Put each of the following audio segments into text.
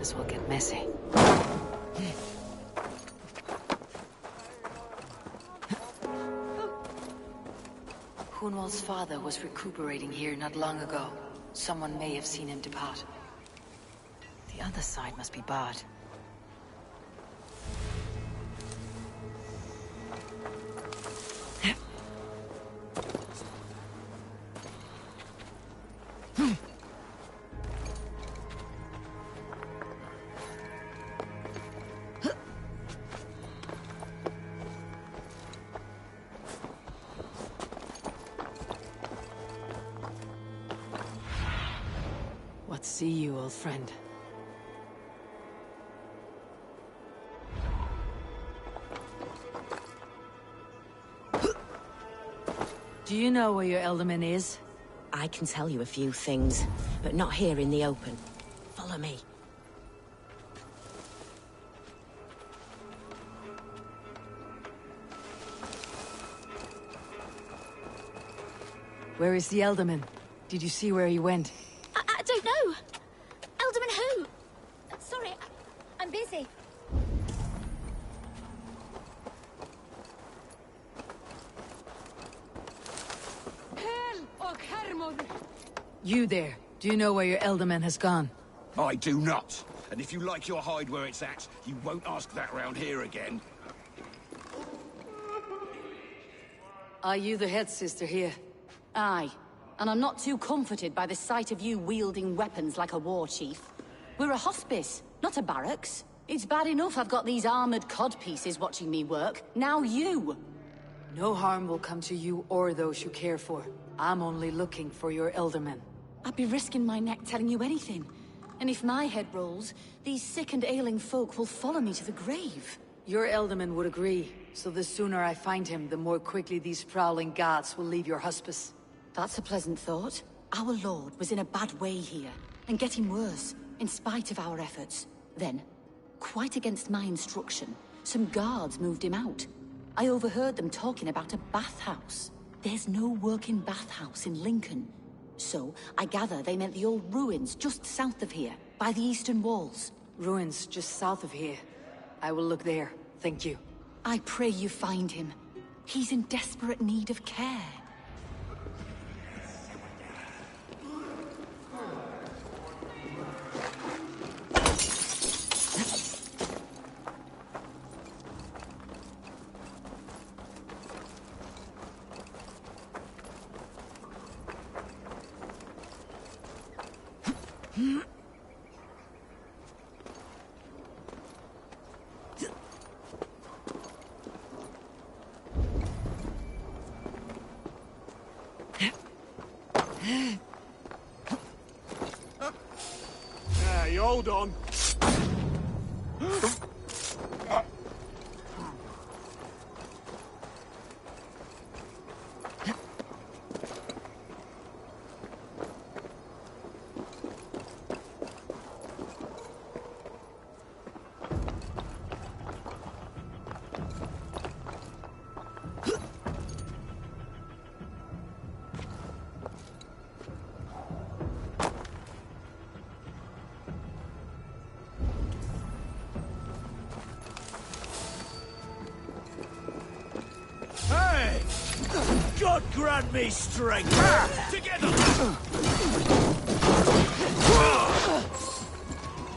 This will get messy. Hunwald's father was recuperating here not long ago. Someone may have seen him depart. The other side must be barred. What see you, old friend? Do you know where your Elderman is? I can tell you a few things, but not here in the open. Follow me. Where is the Elderman? Did you see where he went? I don't know. Elderman who? Sorry, I'm busy. You there, do you know where your Elderman has gone? I do not. And if you like your hide where it's at, you won't ask that round here again. Are you the head sister here? Aye. And I'm not too comforted by the sight of you wielding weapons like a war chief. We're a hospice, not a barracks. It's bad enough I've got these armored codpieces watching me work. Now you! No harm will come to you or those you care for. I'm only looking for your Elderman. I'd be risking my neck telling you anything. And if my head rolls, these sick and ailing folk will follow me to the grave. Your Elderman would agree, so the sooner I find him, the more quickly these prowling gods will leave your hospice. That's a pleasant thought. Our lord was in a bad way here, and getting worse, in spite of our efforts. Then, quite against my instruction, some guards moved him out. I overheard them talking about a bathhouse. There's no working bathhouse in Lincoln. So, I gather they meant the old ruins just south of here, by the eastern walls. Ruins just south of here. I will look there, thank you. I pray you find him. He's in desperate need of care. Hey, hold on. God grant me strength! Together!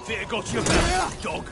Fear got your back, dog.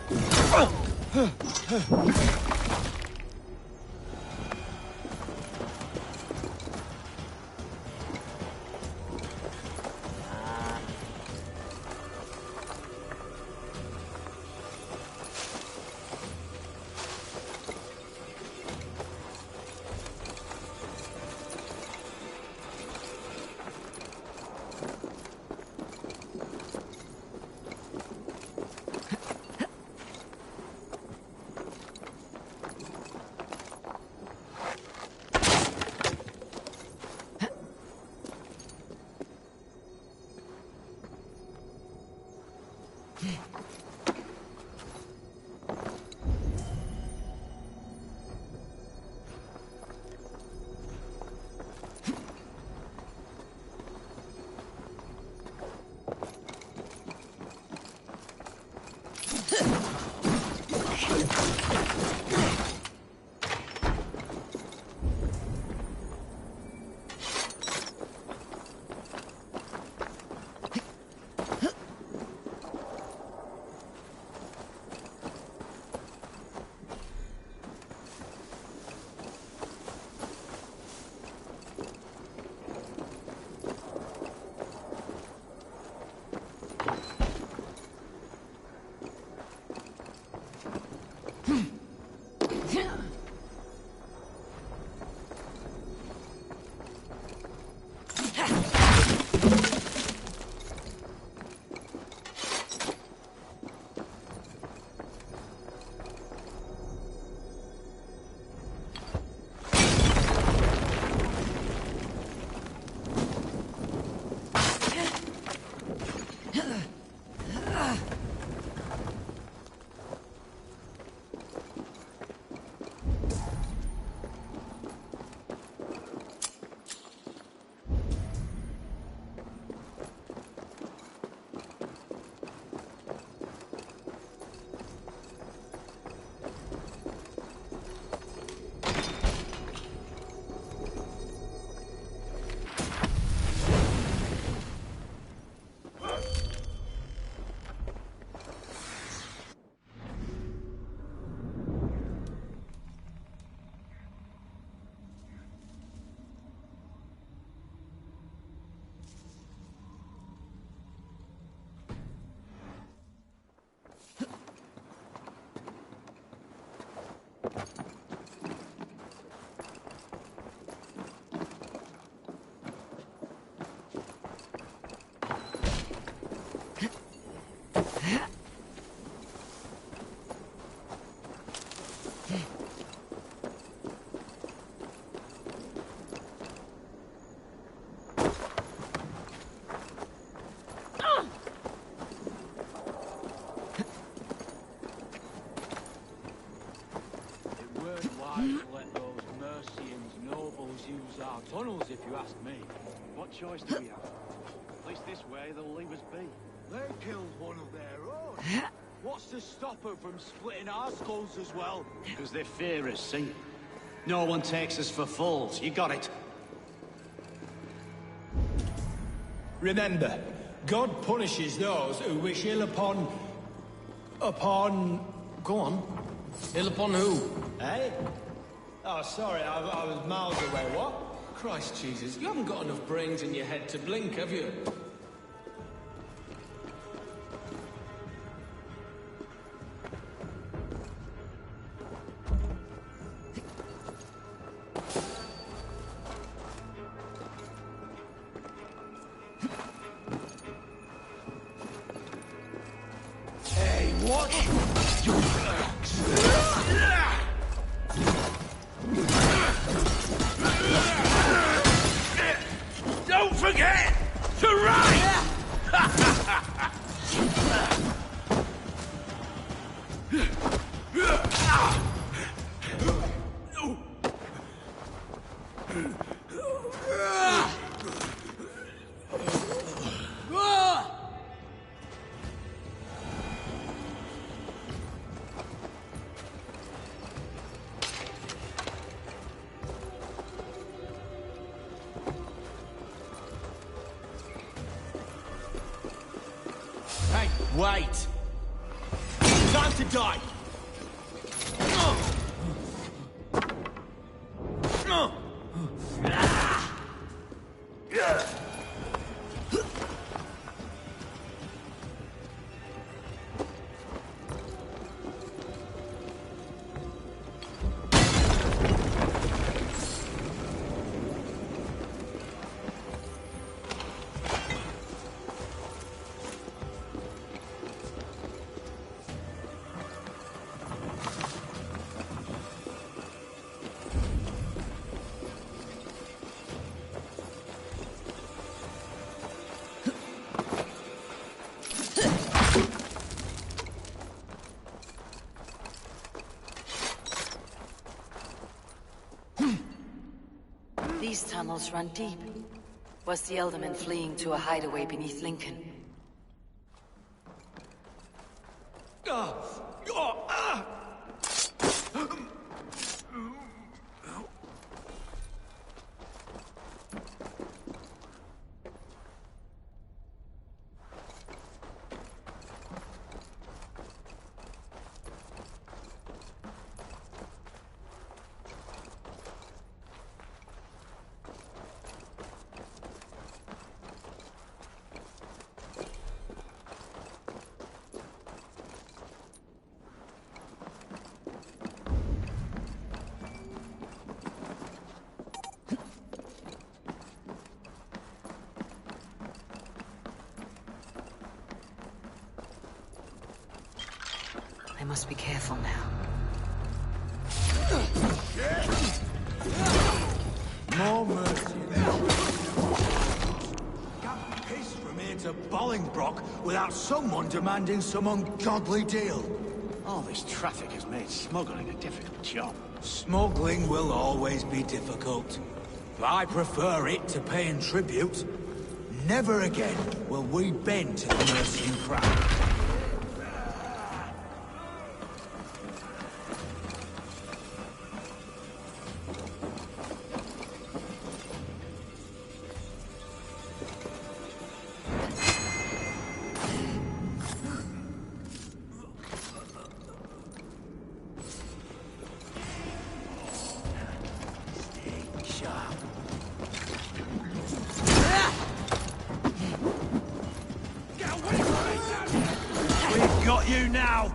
Tunnels, if you ask me. What choice do we have? At least this way, they'll leave us be. They killed one of their own. What's to stop them from splitting our skulls as well? Because they fear us, see? No one takes us for fools. You got it. Remember, God punishes those who wish ill upon... Go on. Ill upon who? Eh? Oh, sorry, I was miles away. What? Christ Jesus, you haven't got enough brains in your head to blink, have you? Hey, what? Don't forget to ride! Hey, wait! Time to die! These tunnels run deep. Was the Elderman fleeing to a hideaway beneath Lincoln? I must be careful now. More mercy. Can't piss from here to Bolingbroke without someone demanding some ungodly deal. All this traffic has made smuggling a difficult job. Smuggling will always be difficult. But I prefer it to paying tribute. Never again will we bend to the Mercian crown. We've got you now!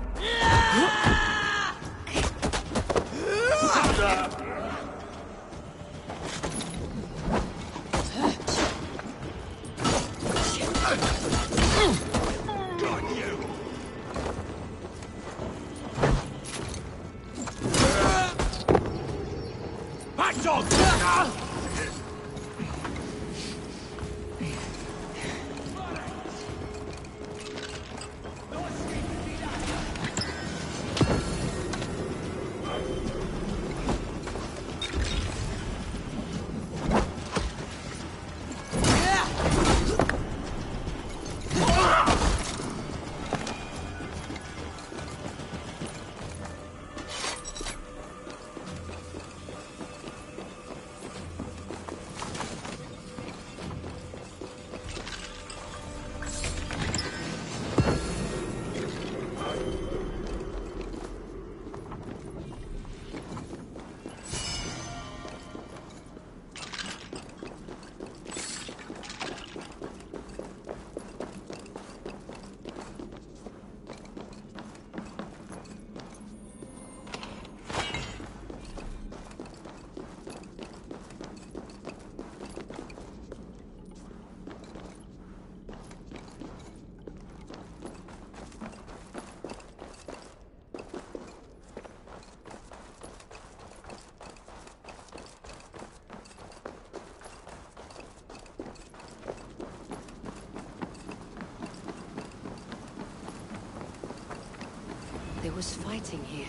There was fighting here.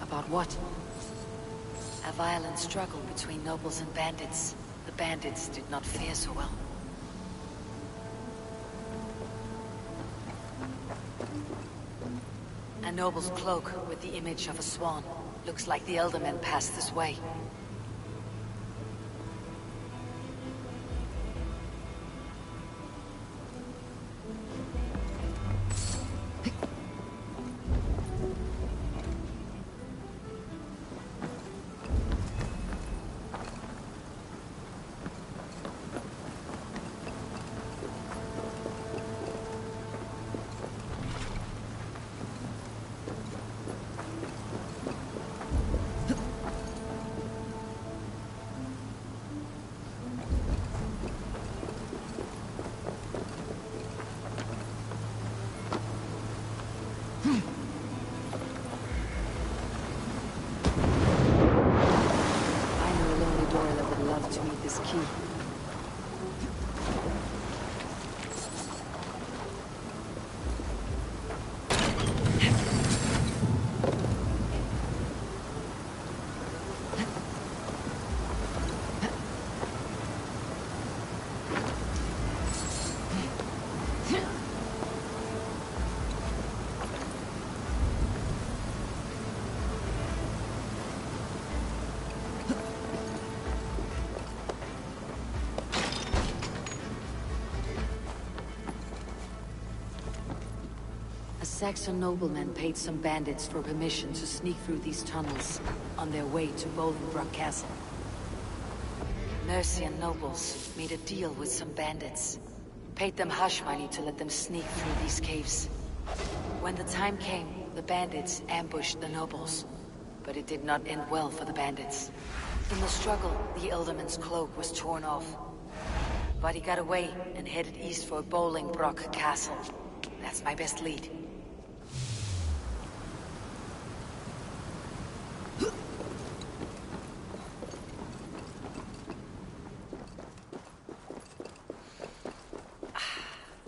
About what? A violent struggle between nobles and bandits. The bandits did not fare so well. A noble's cloak with the image of a swan. Looks like the elder men passed this way. Saxon noblemen paid some bandits for permission to sneak through these tunnels on their way to Bolingbroke Castle. Mercian nobles made a deal with some bandits. Paid them hush money to let them sneak through these caves. When the time came, the bandits ambushed the nobles. But it did not end well for the bandits. In the struggle, the Elderman's cloak was torn off. But he got away and headed east for Bolingbroke Castle. That's my best lead.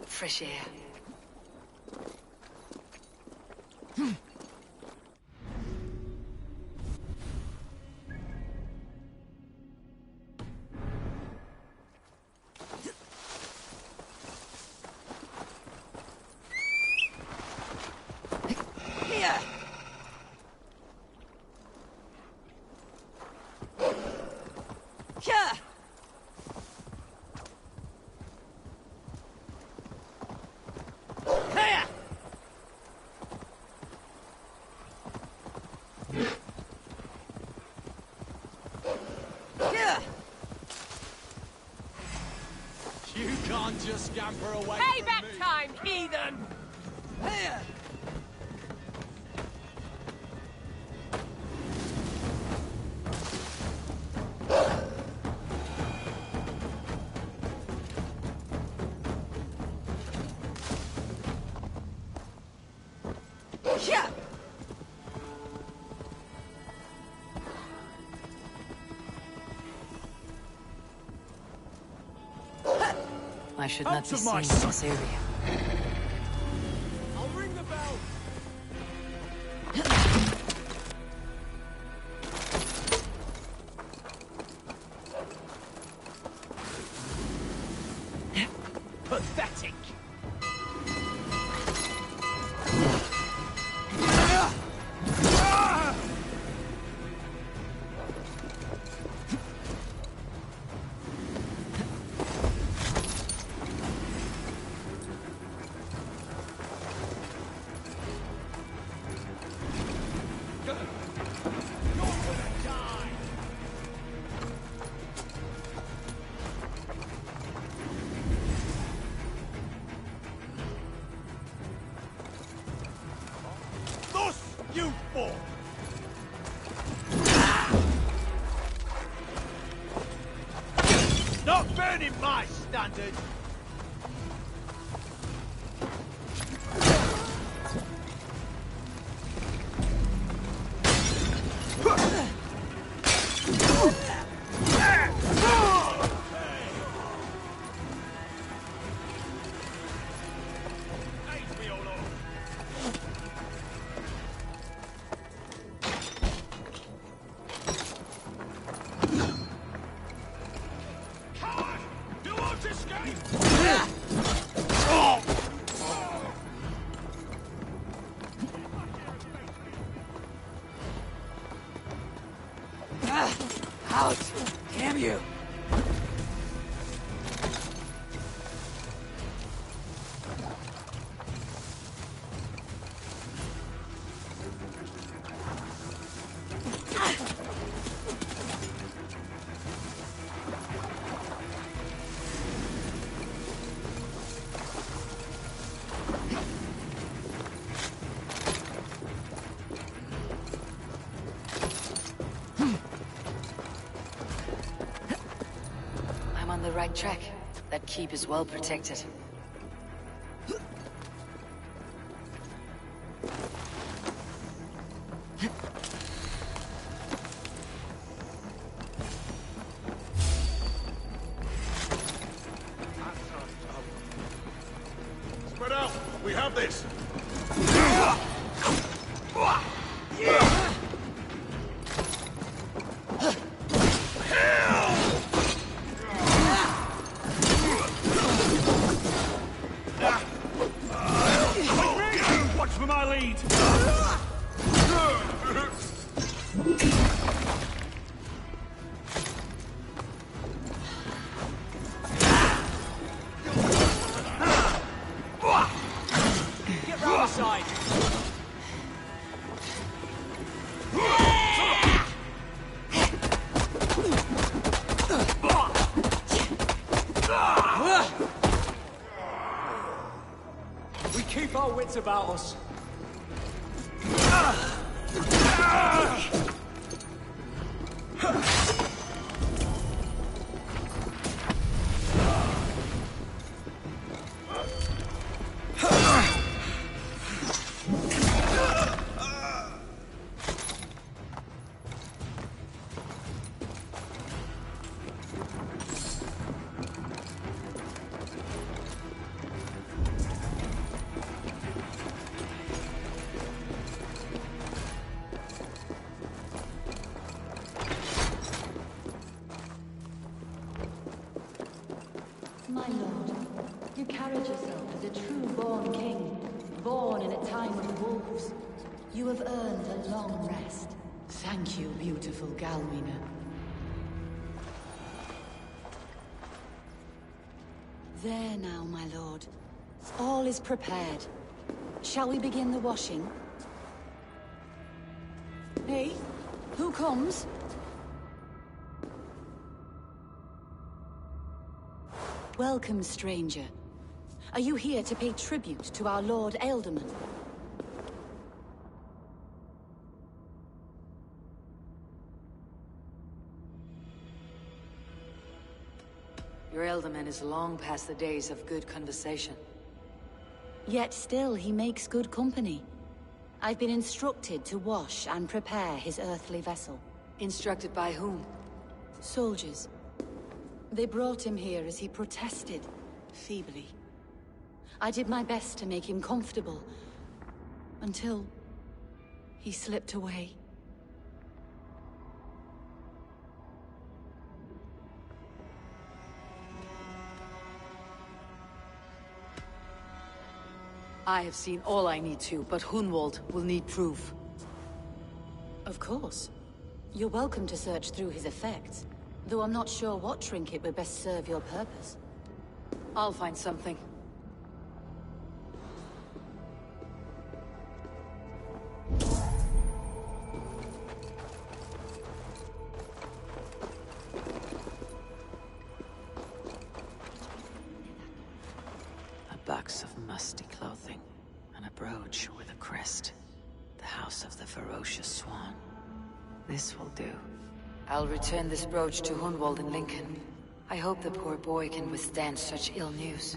Fresh air. Just scamper away. Payback time, heathen! Here! I should not Out be of seen my in sight. this area. I'll ring the bell. Pathetic. You fool! Not burning my standard! Out! Damn you! I'm on the right track. That keep is well protected. Spread out! We have this! Watch for my lead! Get round the side! We keep our wits about us. My lord, you carried yourself as a true-born king, born in a time of wolves. You have earned a long rest. Thank you, beautiful Galwina. There now, my lord. All is prepared. Shall we begin the washing? Hey, who comes? Welcome, stranger. Are you here to pay tribute to our Lord Ealdorman? Your Ealdorman is long past the days of good conversation. Yet still he makes good company. I've been instructed to wash and prepare his earthly vessel. Instructed by whom? Soldiers. They brought him here as he protested, feebly. I did my best to make him comfortable, until he slipped away. I have seen all I need to, but Hunwald will need proof. Of course. You're welcome to search through his effects, though I'm not sure what trinket would best serve your purpose. I'll find something. A box of musty clothing, and a brooch with a crest. The House of the Ferocious Swan. This will do. I'll return this brooch to Hunwald in Lincoln. I hope the poor boy can withstand such ill news.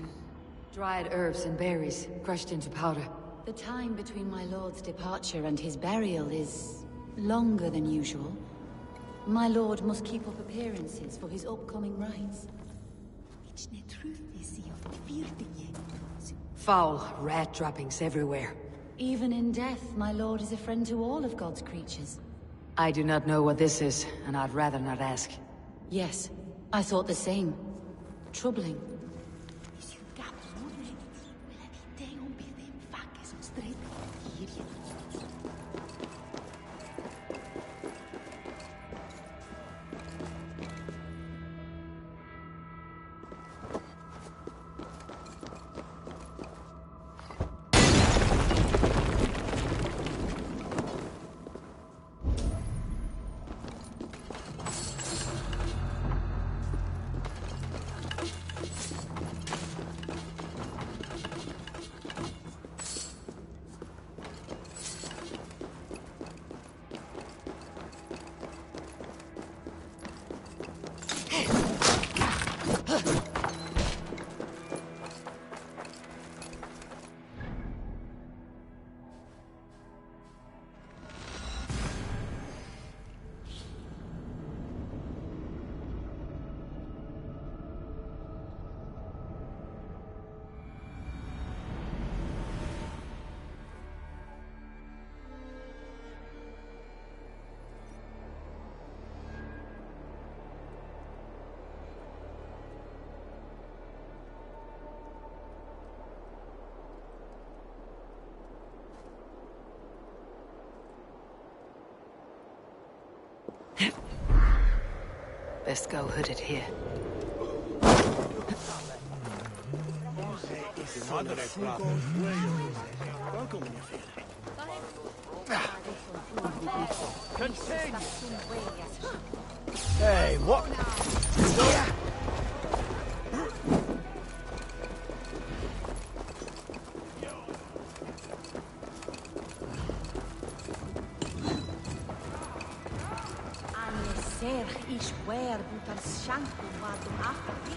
Dried herbs and berries, crushed into powder. The time between my lord's departure and his burial is longer than usual. My lord must keep up appearances for his upcoming rites. Foul rat droppings everywhere. Even in death, my lord is a friend to all of God's creatures. I do not know what this is, and I'd rather not ask. Yes, I thought the same. Troubling. Best go hooded here. Hey, what? Ich wer butar shanku wadum afti.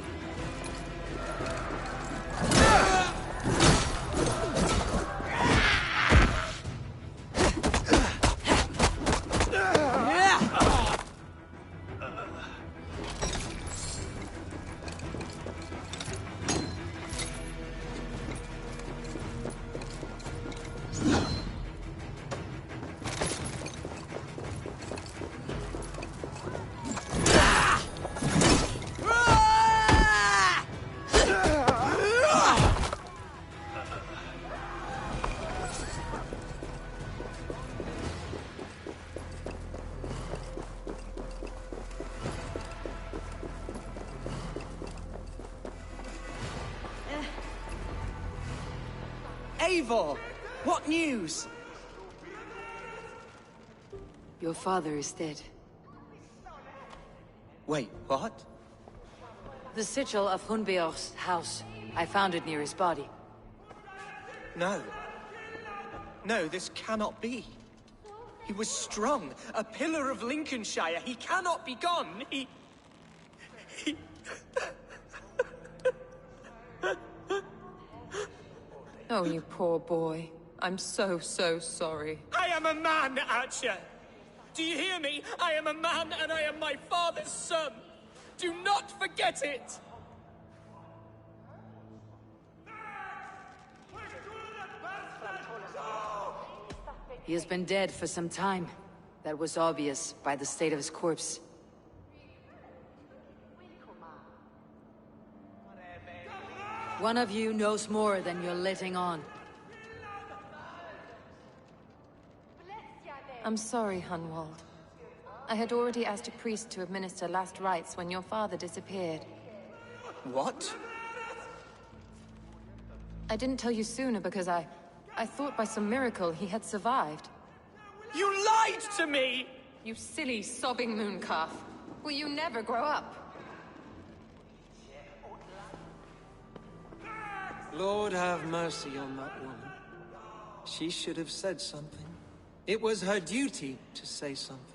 Eivor! What news? Your father is dead. Wait, what? The sigil of Hunbeor's house. I found it near his body. No. No, this cannot be. He was strong, a pillar of Lincolnshire. He cannot be gone. He... Oh, you poor boy. I'm so, so sorry. I am a man, Archer! Do you hear me? I am a man and I am my father's son! Do not forget it! He has been dead for some time. That was obvious by the state of his corpse. One of you knows more than you're letting on. I'm sorry, Hunwald. I had already asked a priest to administer last rites when your father disappeared. What? I didn't tell you sooner because I thought by some miracle he had survived. You lied to me! You silly, sobbing mooncalf. Will you never grow up? Lord have mercy on that woman. She should have said something. It was her duty to say something.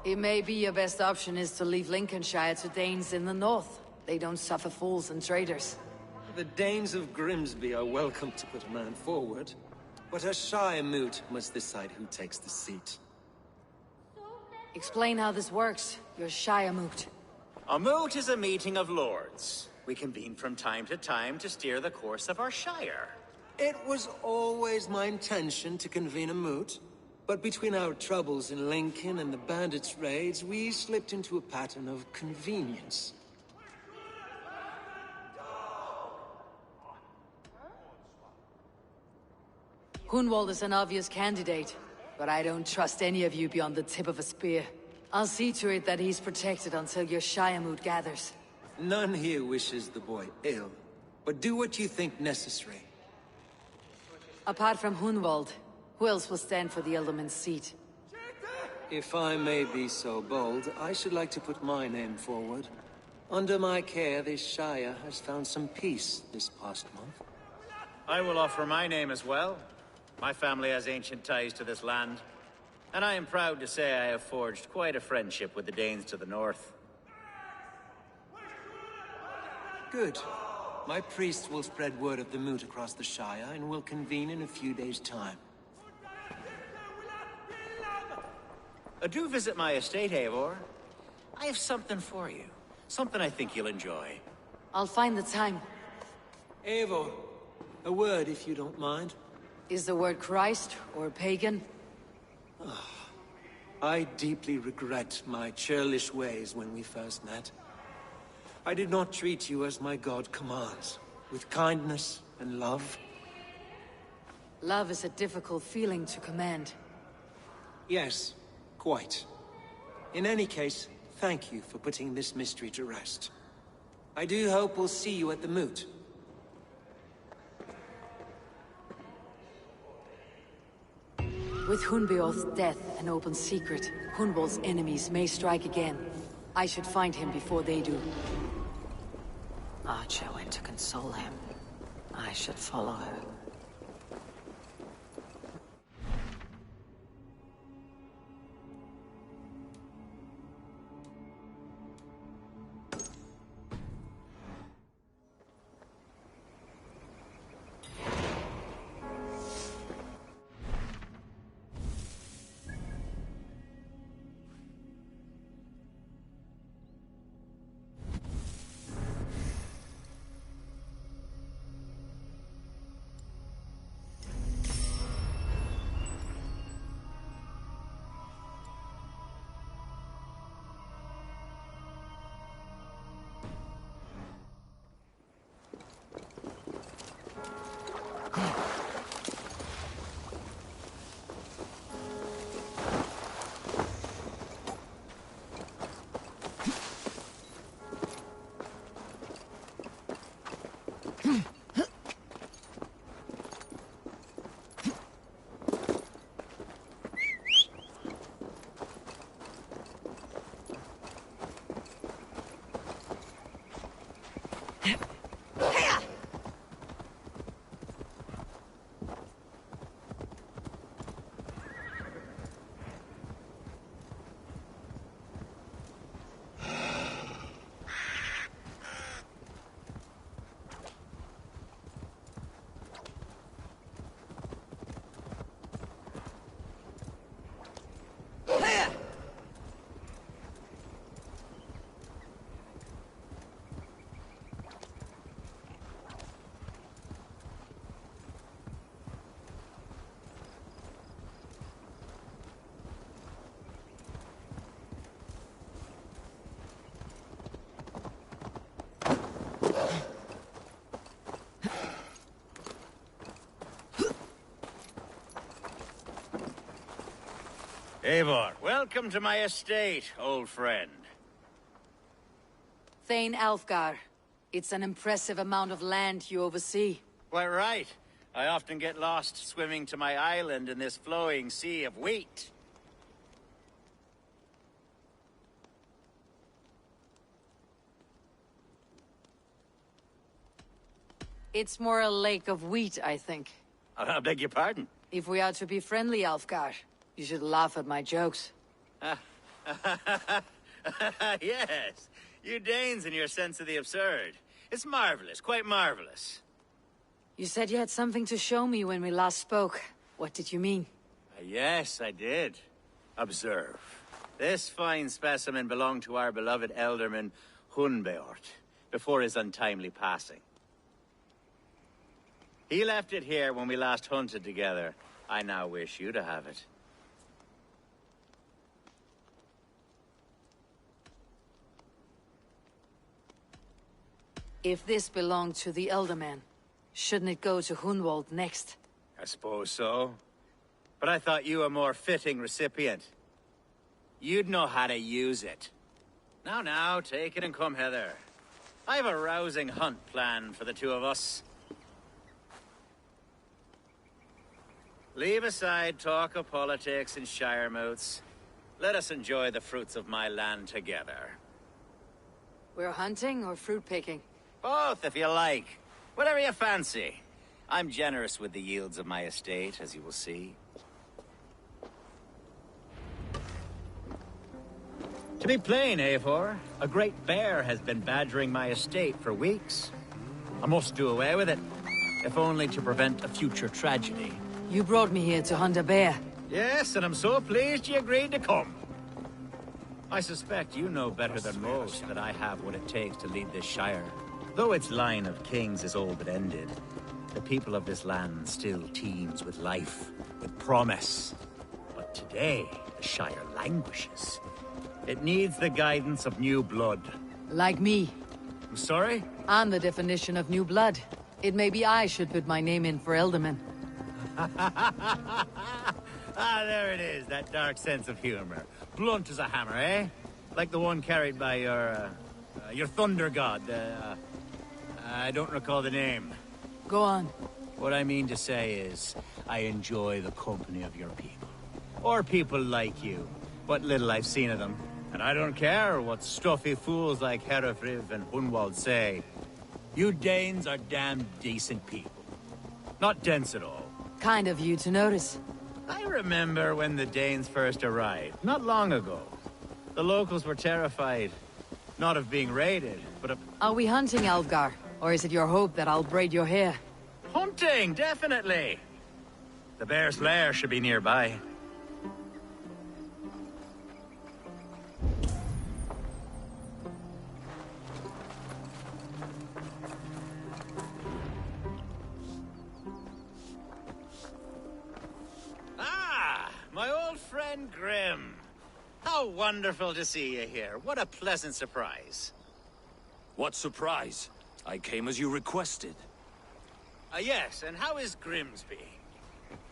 It may be your best option is to leave Lincolnshire to Danes in the north. They don't suffer fools and traitors. The Danes of Grimsby are welcome to put a man forward, but a Shire moot must decide who takes the seat. Explain how this works, your Shire moot. A moot is a meeting of lords. We convene from time to time to steer the course of our Shire. It was always my intention to convene a moot, but between our troubles in Lincoln and the bandits' raids, we slipped into a pattern of convenience. Hunwald is an obvious candidate, but I don't trust any of you beyond the tip of a spear. I'll see to it that he's protected until your Shire moot gathers. None here wishes the boy ill, but do what you think necessary. Apart from Hunwald, who else will stand for the Ealdorman's seat? If I may be so bold, I should like to put my name forward. Under my care, this Shire has found some peace this past month. I will offer my name as well. My family has ancient ties to this land, and I am proud to say I have forged quite a friendship with the Danes to the north. Good. My priest will spread word of the moot across the Shire, and will convene in a few days' time. Do visit my estate, Eivor. I have something for you. Something I think you'll enjoy. I'll find the time. Eivor, a word if you don't mind. Is the word Christ or pagan? I deeply regret my churlish ways when we first met. I did not treat you as my god commands, with kindness and love. Love is a difficult feeling to command. Yes, quite. In any case, thank you for putting this mystery to rest. I do hope we'll see you at the moot. With Hunbeorth's death an open secret, Hunwald's enemies may strike again. I should find him before they do. Archer went to console him. I should follow her. Eivor, welcome to my estate, old friend. Thane Alfgar. It's an impressive amount of land you oversee. Quite right. I often get lost swimming to my island in this flowing sea of wheat. It's more a lake of wheat, I think. I beg your pardon? If we are to be friendly, Alfgar, you should laugh at my jokes. Yes. You Danes and your sense of the absurd. It's marvelous, quite marvelous. You said you had something to show me when we last spoke. What did you mean? Yes, I did. Observe. This fine specimen belonged to our beloved elderman, Hunbeort, before his untimely passing. He left it here when we last hunted together. I now wish you to have it. If this belonged to the Elderman, shouldn't it go to Hunwald next? I suppose so. But I thought you a more fitting recipient. You'd know how to use it. Now, take it and come hither. I've a rousing hunt planned for the two of us. Leave aside talk of politics and shire moots. Let us enjoy the fruits of my land together. We're hunting or fruit picking? Both, if you like. Whatever you fancy. I'm generous with the yields of my estate, as you will see. To be plain, Eivor, a great bear has been badgering my estate for weeks. I must do away with it, if only to prevent a future tragedy. You brought me here to hunt a bear. Yes, and I'm so pleased you agreed to come. I suspect you know better than most that I have what it takes to lead this shire. Though its line of kings is all but ended, the people of this land still teems with life, with promise. But today, the shire languishes. It needs the guidance of new blood. Like me. I'm sorry? I'm the definition of new blood. It may be I should put my name in for Elderman. There it is, that dark sense of humor. Blunt as a hammer, eh? Like the one carried by your thunder god, I don't recall the name. Go on. What I mean to say is, I enjoy the company of your people. Or people like you. What little I've seen of them. And I don't care what stuffy fools like Herefriv and Hunwald say. You Danes are damn decent people. Not dense at all. Kind of you to notice. I remember when the Danes first arrived, not long ago. The locals were terrified. Not of being raided, but of... Are we hunting, Alfgar? Or is it your hope that I'll braid your hair? Hunting, definitely! The bear's lair should be nearby. My old friend Grim. How wonderful to see you here. What a pleasant surprise. What surprise? I came as you requested. Yes, and how is Grimsby?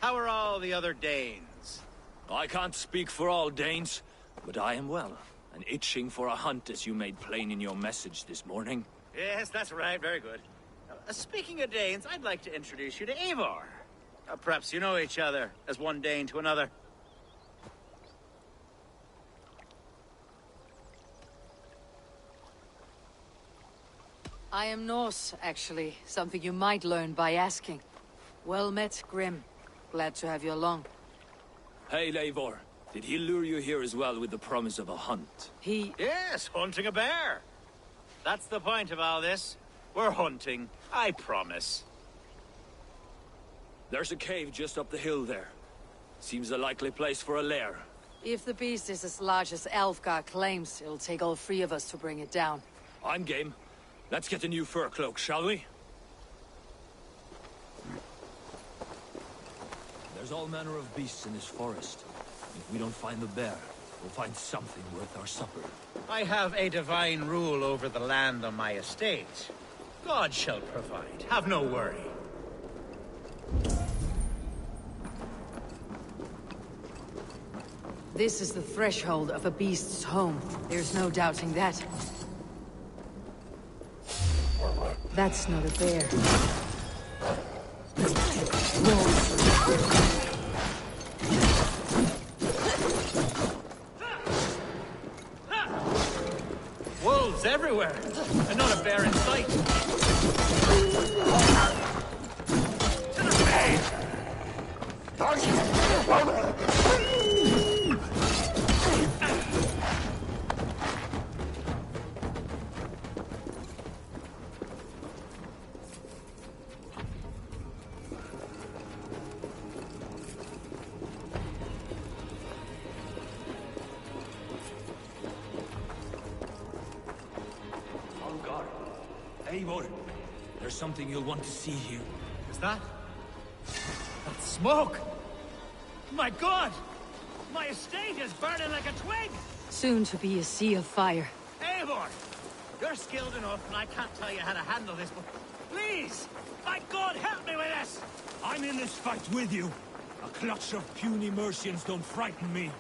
How are all the other Danes? I can't speak for all Danes, but I am well, and itching for a hunt as you made plain in your message this morning. Yes, that's right. Very good. Speaking of Danes, I'd like to introduce you to Eivor. Perhaps you know each other, as one Dane to another. I am Norse, actually. Something you might learn by asking. Well met, Grim. Glad to have you along. Hey, Eivor. Did he lure you here as well with the promise of a hunt? Yes, hunting a bear. That's the point of all this. We're hunting, I promise. There's a cave just up the hill there. Seems a likely place for a lair. If the beast is as large as Alfgar claims, it'll take all three of us to bring it down. I'm game. Let's get a new fur cloak, shall we? There's all manner of beasts in this forest. If we don't find the bear, we'll find something worth our supper. I have a divine rule over the land on my estate. God shall provide. Have no worry. This is the threshold of a beast's home. There's no doubting that. That's not a bear. Wolves everywhere, and not a bear in sight. Eivor, there's something you'll want to see here. Is that? That's smoke! My God! My estate is burning like a twig! Soon to be a sea of fire. Eivor! You're skilled enough, and I can't tell you how to handle this, but please! My God, help me with this! I'm in this fight with you. A clutch of puny Mercians don't frighten me.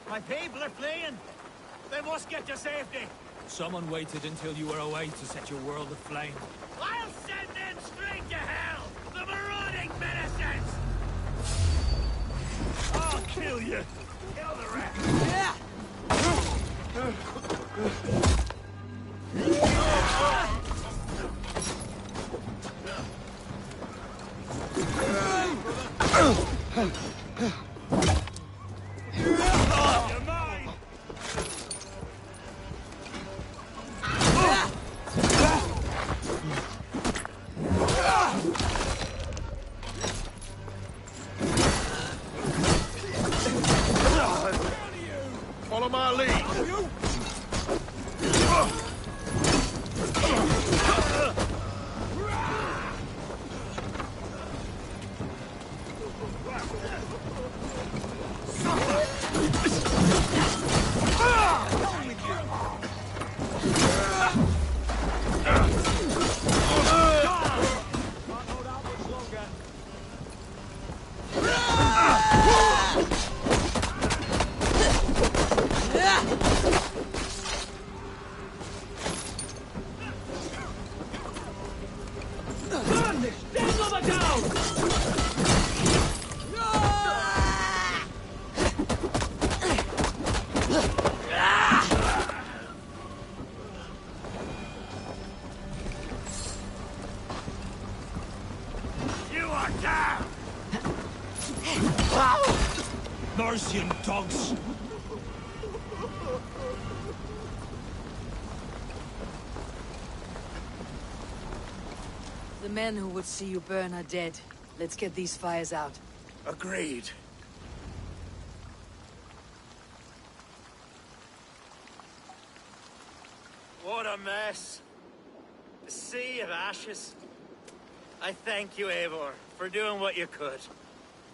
My people are fleeing! They must get to safety! Someone waited until you were away to set your world aflame. I'll send them straight to hell! The marauding medicines! I'll kill you! Kill the rest! Yeah! You're mine! Follow my lead. Mercian dogs! The men who would see you burn are dead. Let's get these fires out. Agreed. What a mess. A sea of ashes. I thank you, Eivor, for doing what you could.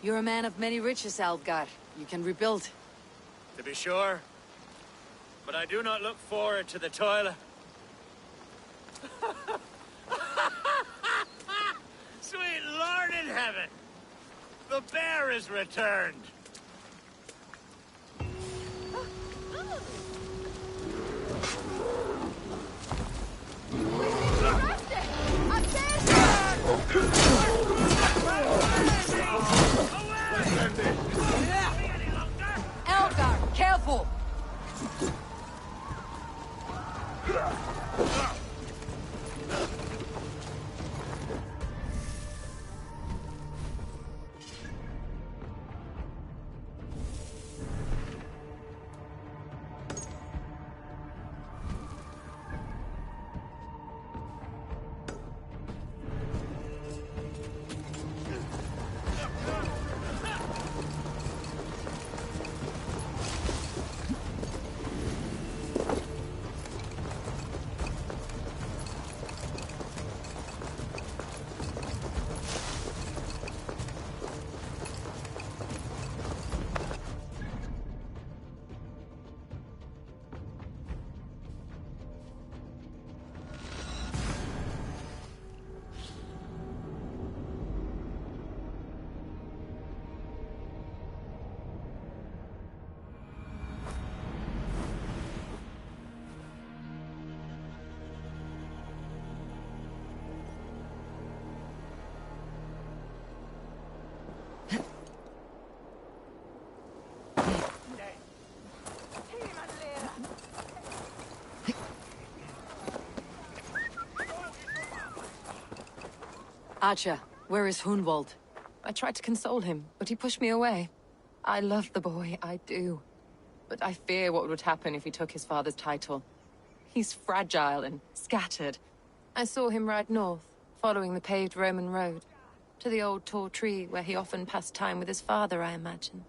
You're a man of many riches, Algar. You can rebuild. To be sure. But I do not look forward to the toil. Sweet Lord in heaven! The bear is returned! Algar, careful! Archer, where is Hunwald? I tried to console him, but he pushed me away. I love the boy, I do. But I fear what would happen if he took his father's title. He's fragile and scattered. I saw him ride north, following the paved Roman road. To the old tall tree where he often passed time with his father, I imagine.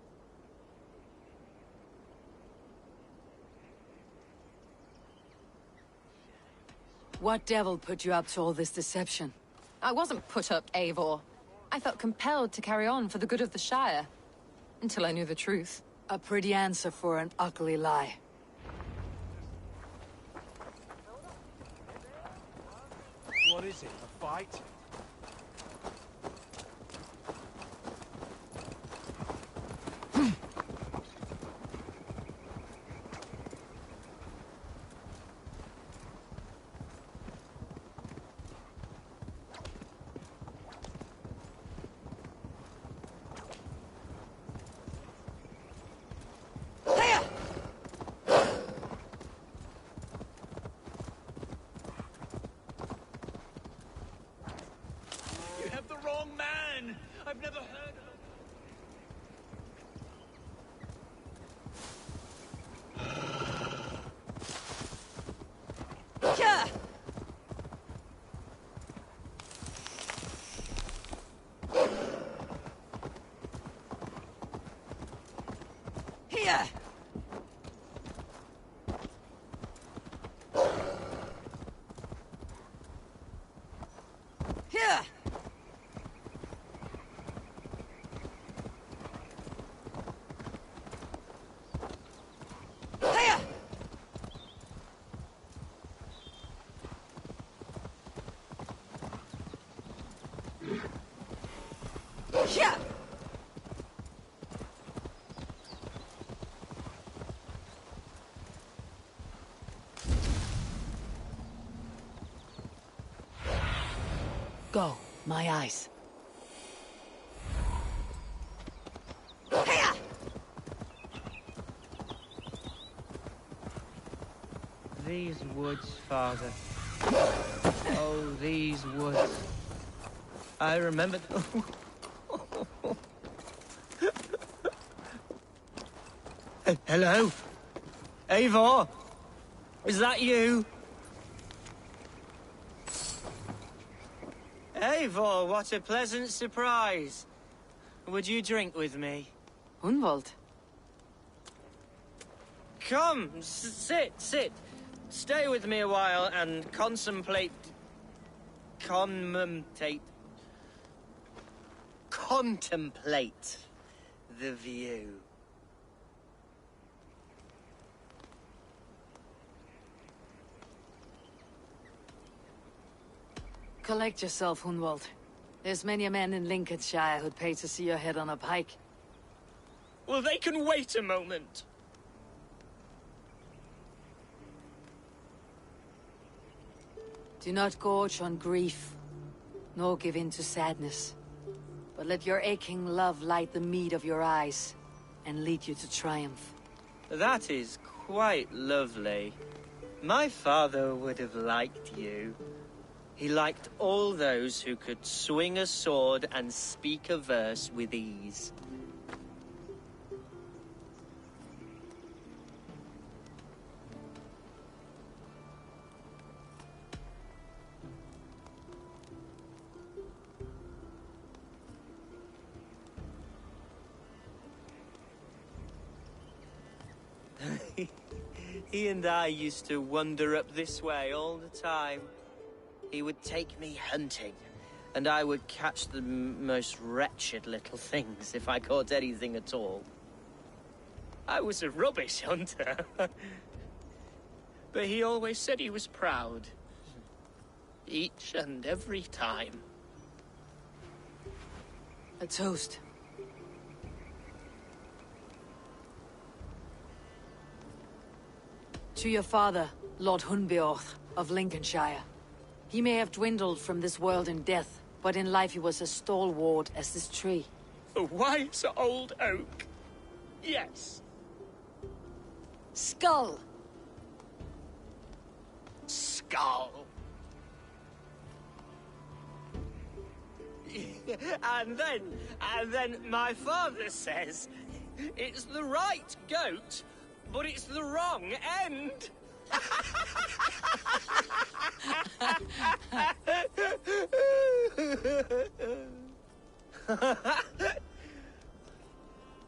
What devil put you up to all this deception? I wasn't put up, Eivor. I felt compelled to carry on for the good of the Shire. Until I knew the truth. A pretty answer for an ugly lie. What is it, a fight? I've never heard of it. Yeah. Here. Here. Yeah. Go, my eyes. These woods, Father. Oh, these woods. I remember... Hello? Eivor? Is that you? Eivor, what a pleasant surprise. Would you drink with me? Hunwald. Come, sit. Stay with me a while and contemplate the view. Collect yourself, Hunwald. There's many a man in Lincolnshire who'd pay to see your head on a pike. Well, they can wait a moment. Do not gorge on grief, nor give in to sadness. But let your aching love light the mead of your eyes, and lead you to triumph. That is quite lovely. My father would have liked you. He liked all those who could swing a sword and speak a verse with ease. He and I used to wander up this way all the time. He would take me hunting, and I would catch the most wretched little things if I caught anything at all. I was a rubbish hunter. But he always said he was proud. Each and every time. A toast. To your father, Lord Hunbeorth of Lincolnshire. He may have dwindled from this world in death, but in life he was as stalwart as this tree. A wise old oak. Yes. Skull! Skull. and then my father says, it's the right goat, but it's the wrong end.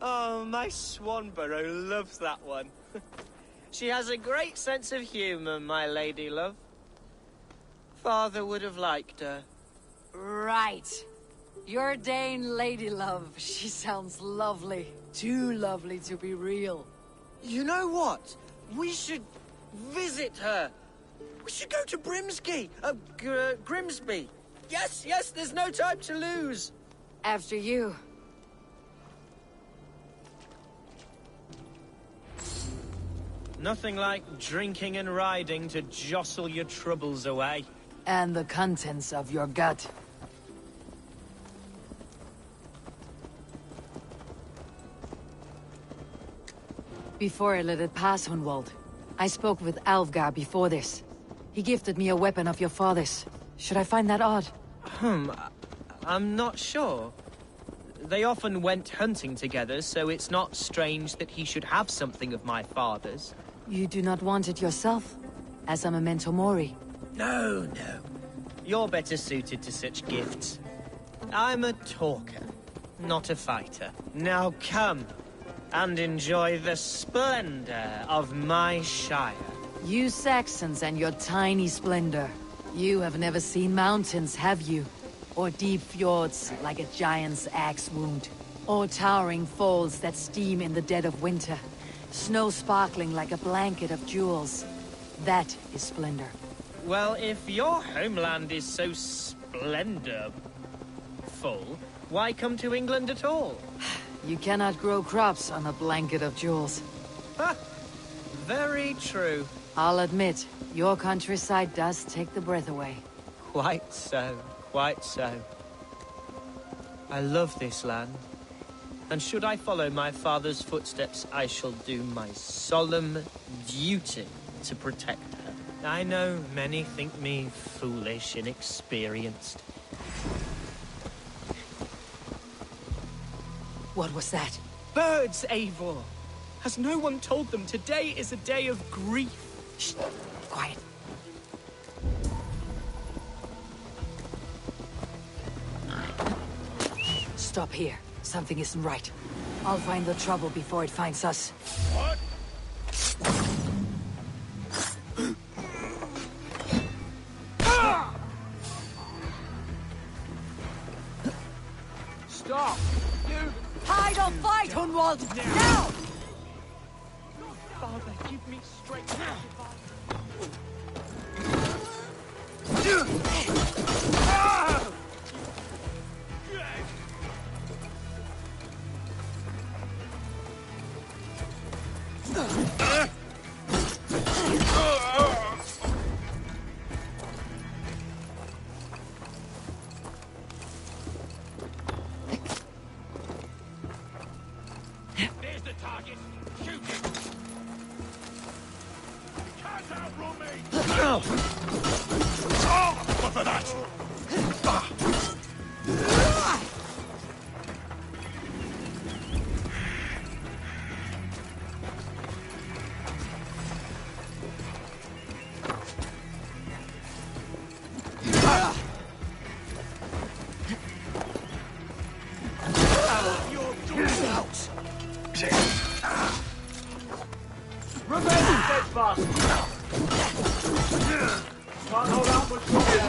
Oh, my Swanborough loves that one. She has a great sense of humour, my lady love. Father would have liked her. Right. Your Dane lady love. She sounds lovely. Too lovely to be real. You know what? We should visit her. We should go to Grimsby. Yes, there's no time to lose. After you. Nothing like drinking and riding to jostle your troubles away. And the contents of your gut. Before I let it pass, Hunwald, I spoke with Alfgar before this. He gifted me a weapon of your father's. Should I find that odd? I'm not sure. They often went hunting together, so it's not strange that he should have something of my father's. You do not want it yourself? As a memento mori? No. You're better suited to such gifts. I'm a talker, not a fighter. Now come and enjoy the splendor of my shire. You Saxons and your tiny splendor. You have never seen mountains, have you? Or deep fjords like a giant's axe wound. Or towering falls that steam in the dead of winter. Snow sparkling like a blanket of jewels. That is splendor. Well, if your homeland is so splendorful, why come to England at all? You cannot grow crops on a blanket of jewels. Ha! Very true. I'll admit, your countryside does take the breath away. Quite so. I love this land. And should I follow my father's footsteps, I shall do my solemn duty to protect her. I know many think me foolish, inexperienced. What was that? Birds, Eivor! Has no one told them today is a day of grief? Shh! Quiet. Stop here. Something isn't right. I'll find the trouble before it finds us. What? Stop! You... Hide or fight, Hunwald! Now! Father, give me strength now. There's the target. Shoot it. Can't outrun me. Oh, what for that? Remain steadfast! Can't hold out much longer!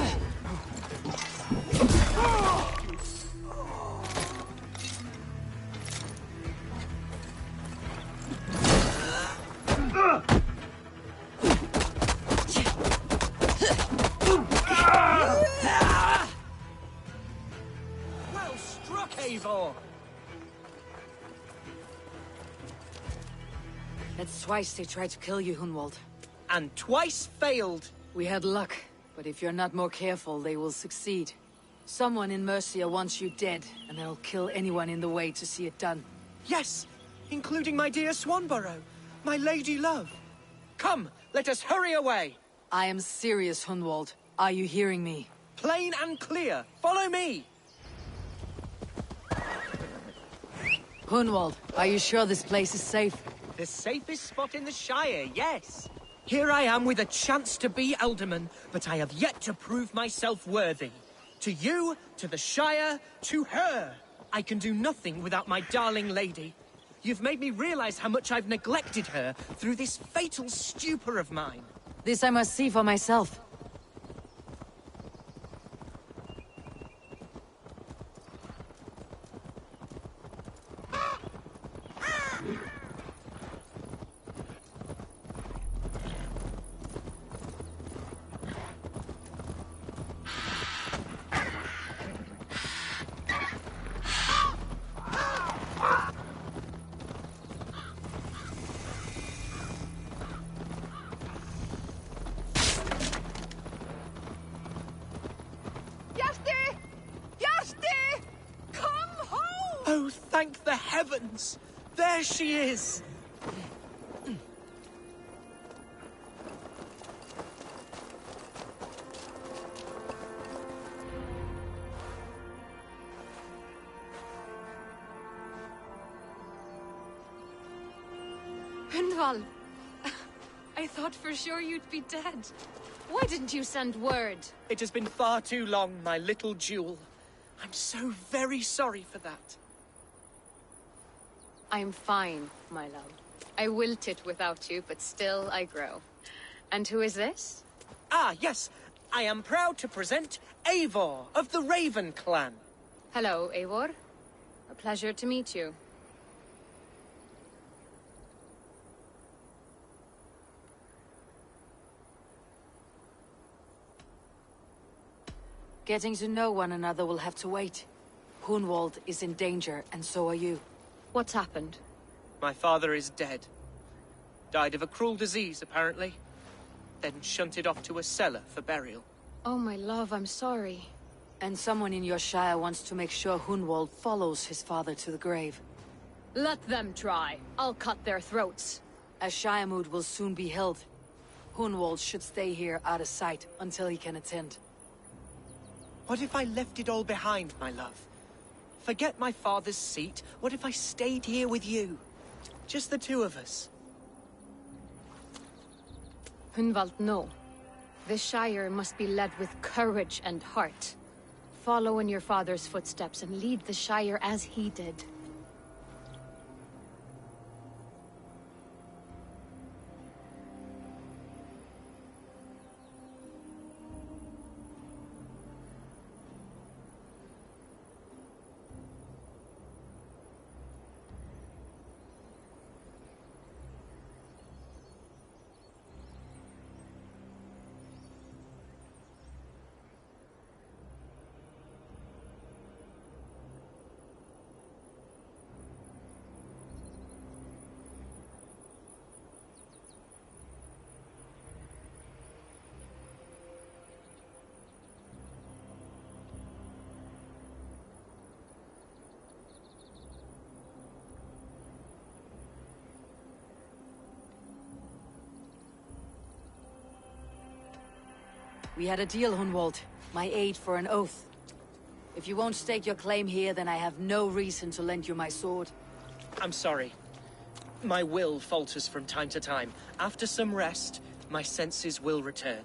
Well struck, Eivor! That's twice they tried to kill you, Hunwald. And twice failed. We had luck, but if you're not more careful, they will succeed. Someone in Mercia wants you dead, and they'll kill anyone in the way to see it done. Yes, including my dear Swanborough, my lady love. Come, let us hurry away. I am serious, Hunwald. Are you hearing me? Plain and clear. Follow me. Hunwald, are you sure this place is safe? The safest spot in the Shire, yes. Here I am with a chance to be Alderman, but I have yet to prove myself worthy. To you, to the Shire, to her. I can do nothing without my darling lady. You've made me realize how much I've neglected her through this fatal stupor of mine. This I must see for myself. Oh, thank the heavens! There she is! Hunwald! I thought for sure you'd be dead. Why didn't you send word? It has been far too long, my little jewel. I'm so very sorry for that. I'm fine, my love. I wilted without you, but still I grow. And who is this? Ah, yes. I am proud to present Eivor of the Raven clan. Hello, Eivor. A pleasure to meet you. Getting to know one another will have to wait. Hunwald is in danger, and so are you. What's happened? My father is dead. Died of a cruel disease, apparently. Then shunted off to a cellar for burial. Oh, my love, I'm sorry. And someone in your shire wants to make sure Hunwald follows his father to the grave. Let them try. I'll cut their throats. A shire moot will soon be held. Hunwald should stay here out of sight until he can attend. What if I left it all behind, my love? Forget my father's seat. What if I stayed here with you? Just the two of us. Hunwald, no. The Shire must be led with courage and heart. Follow in your father's footsteps and lead the Shire as he did. We had a deal, Hunwald. My aid for an oath. If you won't stake your claim here, then I have no reason to lend you my sword. I'm sorry. My will falters from time to time. After some rest, my senses will return.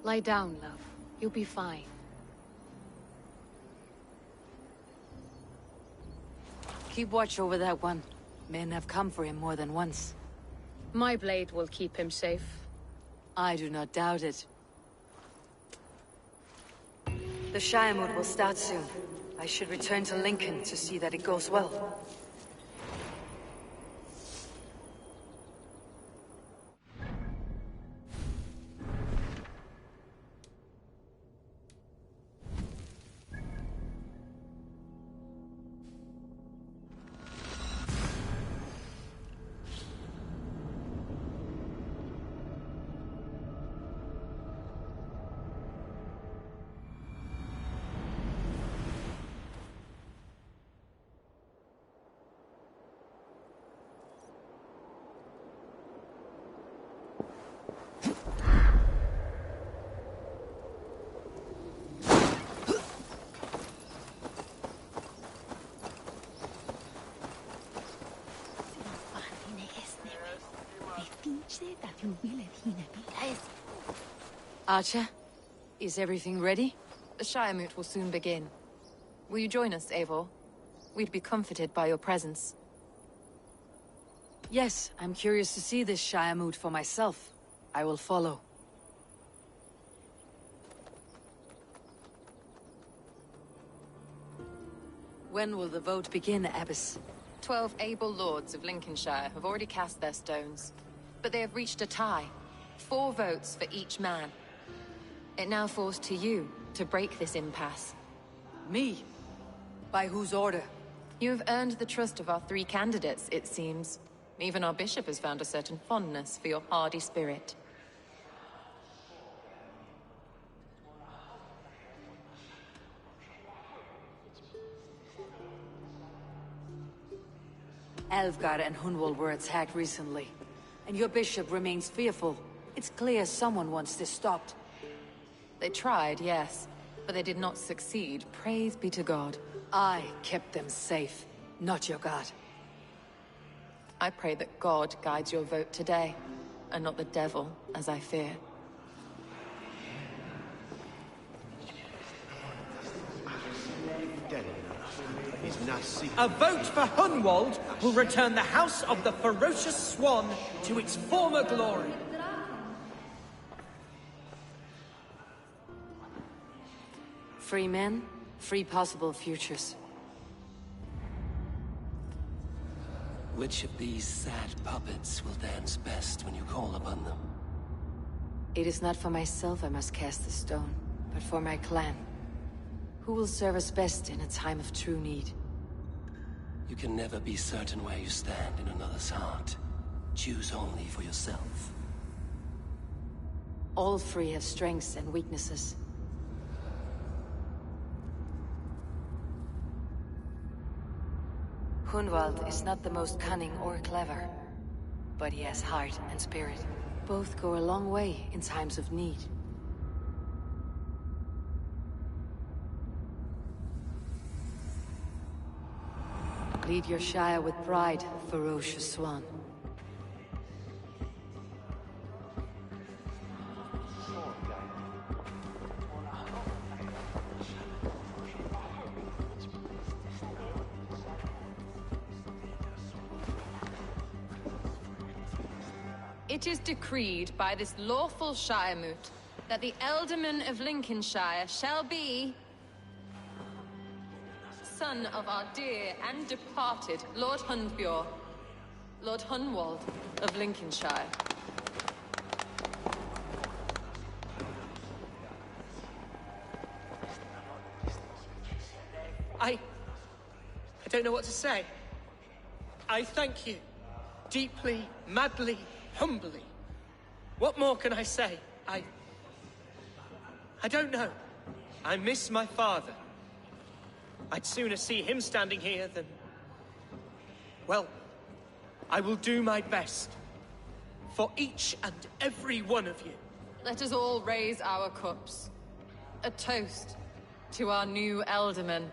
Lie down, love. You'll be fine. Keep watch over that one. Men have come for him more than once. My blade will keep him safe. I do not doubt it. The Shire moot will start soon. I should return to Lincoln to see that it goes well. Archer, is everything ready? The Shiremoot will soon begin. Will you join us, Eivor? We'd be comforted by your presence. Yes, I'm curious to see this Shiremoot for myself. I will follow. When will the vote begin, Abbess? 12 able lords of Lincolnshire have already cast their stones, but they have reached a tie. 4 votes for each man. It now falls to you to break this impasse. Me? By whose order? You have earned the trust of our 3 candidates, it seems. Even our bishop has found a certain fondness for your hardy spirit. Alfgar and Hunwald were attacked recently, and your bishop remains fearful. It's clear someone wants this stopped. They tried, yes, but they did not succeed. Praise be to God. I kept them safe, not your god. I pray that God guides your vote today, and not the devil, as I fear. A vote for Hunwald will return the House of the Ferocious Swan to its former glory. Free men, free possible futures. Which of these sad puppets will dance best when you call upon them? It is not for myself I must cast the stone, but for my clan. Who will serve us best in a time of true need? You can never be certain where you stand in another's heart. Choose only for yourself. All 3 have strengths and weaknesses. Hunwald is not the most cunning or clever, but he has heart and spirit. Both go a long way in times of need. Lead your Shire with pride, ferocious swan. It is decreed by this lawful Shiremoot that the Ealdorman of Lincolnshire shall be... son of our dear and departed Lord Hundbjorn, Lord Hunwald of Lincolnshire. I don't know what to say. I thank you. Deeply, madly, humbly. What more can I say? I don't know. I miss my father. I'd sooner see him standing here than... Well, I will do my best. For each and every one of you. Let us all raise our cups. A toast to our new Ealdorman.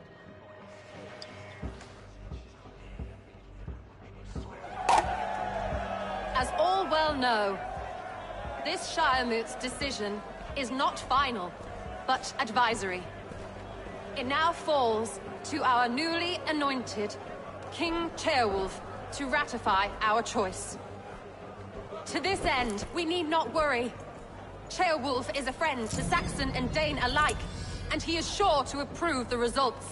As all well know, this Shiremoot's decision is not final, but advisory. It now falls to our newly anointed King Ceolwulf to ratify our choice. To this end, we need not worry. Ceolwulf is a friend to Saxon and Dane alike, and he is sure to approve the results.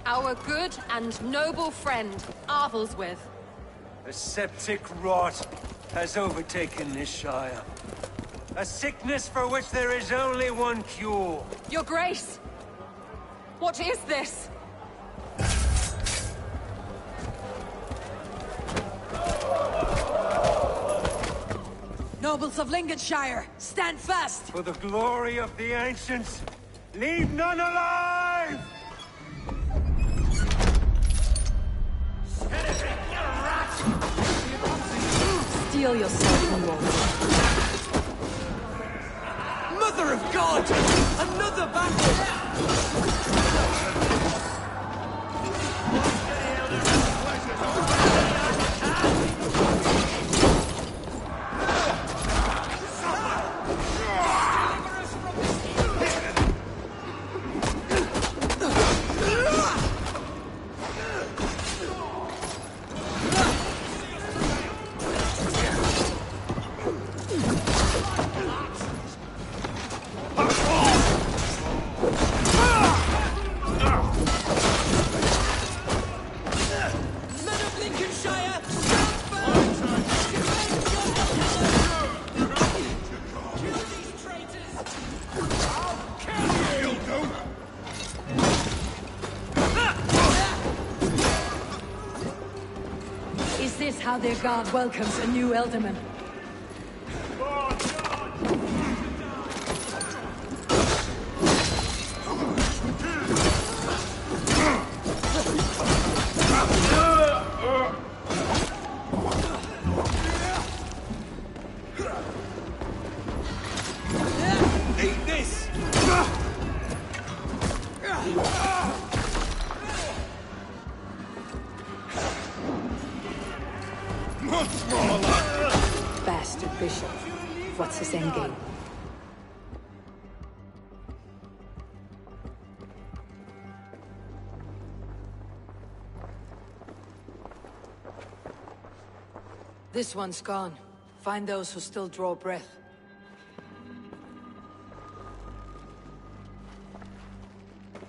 Our good and noble friend, Arthelswith. A septic rot has overtaken this Shire. A sickness for which there is only one cure. Your Grace! What is this? Nobles of Lincolnshire, stand fast! For the glory of the ancients, leave none alive! Steel yourself, Hunwald. Mother of God! Another battle! their god welcomes a new Elderman. Eat this! Bastard bishop. What's his endgame? This one's gone. Find those who still draw breath.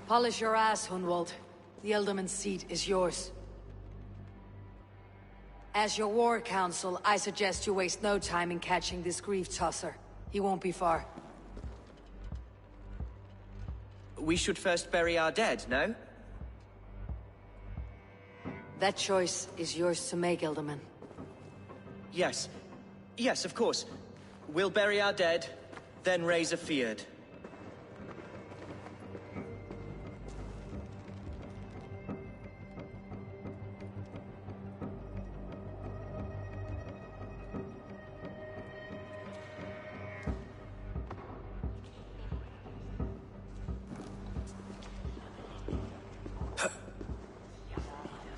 Polish your ass, Hunwald. The Elderman's seat is yours. As your war council, I suggest you waste no time in catching this grief tosser. He won't be far. We should first bury our dead, no? That choice is yours to make, Elderman. Yes. Yes, of course. We'll bury our dead, then raise a feared.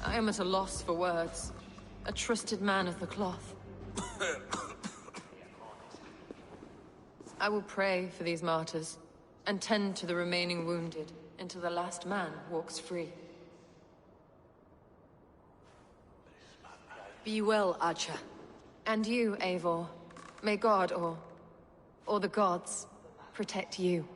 I am at a loss for words. A trusted man of the cloth. I will pray for these martyrs, and tend to the remaining wounded, until the last man walks free. Be well, Archer. And you, Eivor. May God, or the gods, protect you.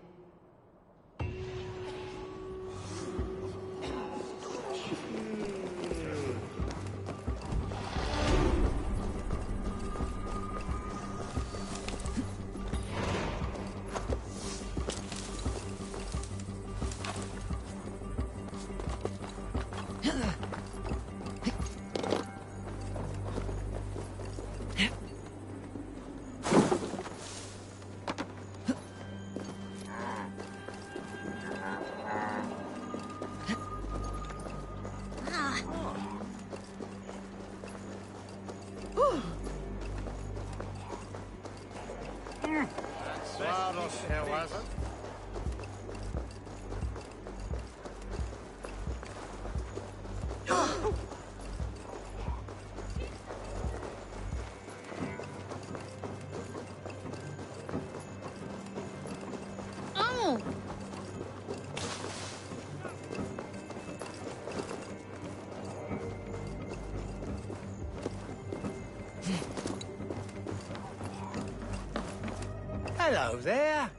Hello there.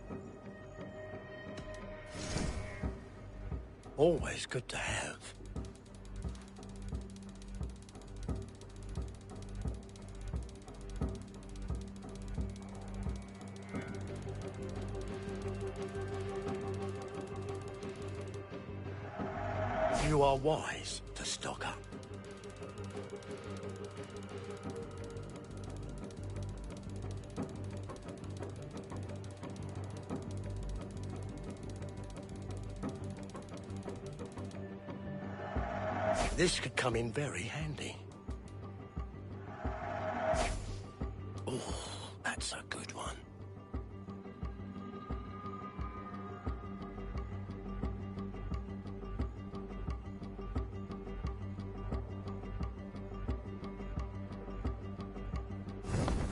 Always good to have. You are wise to stock up. This could come in very handy. Oh, that's a good one.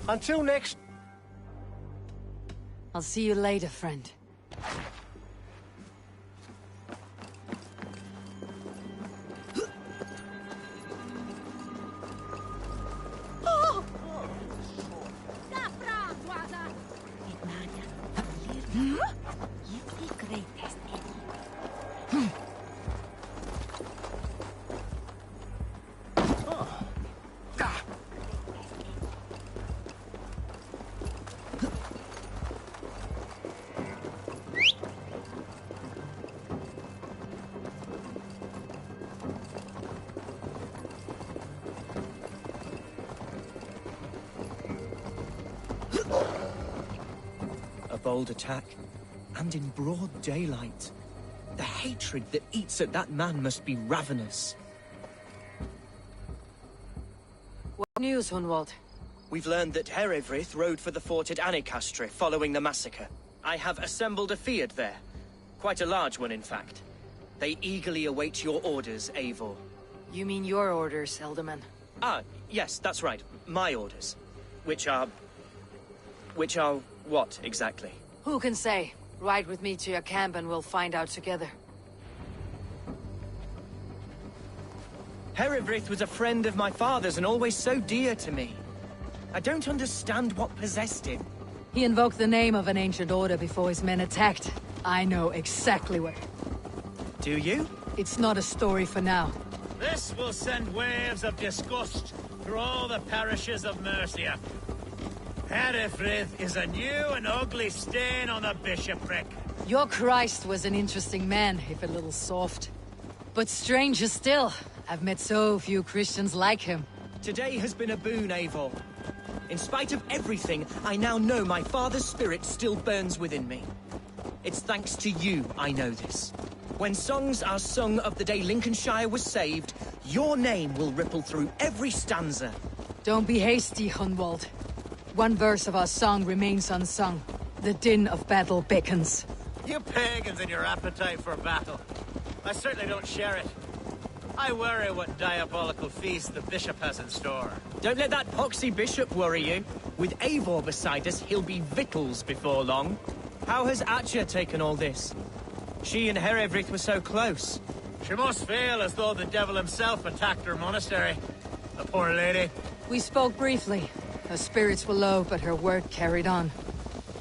Until next... I'll see you later, friend. A bold attack, and in broad daylight. The hatred that eats at that man must be ravenous. What news, Hunwald? We've learned that Herewrith rode for the fort at Annikastre following the massacre. I have assembled a Fiat there. Quite a large one, in fact. They eagerly await your orders, Eivor. You mean your orders, Elderman? Ah, yes, that's right. My orders. Which are what, exactly? Who can say? Ride with me to your camp and we'll find out together. Herewrith was a friend of my father's and always so dear to me. I don't understand what possessed him. He invoked the name of an ancient order before his men attacked. I know exactly what. Do you? It's not a story for now. This will send waves of disgust through all the parishes of Mercia. Herewrith is a new and ugly stain on the bishopric. Your Christ was an interesting man, if a little soft. But stranger still, I've met so few Christians like him. Today has been a boon, Eivor. In spite of everything, I now know my father's spirit still burns within me. It's thanks to you I know this. When songs are sung of the day Lincolnshire was saved, your name will ripple through every stanza. Don't be hasty, Hunwald. One verse of our song remains unsung. The din of battle beckons. You pagans and your appetite for battle. I certainly don't share it. I worry what diabolical feast the bishop has in store. Don't let that poxy bishop worry you. With Eivor beside us, he'll be victuals before long. How has Atcha taken all this? She and Herewrith were so close. She must feel as though the devil himself attacked her monastery. The poor lady. We spoke briefly. Her spirits were low, but her word carried on.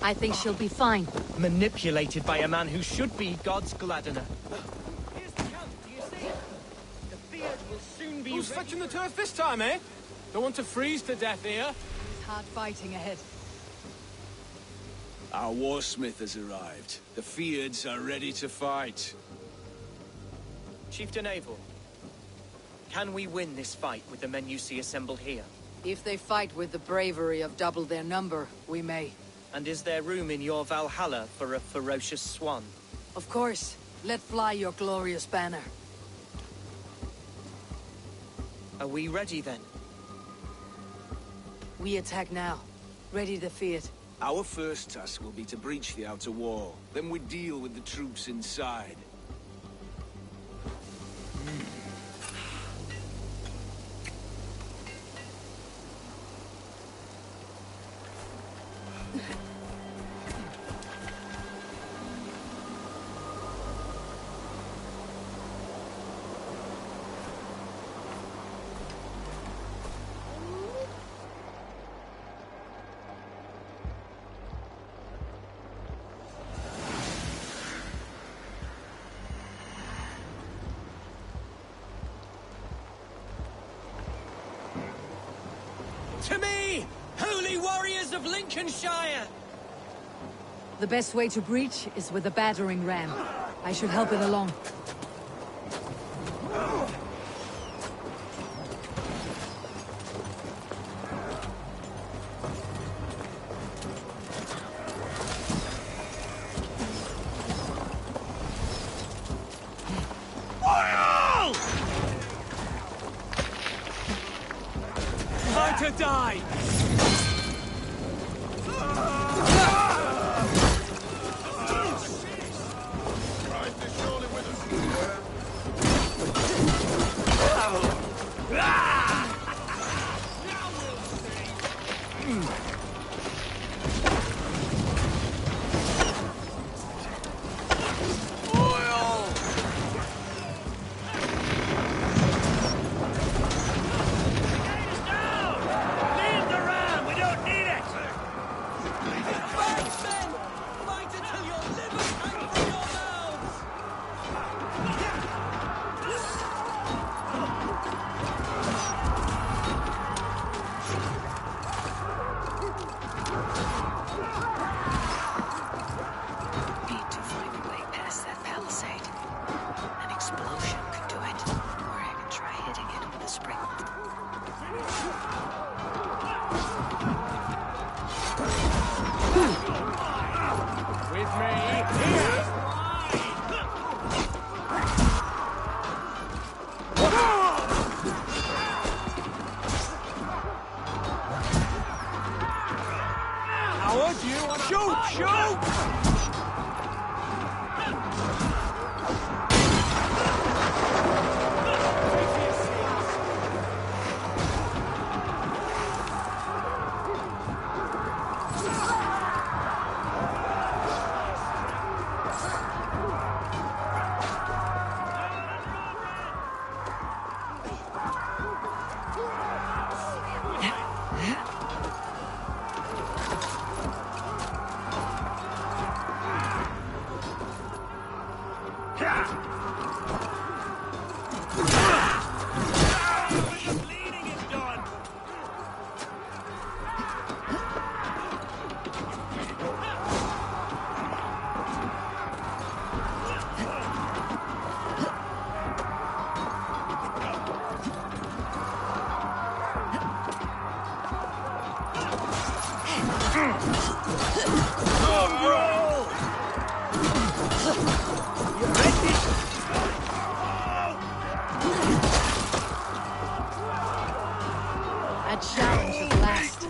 I think she'll be fine. Manipulated by a man who should be God's gladdener. Here's the camp, do you see? The Fiat will soon be Who's fetching the turf this time, eh? Don't want to freeze to death here. It's hard fighting ahead. Our warsmith has arrived. The Fiads are ready to fight. Chieftain Eivor, can we win this fight with the men you see assembled here? If they fight with the bravery of double their number, we may. And is there room in your Valhalla for a ferocious swan? Of course. Let fly your glorious banner. Are we ready then? We attack now. Ready to fight. Our first task will be to breach the outer wall. Then we deal with the troops inside. To me, holy warriors of Lincolnshire! The best way to breach is with a battering ram. I should help it along. To die! With me, here! Howard, you want to... Shoot! Shoot! A challenge at last.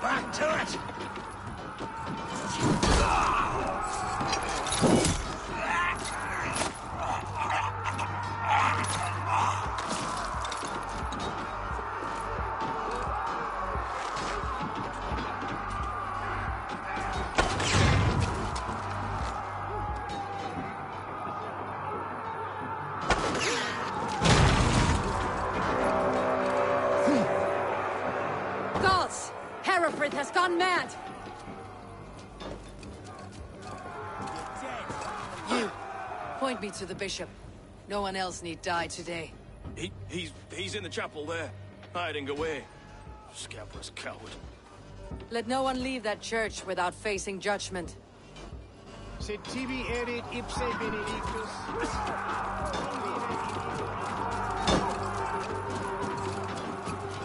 Back to it! Gods! Hereford has gone mad! You, point me to the bishop. No one else need die today. He's in the chapel there, hiding away. Scabrous coward. Let no one leave that church without facing judgment. Sed tibi erit ipse benedictus.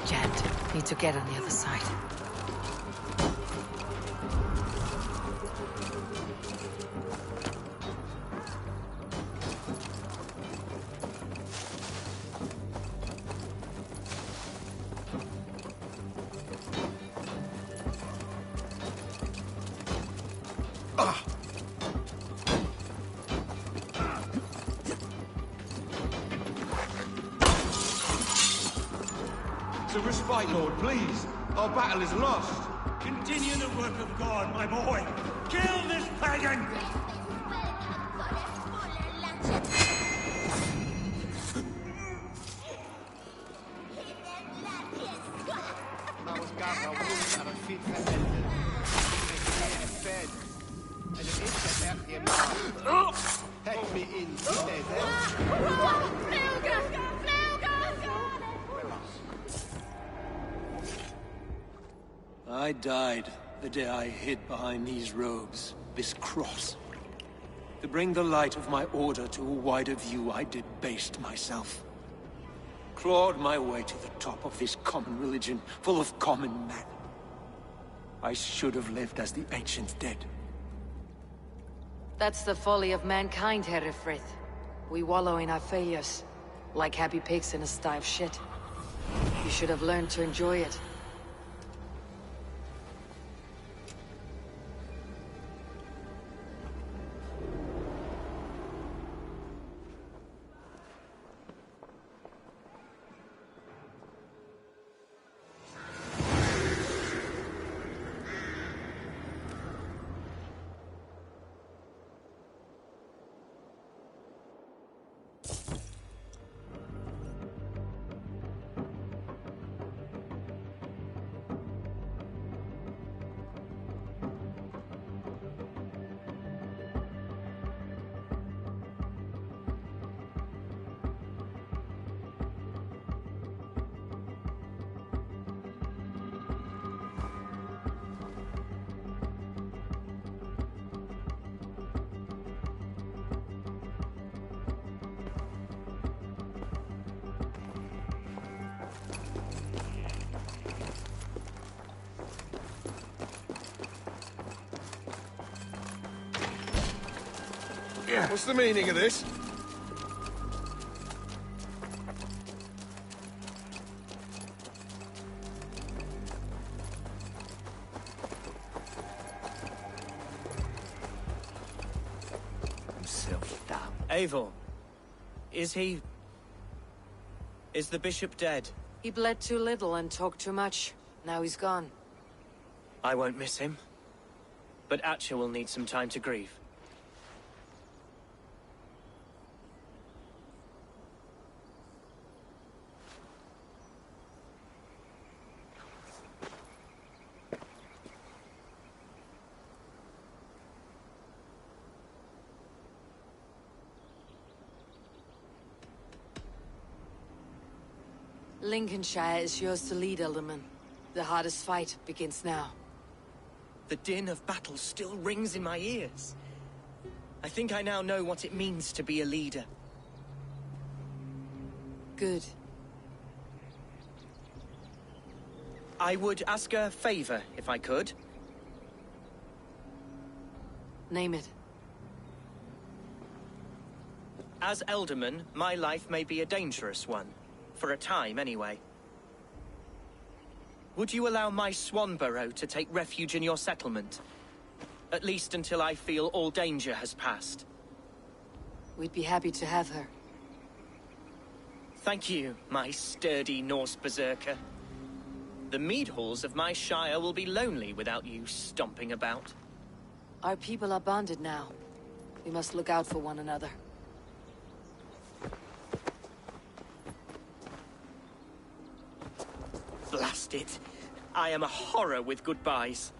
Jant, need to get on the other side. To respite, Lord, please. Our battle is lost. Continue the work of God, my boy. Kill this pagan! I died the day I hid behind these robes, this cross. To bring the light of my order to a wider view, I debased myself. Clawed my way to the top of this common religion, full of common men. I should have lived as the ancients did. That's the folly of mankind, Herefrith. We wallow in our failures, like happy pigs in a sty of shit. You should have learned to enjoy it. What's the meaning of this? Himself down. Eivor, is he... Is the bishop dead? He bled too little and talked too much. Now he's gone. I won't miss him. But Atcha will need some time to grieve. Lincolnshire is yours to lead, Alderman. The hardest fight begins now. The din of battle still rings in my ears. I think I now know what it means to be a leader. Good. I would ask a favor, if I could. Name it. As Elderman, my life may be a dangerous one. For a time, anyway. Would you allow my Swanborough to take refuge in your settlement? At least until I feel all danger has passed. We'd be happy to have her. Thank you, my sturdy Norse berserker. The mead halls of my shire will be lonely without you stomping about. Our people are bonded now. We must look out for one another. Blast it. I am a horror with goodbyes.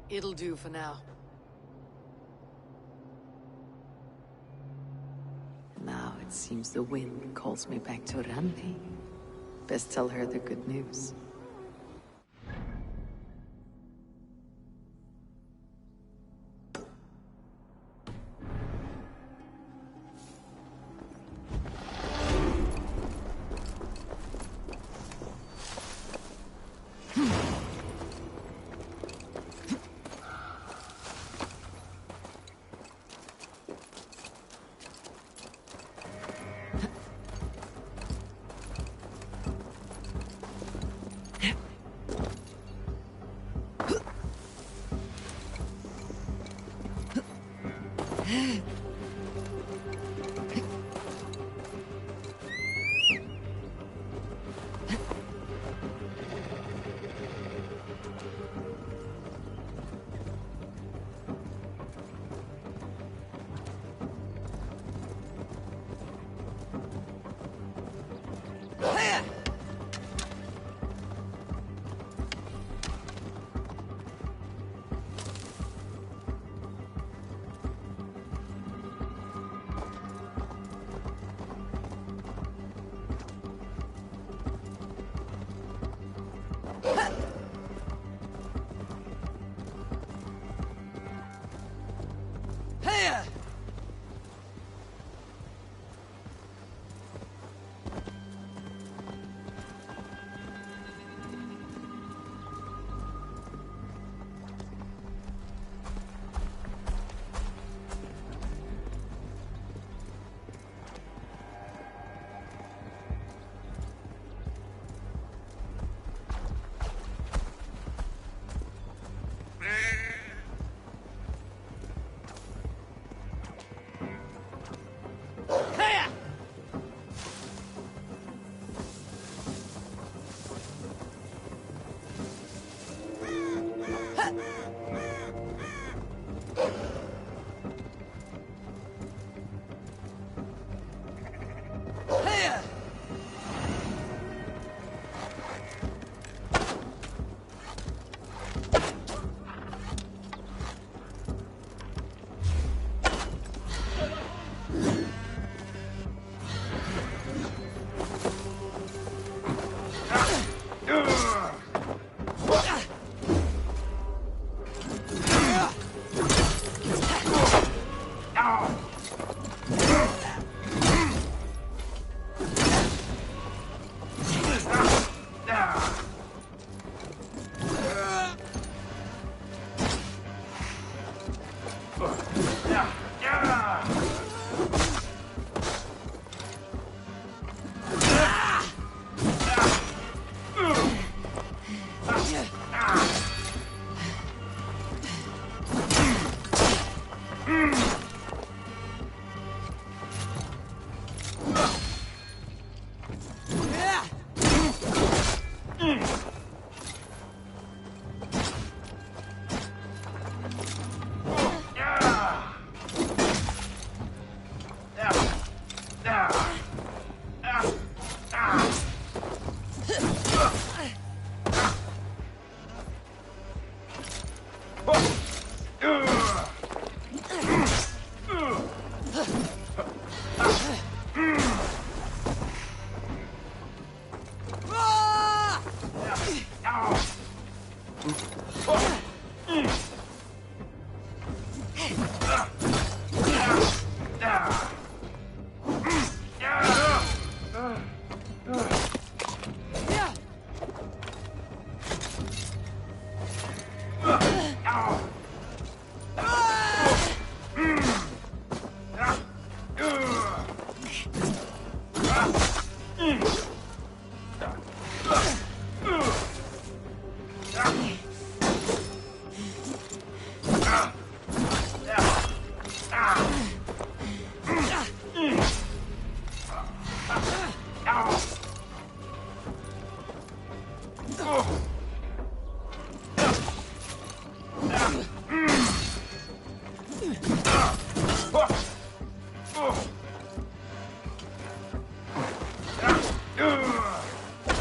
It'll do for now. Now it seems the wind calls me back to Randi. Best tell her the good news.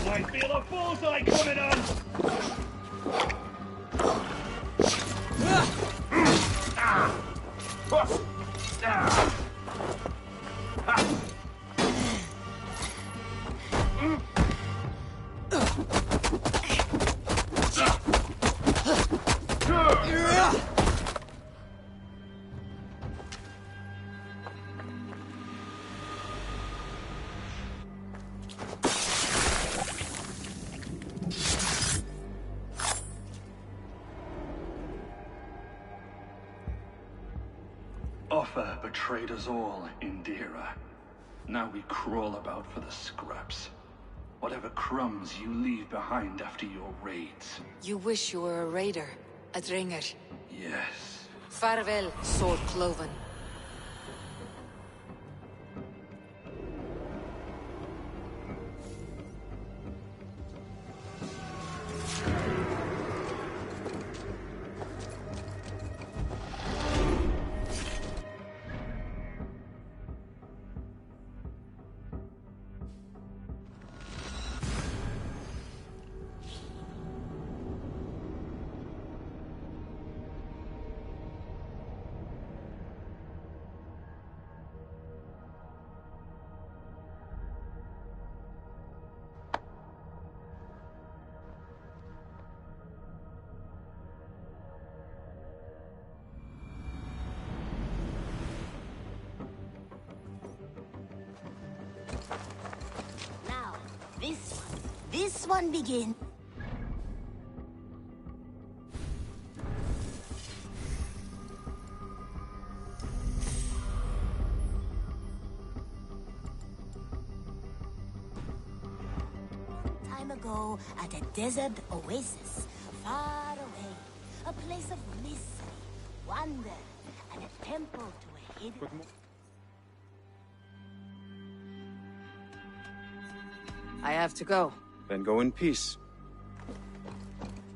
I feel a bullseye coming on! Offa betrayed us all, Indira. Now we crawl about for the scraps. Whatever crumbs you leave behind after your raids. You wish you were a raider, a dringer. Yes. Farewell, sword cloven. Now, this one begin. Time ago, at a desert oasis, far away, a place of mystery, wonder, and a temple to a hidden... I have to go. Then go in peace.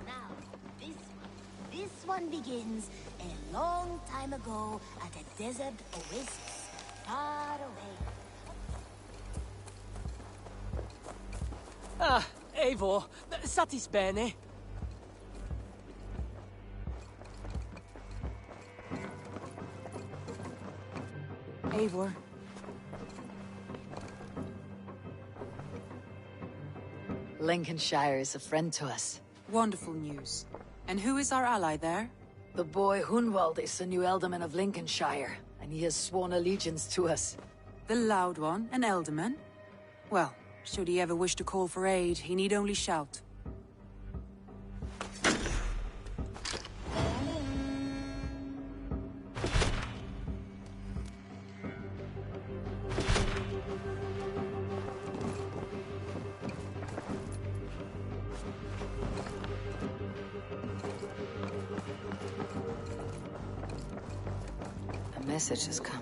Now, this one begins a long time ago at a desert oasis, far away. Ah, Eivor, satis bene. Eivor. Lincolnshire is a friend to us. Wonderful news. And who is our ally there? The boy Hunwald is the new Alderman of Lincolnshire, and he has sworn allegiance to us. The Loud One, an Alderman? Well, should he ever wish to call for aid, he need only shout. A message has come.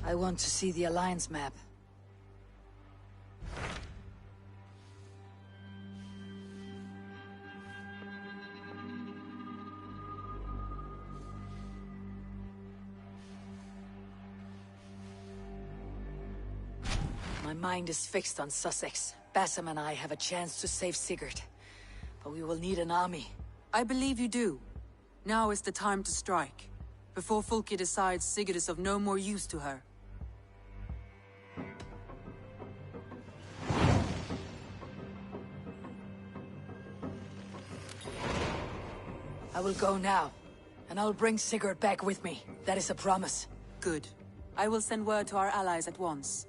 I want to see the Alliance map. My mind is fixed on Sussex. Bassam and I have a chance to save Sigurd. But we will need an army. I believe you do. Now is the time to strike. Before Fulke decides Sigurd is of no more use to her. I will go now. And I'll bring Sigurd back with me. That is a promise. Good. I will send word to our allies at once.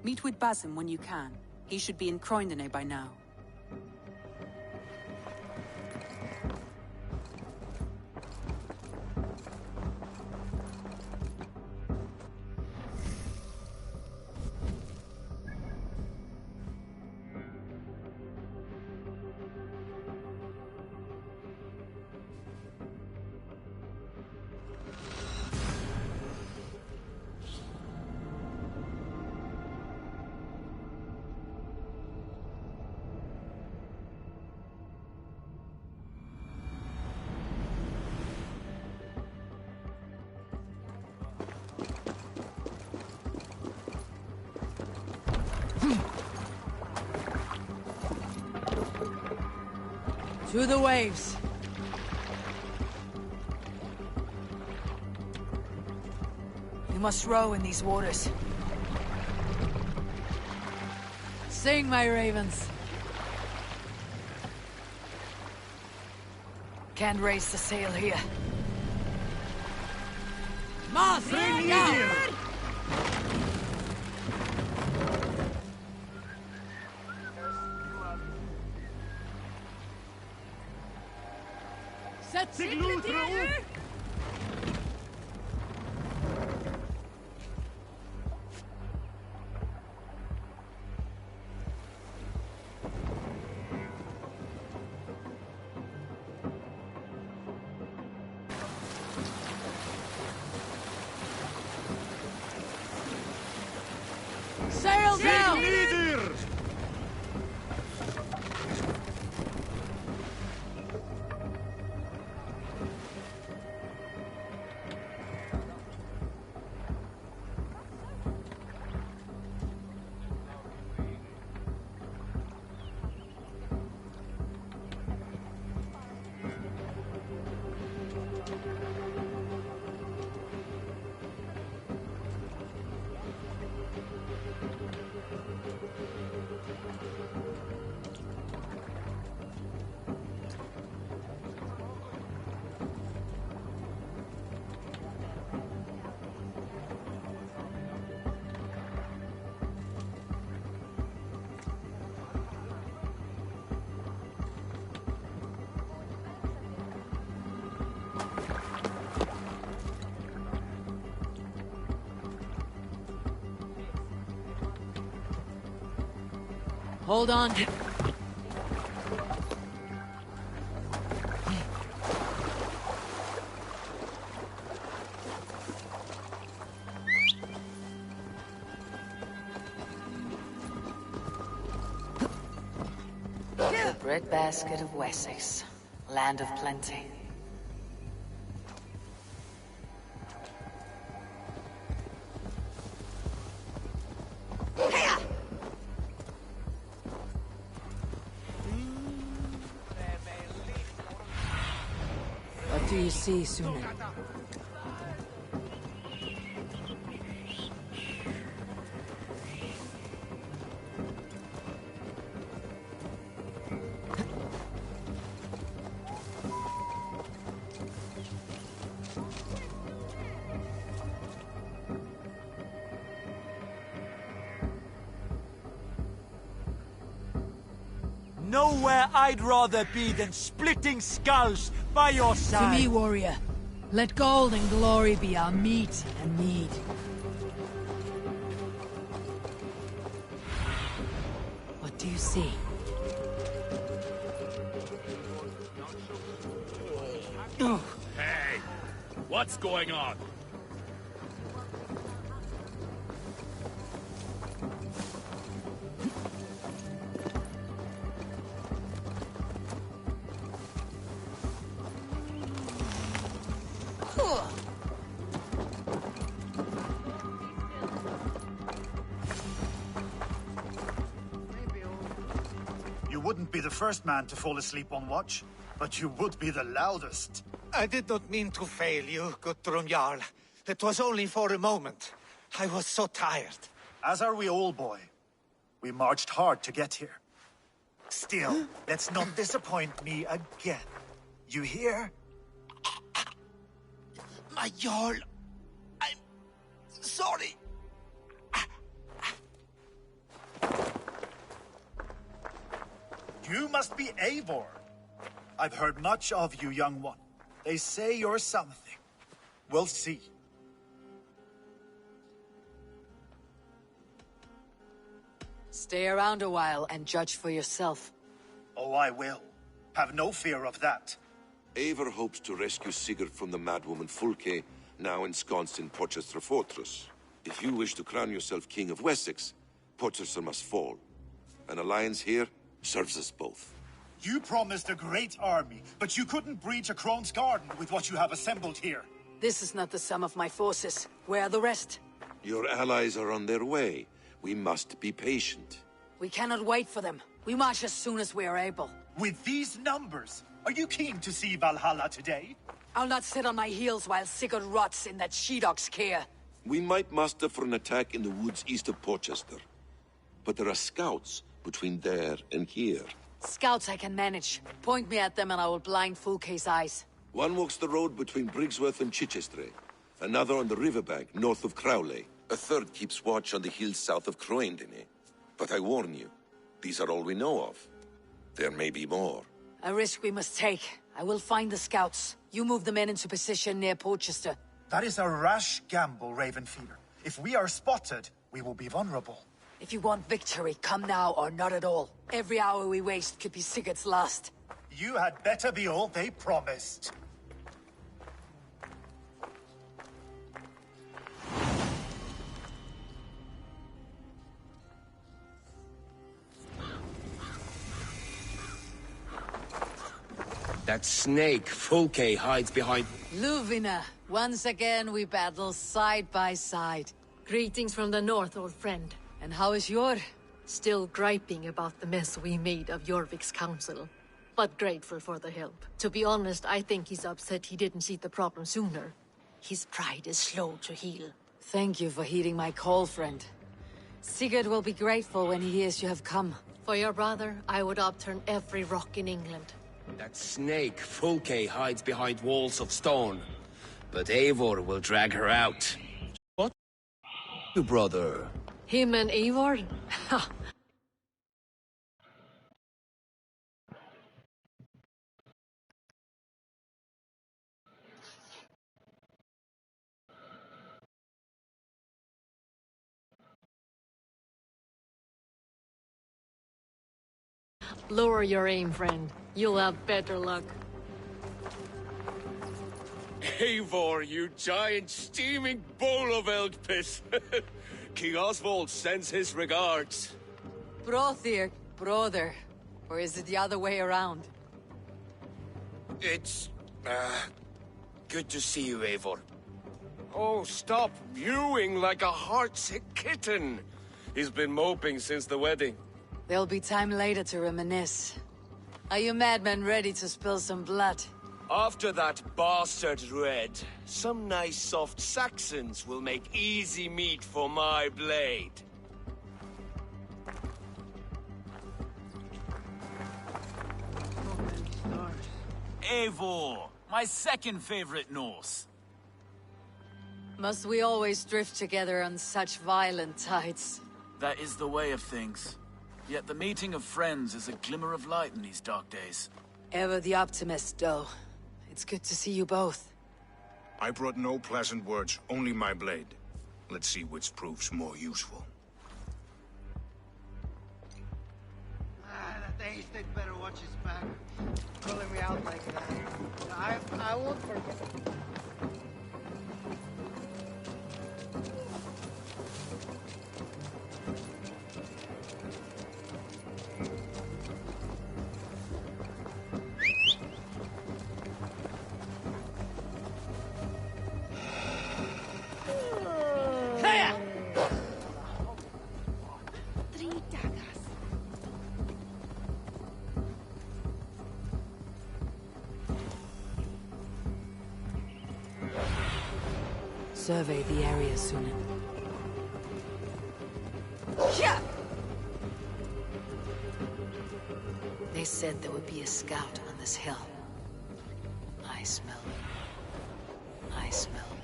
Meet with Basim when you can. He should be in Croydon by now. To the waves! You must row in these waters. Sing, my ravens! Can't raise the sail here. Mars, bring me out! Sail down! Hold on. The breadbasket of Wessex, land of plenty. What do you see, Sunan? Nowhere I'd rather be than splitting skulls by your side. To me, warrior, let gold and glory be our meat and mead. What do you see? Hey! What's going on? You wouldn't be the first man to fall asleep on watch, but you would be the loudest. I did not mean to fail you, Gudrun Jarl. It was only for a moment. I was so tired. As are we all, boy. We marched hard to get here. Still, let's not disappoint me again. You hear? My Jarl, I'm sorry. You must be Eivor. I've heard much of you, young one. They say you're something. We'll see. Stay around a while and judge for yourself. Oh, I will. Have no fear of that. Eivor hopes to rescue Sigurd from the madwoman Fulke, now ensconced in Porchester Fortress. If you wish to crown yourself King of Wessex, Porchester must fall. An alliance here serves us both. You promised a great army, but you couldn't breach a Krone's garden with what you have assembled here. This is not the sum of my forces. Where are the rest? Your allies are on their way. We must be patient. We cannot wait for them. We march as soon as we are able. With these numbers, are you keen to see Valhalla today? I'll not sit on my heels while Sigurd rots in that she-dog's care. We might muster for an attack in the woods east of Porchester. But there are scouts between there and here. Scouts I can manage. Point me at them and I will blind Fulke's eyes. One walks the road between Briggsworth and Chichester. Another on the riverbank north of Crowley. A third keeps watch on the hills south of Croendene. But I warn you, these are all we know of. There may be more. A risk we must take. I will find the scouts. You move the men into position near Porchester. That is a rash gamble, Ravenfeeder. If we are spotted, we will be vulnerable. If you want victory, come now or not at all. Every hour we waste could be Sigurd's last. You had better be all they promised. That snake, Fulke, hides behind... Luvina, once again we battle side by side. Greetings from the north, old friend. And how is your? Still griping about the mess we made of Jorvik's council. But grateful for the help. To be honest, I think he's upset he didn't see the problem sooner. His pride is slow to heal. Thank you for heeding my call, friend. Sigurd will be grateful when he hears you have come. For your brother, I would upturn every rock in England. That snake, Fulke, hides behind walls of stone. But Eivor will drag her out. What? You brother? Him and Eivor? Ha! Lower your aim, friend. You'll have better luck. Eivor, you giant steaming bowl of elk piss! King Oswald sends his regards. Brothir, brother. Or is it the other way around? It's... good to see you, Eivor. Oh, stop mewing like a heartsick kitten. He's been moping since the wedding. There'll be time later to reminisce. Are you madmen ready to spill some blood? After that bastard Red, some nice soft Saxons will make easy meat for my blade. Eivor, my second favorite Norse. Must we always drift together on such violent tides? That is the way of things. Yet the meeting of friends is a glimmer of light in these dark days. Ever the optimist, though. It's good to see you both. I brought no pleasant words, only my blade. Let's see which proves more useful. That haystack better watch his back. Calling me out like that. I won't forget. Survey the area, Sunan. They said there would be a scout on this hill. I smell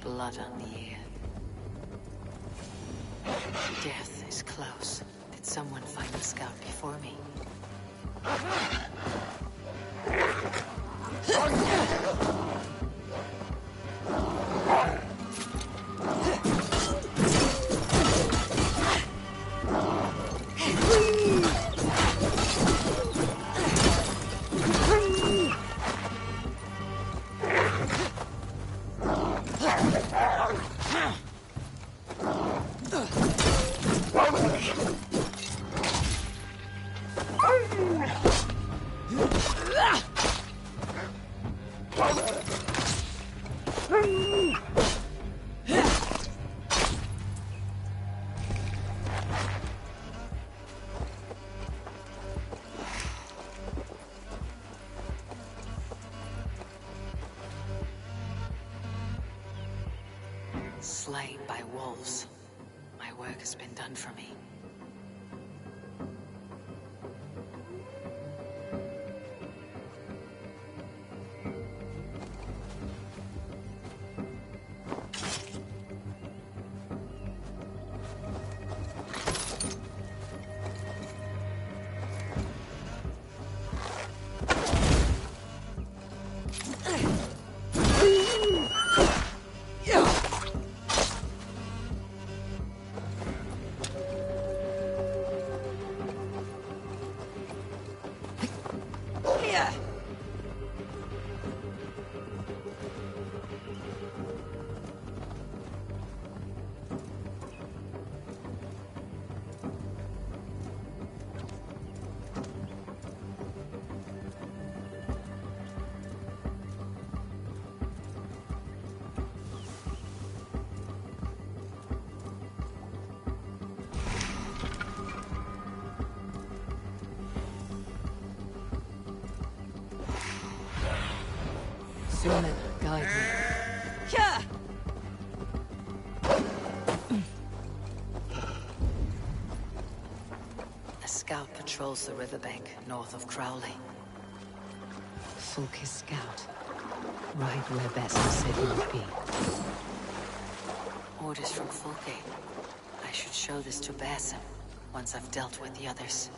blood on the air. Death is close. Did someone find the scout before me? Slain by wolves. My work has been done for me. Sunan, guide me. A scout patrols the riverbank north of Crowley. Fulke's scout. Right where Basim said he would be. Orders from Fulke. I should show this to Basim once I've dealt with the others.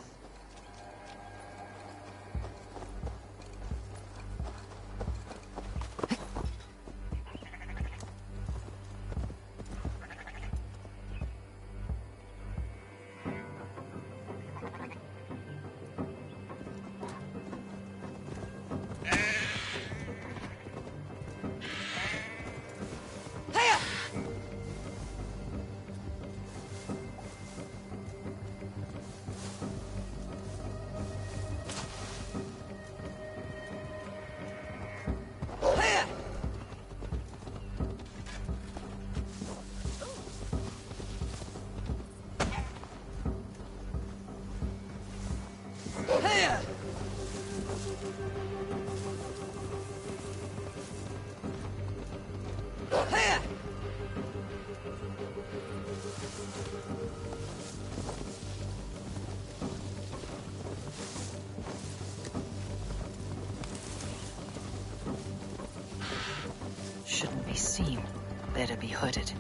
Shouldn't be seen. Better be hooded.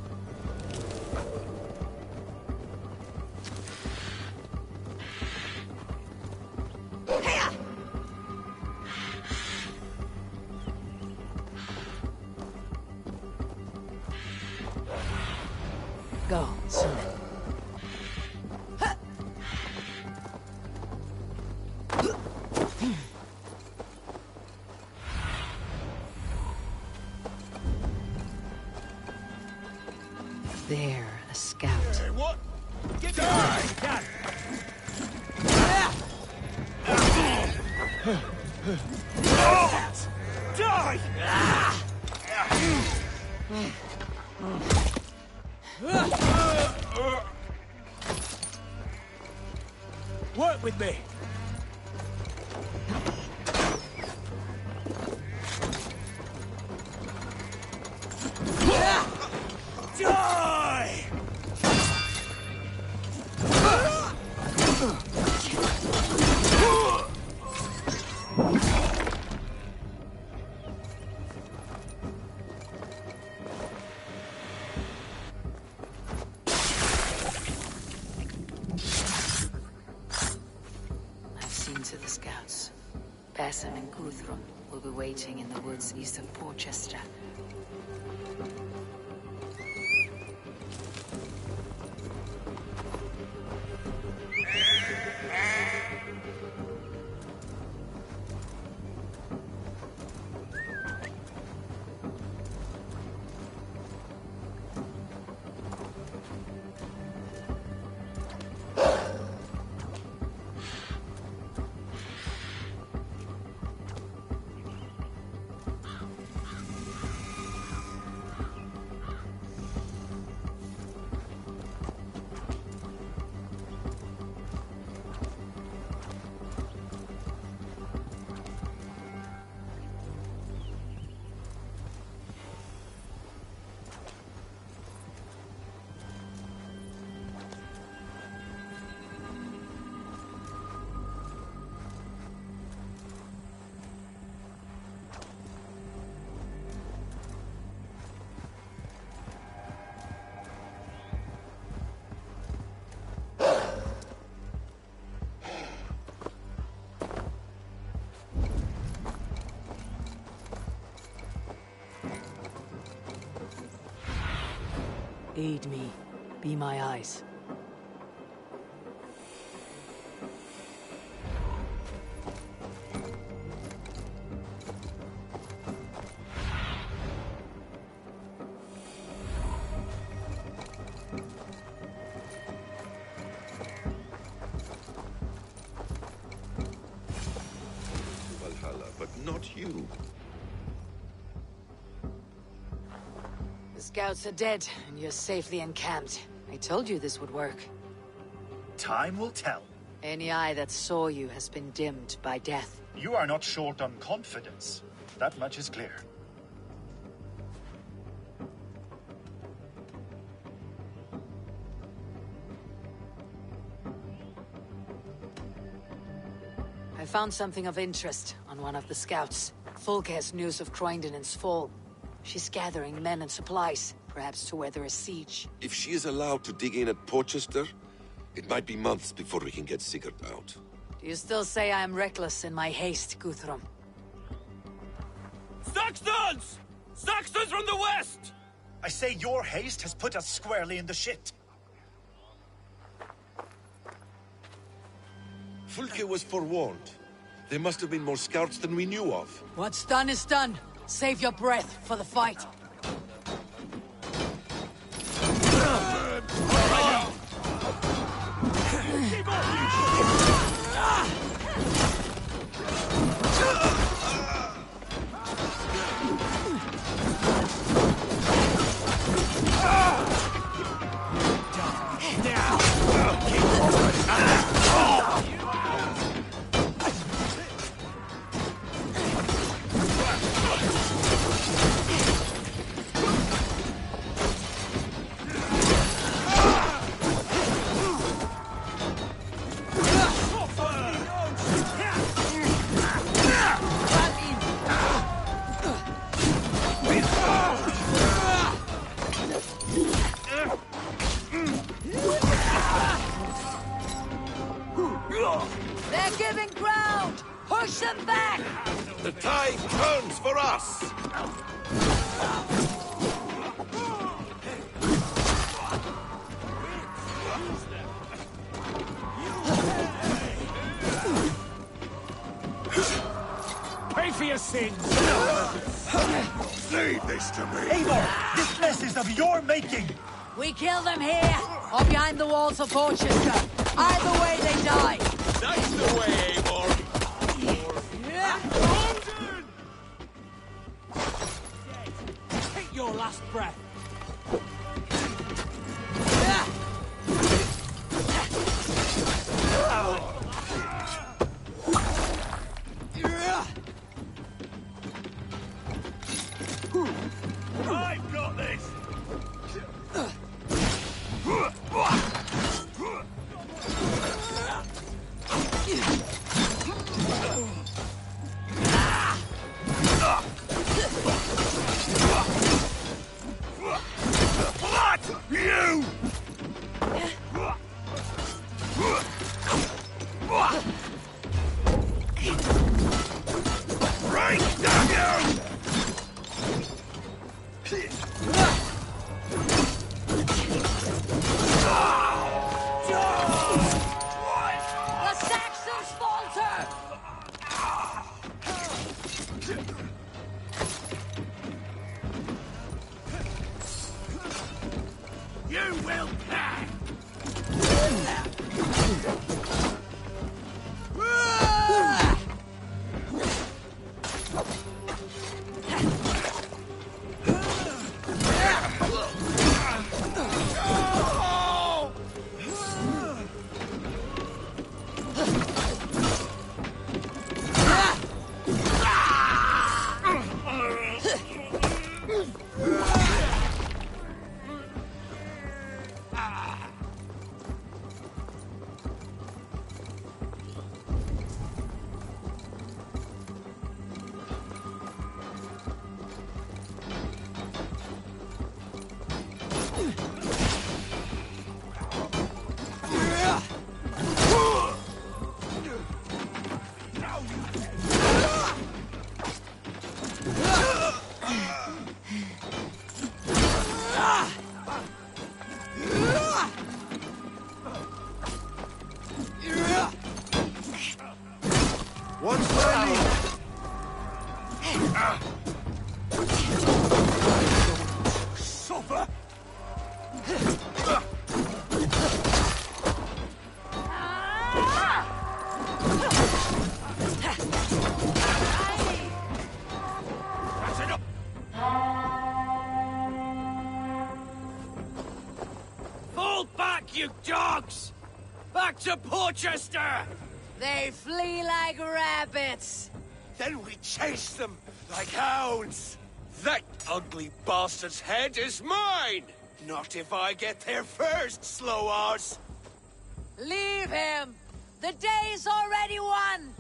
Go, Sunan. There, a scout. Hey, what? Get Die! Die! Work with me. will be waiting in the woods east of Porchester. Aid me. Be my eyes. Valhalla, but not you. The scouts are dead, and you're safely encamped. I told you this would work. Time will tell. Any eye that saw you has been dimmed by death. You are not short on confidence. That much is clear. I found something of interest on one of the scouts. Fulke has news of Croydon's fall. She's gathering men and supplies, perhaps to weather a siege. If she is allowed to dig in at Porchester, it might be months before we can get Sigurd out. Do you still say I am reckless in my haste, Guthrum? Saxons! Saxons from the west! I say your haste has put us squarely in the shit. Fulke was forewarned. There must have been more scouts than we knew of. What's done is done. Save your breath for the fight. They're giving ground! Push them back! The tide turns for us! Pay for your sins! Leave this to me! Eivor, this mess is of your making! We kill them here, or behind the walls of Porchester. Either way, they die. That's the way, Eivor! Take your last breath. I've got this! You! Right down! You will pay! What's my need? Suffer! Fall back, you dogs! Back to Porchester! They flee like rabbits. Then we chase them like hounds. That ugly bastard's head is mine! Not if I get there first, slow arse! Leave him! The day's already won!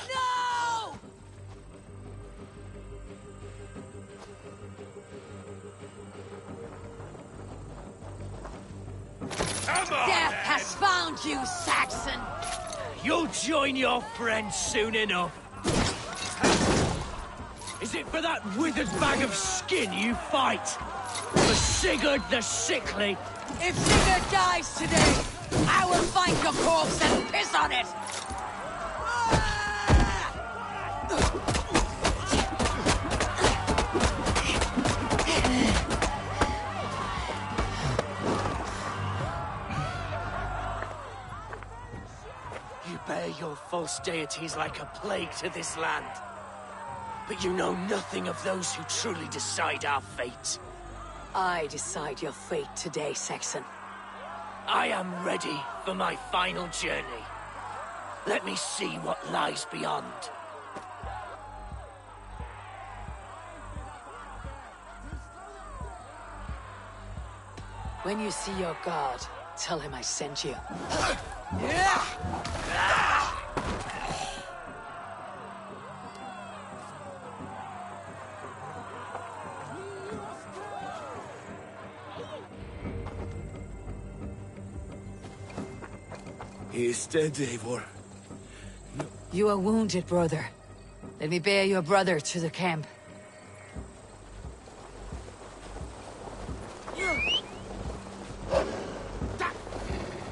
No! Death has found you, Saxon! You'll join your friends soon enough. Is it for that withered bag of skin you fight? For Sigurd the Sickly? If Sigurd dies today, I will find your corpse and piss on it! You bear your false deities like a plague to this land. But you know nothing of those who truly decide our fate. I decide your fate today, Saxon. I am ready for my final journey. Let me see what lies beyond. When you see your god, tell him I sent you. He is dead, Eivor. You are wounded, brother. Let me bear your brother to the camp.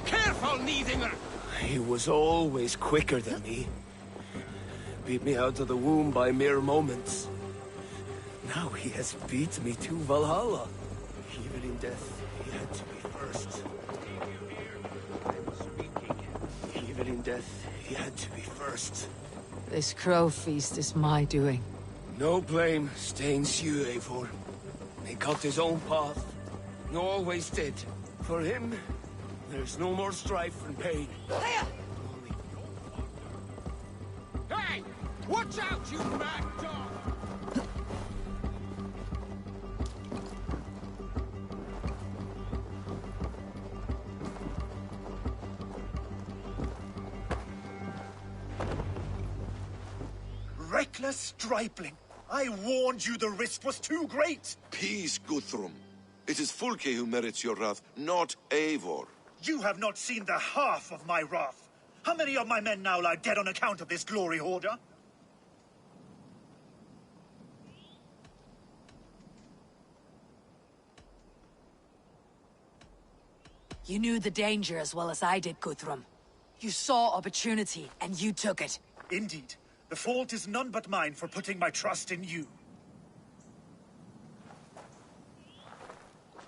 Careful, Neithinger! He was always quicker than me. Beat me out of the womb by mere moments. Now he has beat me to Valhalla. Even in death, he had to be first. Even in death, he had to be first. This crow feast is my doing. No blame stains you, Eivor. He cut his own path. He always did. For him, there's no more strife and pain. Hey! Watch out, you mad dog! Reckless stripling! I warned you the risk was too great! Peace, Guthrum. It is Fulke who merits your wrath, not Eivor. You have not seen the half of my wrath. How many of my men now lie dead on account of this glory hoarder? You knew the danger as well as I did, Guthrum. You saw opportunity, and you took it. Indeed. The fault is none but mine for putting my trust in you.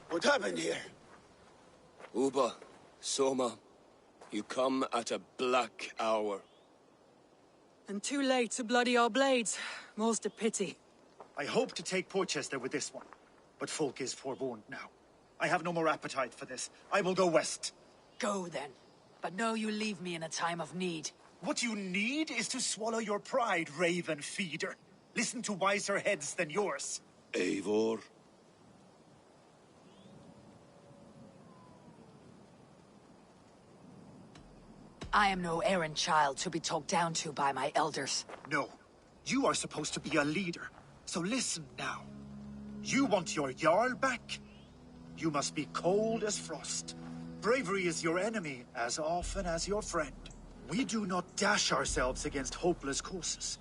What happened here? Uba, Soma, you come at a black hour. And too late to bloody our blades. Most a pity. I hope to take Porchester with this one, but folk is forewarned now. I have no more appetite for this. I will go west. Go then. But know you leave me in a time of need. What you need is to swallow your pride, raven feeder. Listen to wiser heads than yours. Eivor. I am no errand child to be talked down to by my elders. No. You are supposed to be a leader. So listen now. You want your Jarl back? You must be cold as frost. Bravery is your enemy as often as your friend. We do not dash ourselves against hopeless courses.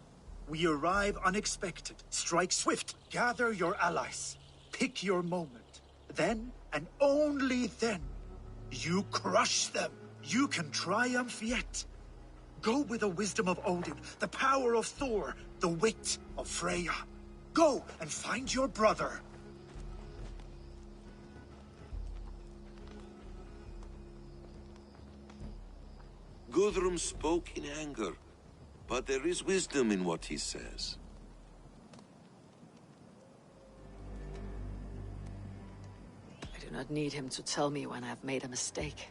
We arrive unexpected, strike swift, gather your allies, pick your moment. Then, and only then, you crush them. You can triumph yet. Go with the wisdom of Odin, the power of Thor, the wit of Freya. Go and find your brother. Guthrum spoke in anger, but there is wisdom in what he says. I do not need him to tell me when I've made a mistake.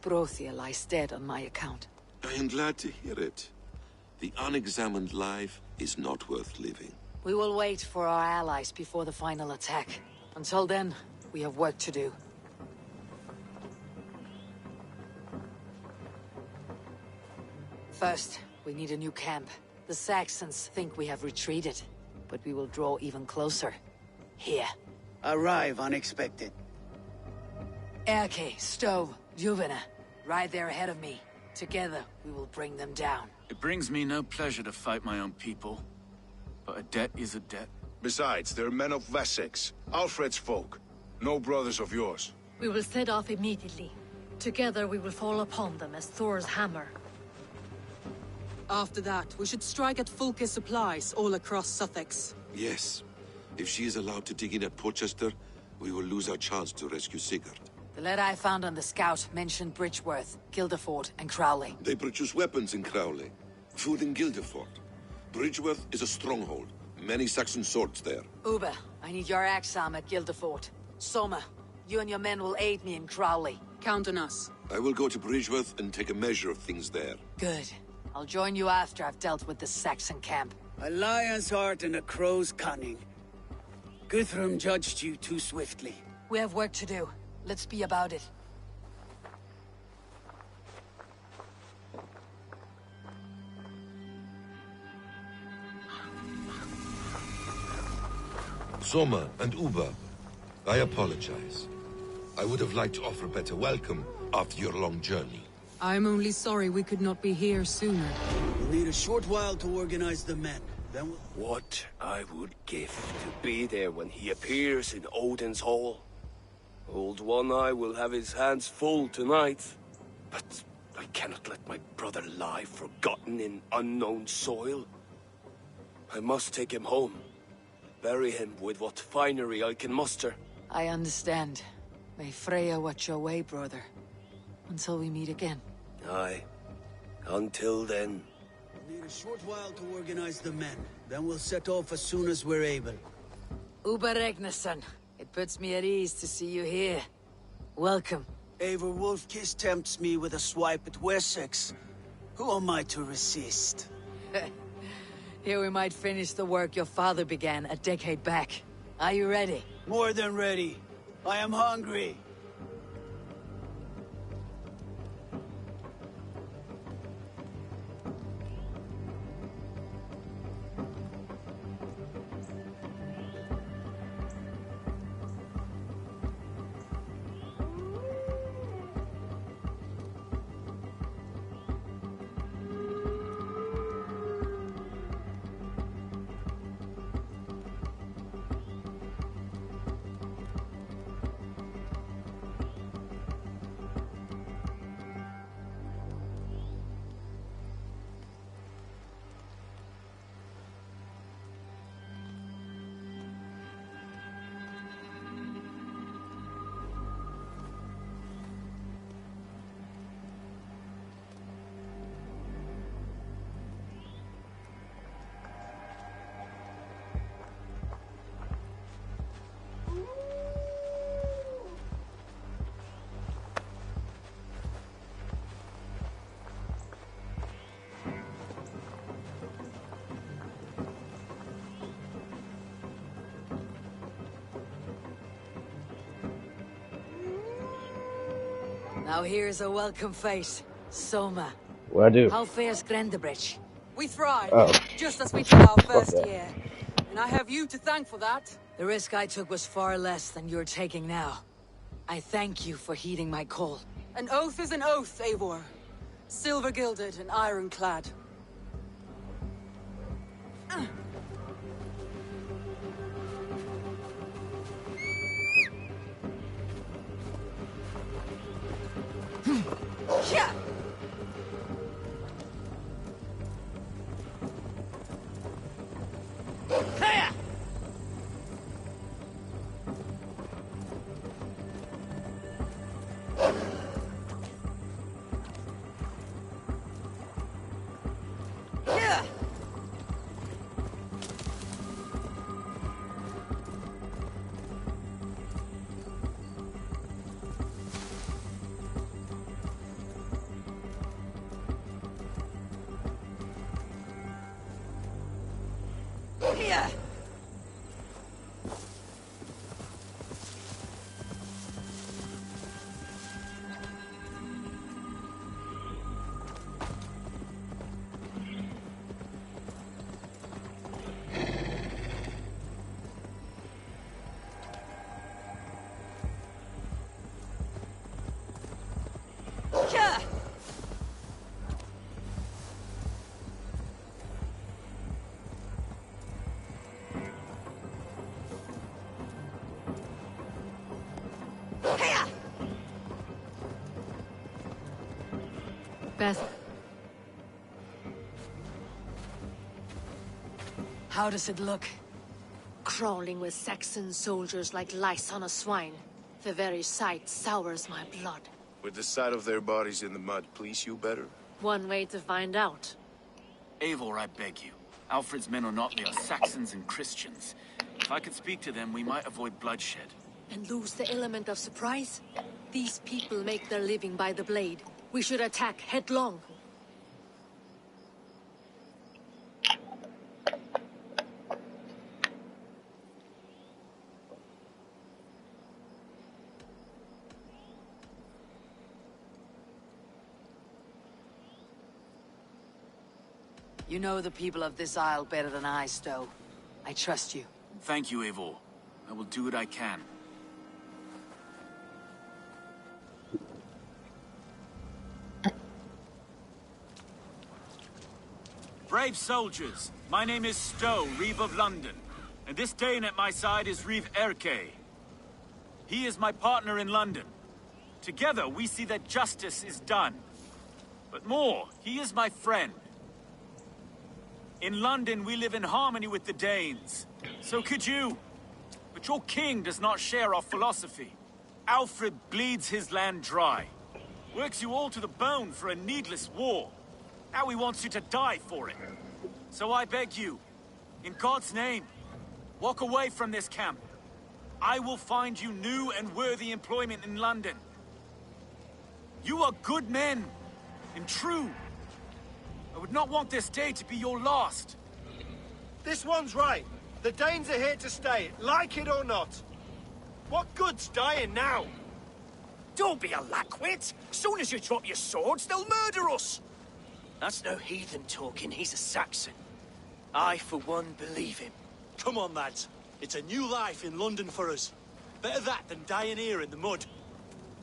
Brothia lies dead on my account. I am glad to hear it. The unexamined life is not worth living. We will wait for our allies before the final attack. Until then, we have work to do. First, we need a new camp. The Saxons think we have retreated, but we will draw even closer. Here. Arrive unexpected. Erke, Stove, Juvena, right there ahead of me. Together, we will bring them down. It brings me no pleasure to fight my own people. But a debt is a debt. Besides, they're men of Wessex, Alfred's folk. No brothers of yours. We will set off immediately. Together we will fall upon them as Thor's hammer. After that, we should strike at Fulke's supplies all across Sussex. Yes. If she is allowed to dig in at Porchester, we will lose our chance to rescue Sigurd. The letter I found on the scout mentioned Bridgeworth, Guildeford, and Crowley. They produce weapons in Crowley, food in Guildeford. Bridgeworth is a stronghold. Many Saxon swords there. Uber, I need your axe arm at Guildeford. Soma, you and your men will aid me in Crowley. Count on us. I will go to Bridgeworth and take a measure of things there. Good. I'll join you after I've dealt with the Saxon camp. A lion's heart and a crow's cunning. Guthrum judged you too swiftly. We have work to do. Let's be about it. Soma and Uba, I apologize. I would have liked to offer a better welcome after your long journey. I'm only sorry we could not be here sooner. We'll need a short while to organize the men. Then we'll... What I would give to be there when he appears in Odin's Hall. Old One Eye will have his hands full tonight. But I cannot let my brother lie forgotten in unknown soil. I must take him home. Bury him with what finery I can muster. I understand. May Freya watch your way, brother. Until we meet again. Aye. Until then. We'll need a short while to organize the men. Then we'll set off as soon as we're able. Uber Regnason. It puts me at ease to see you here. Welcome. Eivor Wolfkiss tempts me with a swipe at Wessex. Who am I to resist? Here we might finish the work your father began a decade back. Are you ready? More than ready. I am hungry. Now here's a welcome face. Soma. What do? How fares Grendebridge? We thrive, Oh. just as we did our first that. year. And I have you to thank for that. The risk I took was far less than you're taking now. I thank you for heeding my call. An oath is an oath, Eivor. Silver-gilded and ironclad. Yeah. Hiya! Yeah. Yeah. Yeah. Beth, How does it look? crawling with Saxon soldiers like lice on a swine. The very sight sours my blood. Would the sight of their bodies in the mud please you better? One way to find out. Eivor, I beg you. Alfred's men are not, they are Saxons and Christians. If I could speak to them, we might avoid bloodshed. And lose the element of surprise? These people make their living by the blade. We should attack headlong. You know the people of this isle better than I, Stowe. I trust you. Thank you, Eivor. I will do what I can. Brave soldiers, my name is Stowe, Reeve of London, and this Dane at my side is Reeve Erke. He is my partner in London. Together we see that justice is done. But more, he is my friend. In London we live in harmony with the Danes. So could you. But your king does not share our philosophy. Alfred bleeds his land dry. Works you all to the bone for a needless war. Now he wants you to die for it. So I beg you, in God's name, walk away from this camp. I will find you new and worthy employment in London. You are good men, and true. I would not want this day to be your last. This one's right. The Danes are here to stay, like it or not. What good's dying now? Don't be a lackwit. Soon as you drop your swords, they'll murder us. That's no heathen talking, he's a Saxon. I, for one, believe him. Come on, lads. It's a new life in London for us. Better that than dying here in the mud.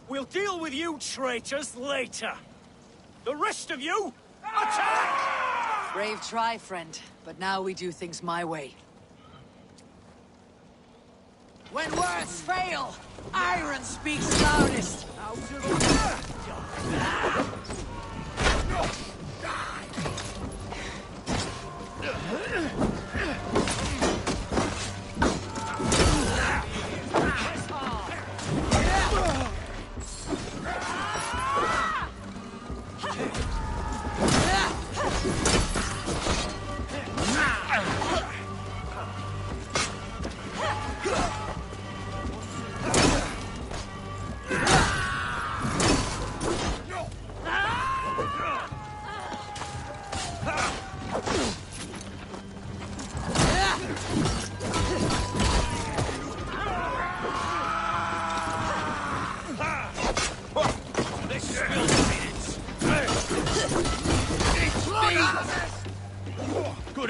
We'll deal with you traitors later. The rest of you, attack! Brave try, friend. But now we do things my way. When words fail, iron speaks loudest.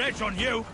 edge on you!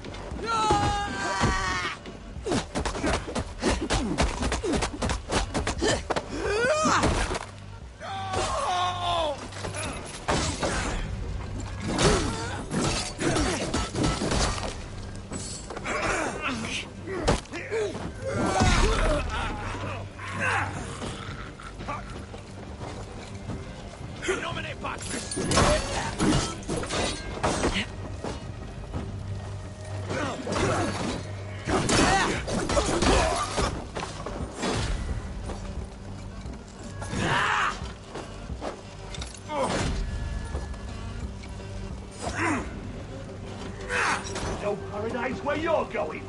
No paradise where you're going!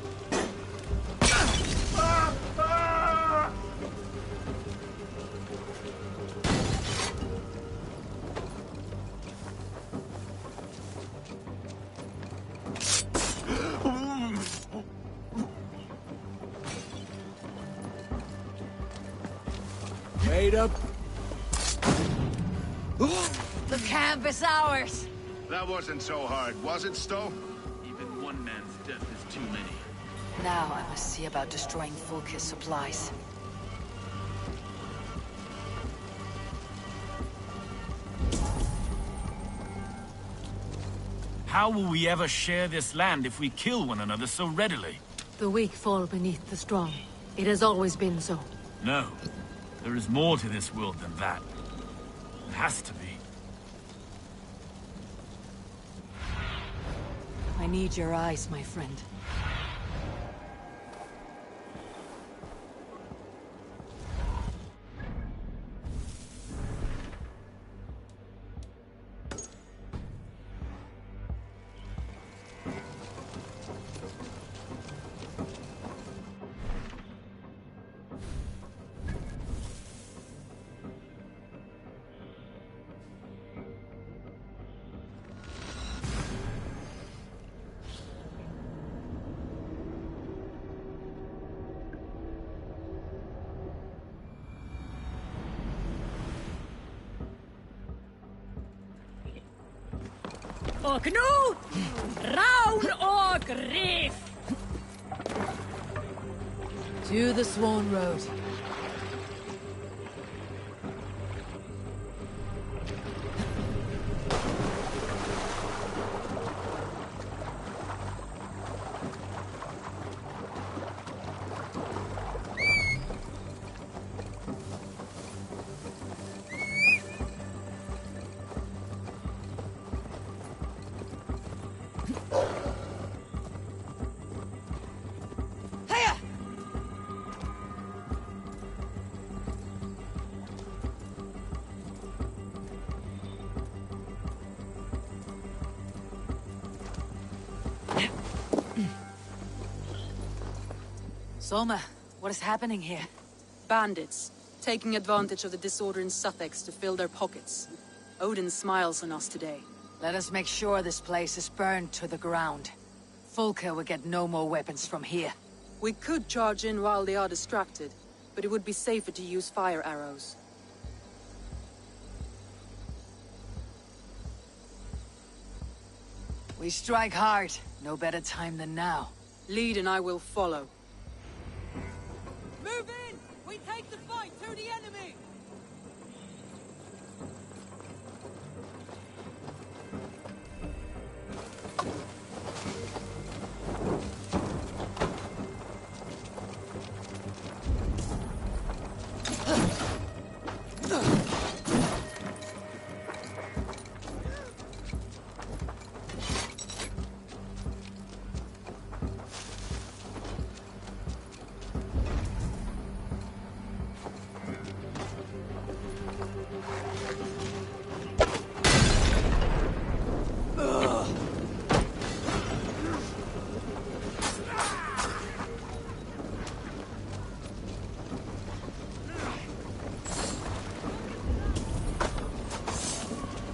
Wait up. The camp is ours! That wasn't so hard, was it, Stowe? Even one man's death is too many. Now I must see about destroying Fulke's supplies. How will we ever share this land if we kill one another so readily? The weak fall beneath the strong. It has always been so. No. There is more to this world than that. There has to be. I need your eyes, my friend. Och nu, Raun och Reef! To the Swan Road. Soma, what is happening here? Bandits, taking advantage of the disorder in Sussex to fill their pockets. Odin smiles on us today. Let us make sure this place is burned to the ground. Fulke will get no more weapons from here. We could charge in while they are distracted, but it would be safer to use fire arrows. We strike hard. No better time than now. Lead and I will follow. Move in! We take the fight to the enemy!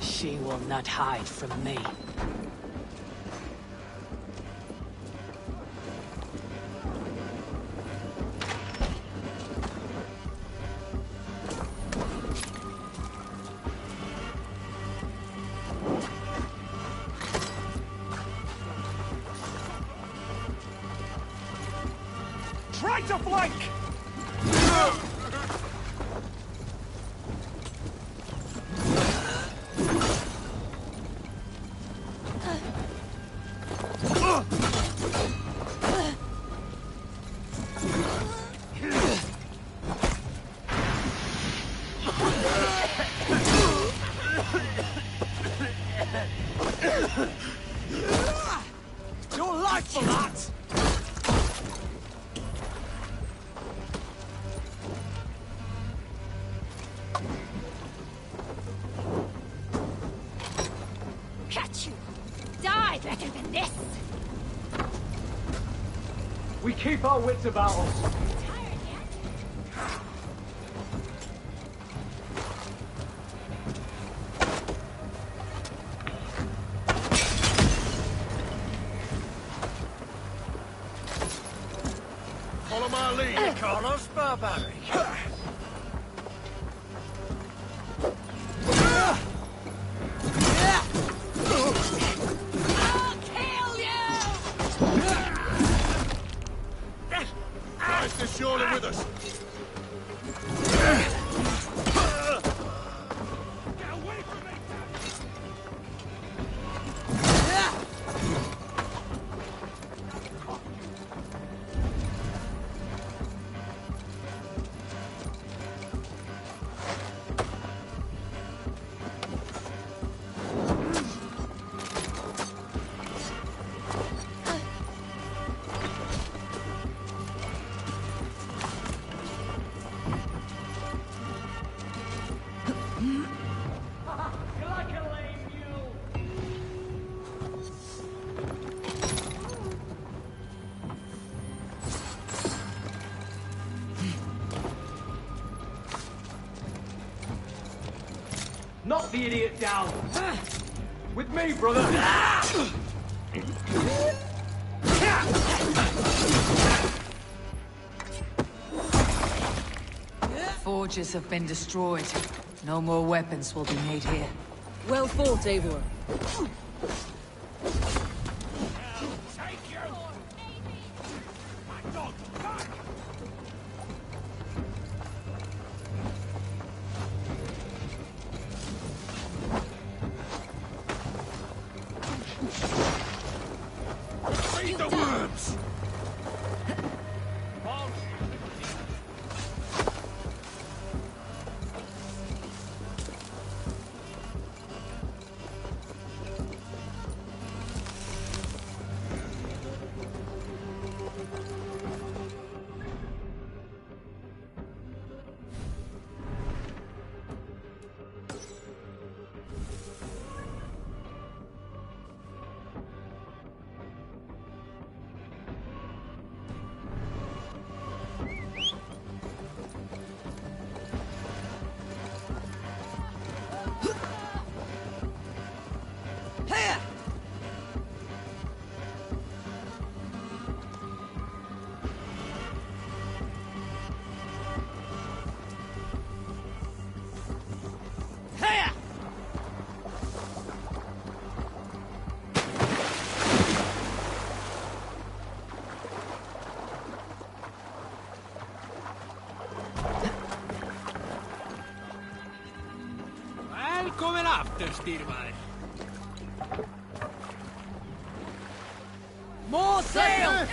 She will not hide from me. to flank! Your life for that! Catch you! Die better than this! We keep our wits about us. Follow my lead, Carlos Barbaric. Christ is surely with us. Knock the idiot down. With me, brother. Forges have been destroyed. No more weapons will be made here. Well fought, Eivor. Feed the worms! Välkommen after, styrman. More sail!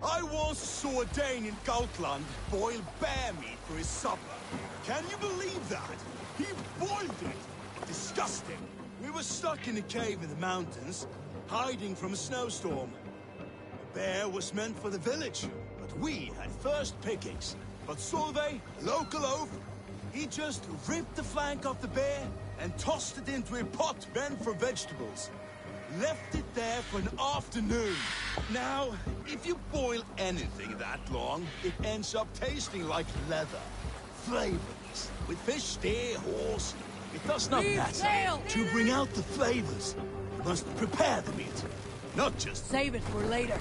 I once saw a Dane in Gautland boil bear meat for his supper. Can you believe that? He boiled it! Disgusting! We were stuck in a cave in the mountains, hiding from a snowstorm. The bear was meant for the village, but we had first pickings. But Solveig, local oaf, he just ripped the flank off the bear and tossed it into a pot meant for vegetables. Left it there for an afternoon. Now, if you boil anything that long, it ends up tasting like leather. Flavorless. With fish, steer, horse, it does not matter. To bring out the flavors, you must prepare the meat, not just... Save it for later.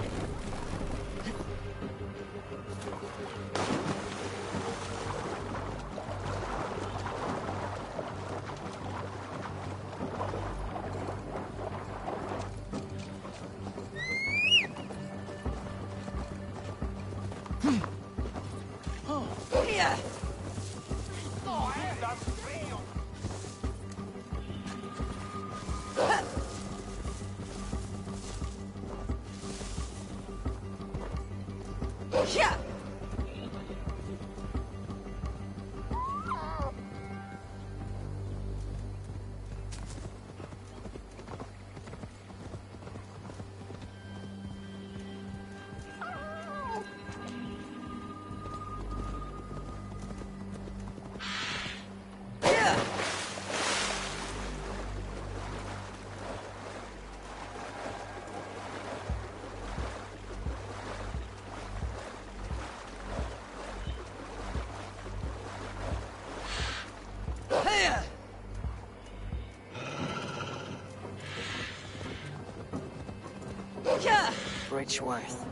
Bridgeworth.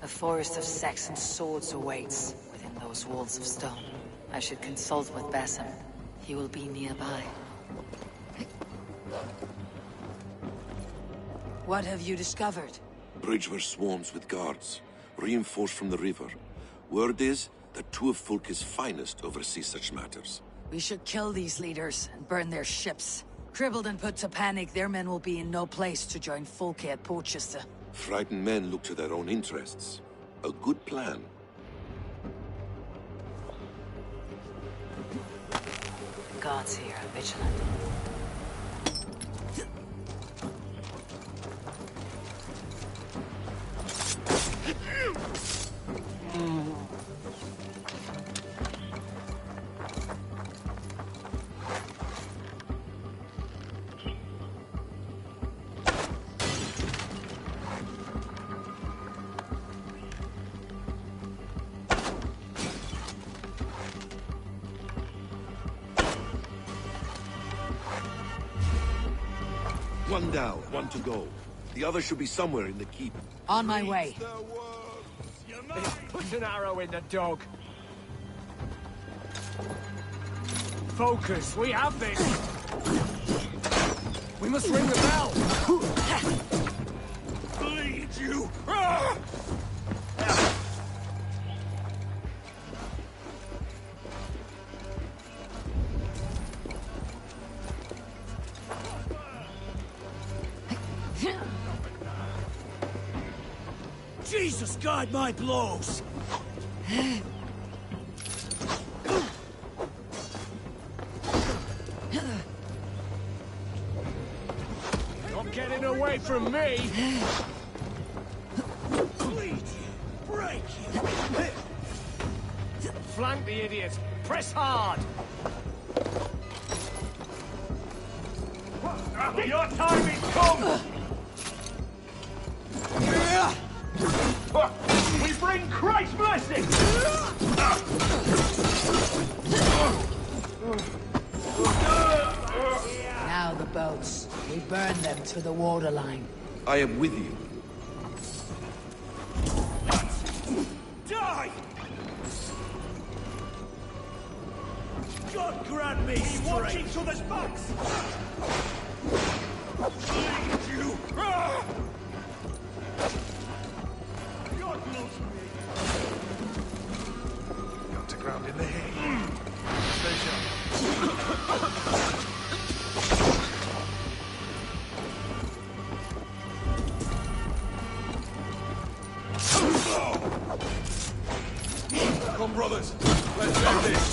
A forest of Saxon swords awaits within those walls of stone. I should consult with Basim. He will be nearby. What have you discovered? Bridgeworth swarms with guards, reinforced from the river. Word is that two of Fulke's finest oversee such matters. We should kill these leaders and burn their ships. Crippled and put to panic, their men will be in no place to join Fulke at Porchester. Frightened men look to their own interests. A good plan. Guards here are vigilant. One down, one to go. The other should be somewhere in the keep. On my way. Put an arrow in the dog. Focus, we have this. We must ring the bell. Bleed you! Jesus, guide my blows! Not getting away from me! Bleed you! Break you! Flank the idiots! Press hard! Your time is come! We bring Christ's mercy! Now the boats. We burn them to the waterline. I am with you. Die! God grant me strength! Watch each other's backs! Bleed you! God loves me! Got to ground in the hay. Stay sharp. Come, brothers. Let's end this.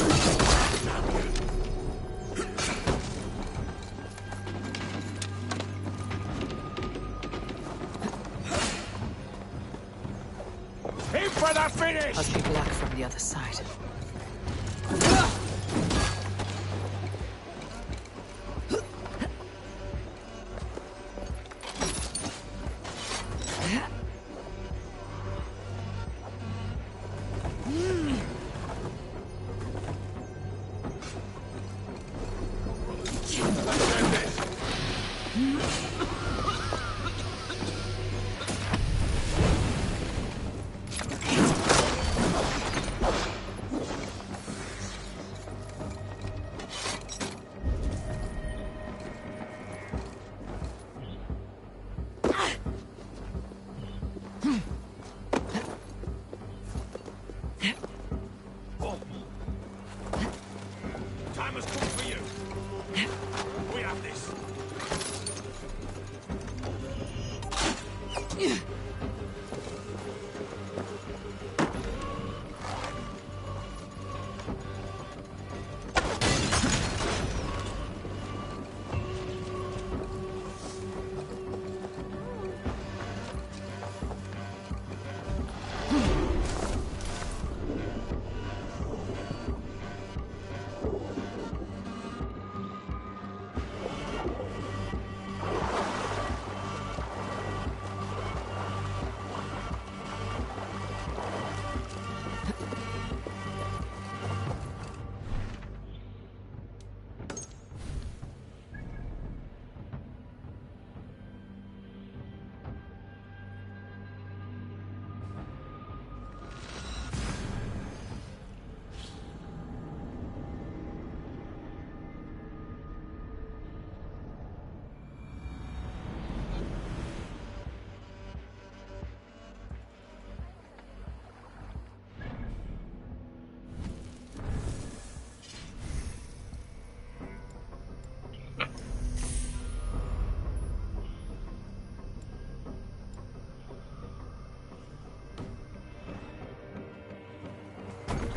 Aim for the finish! Must be black from the other side. Time has come for you. We have this.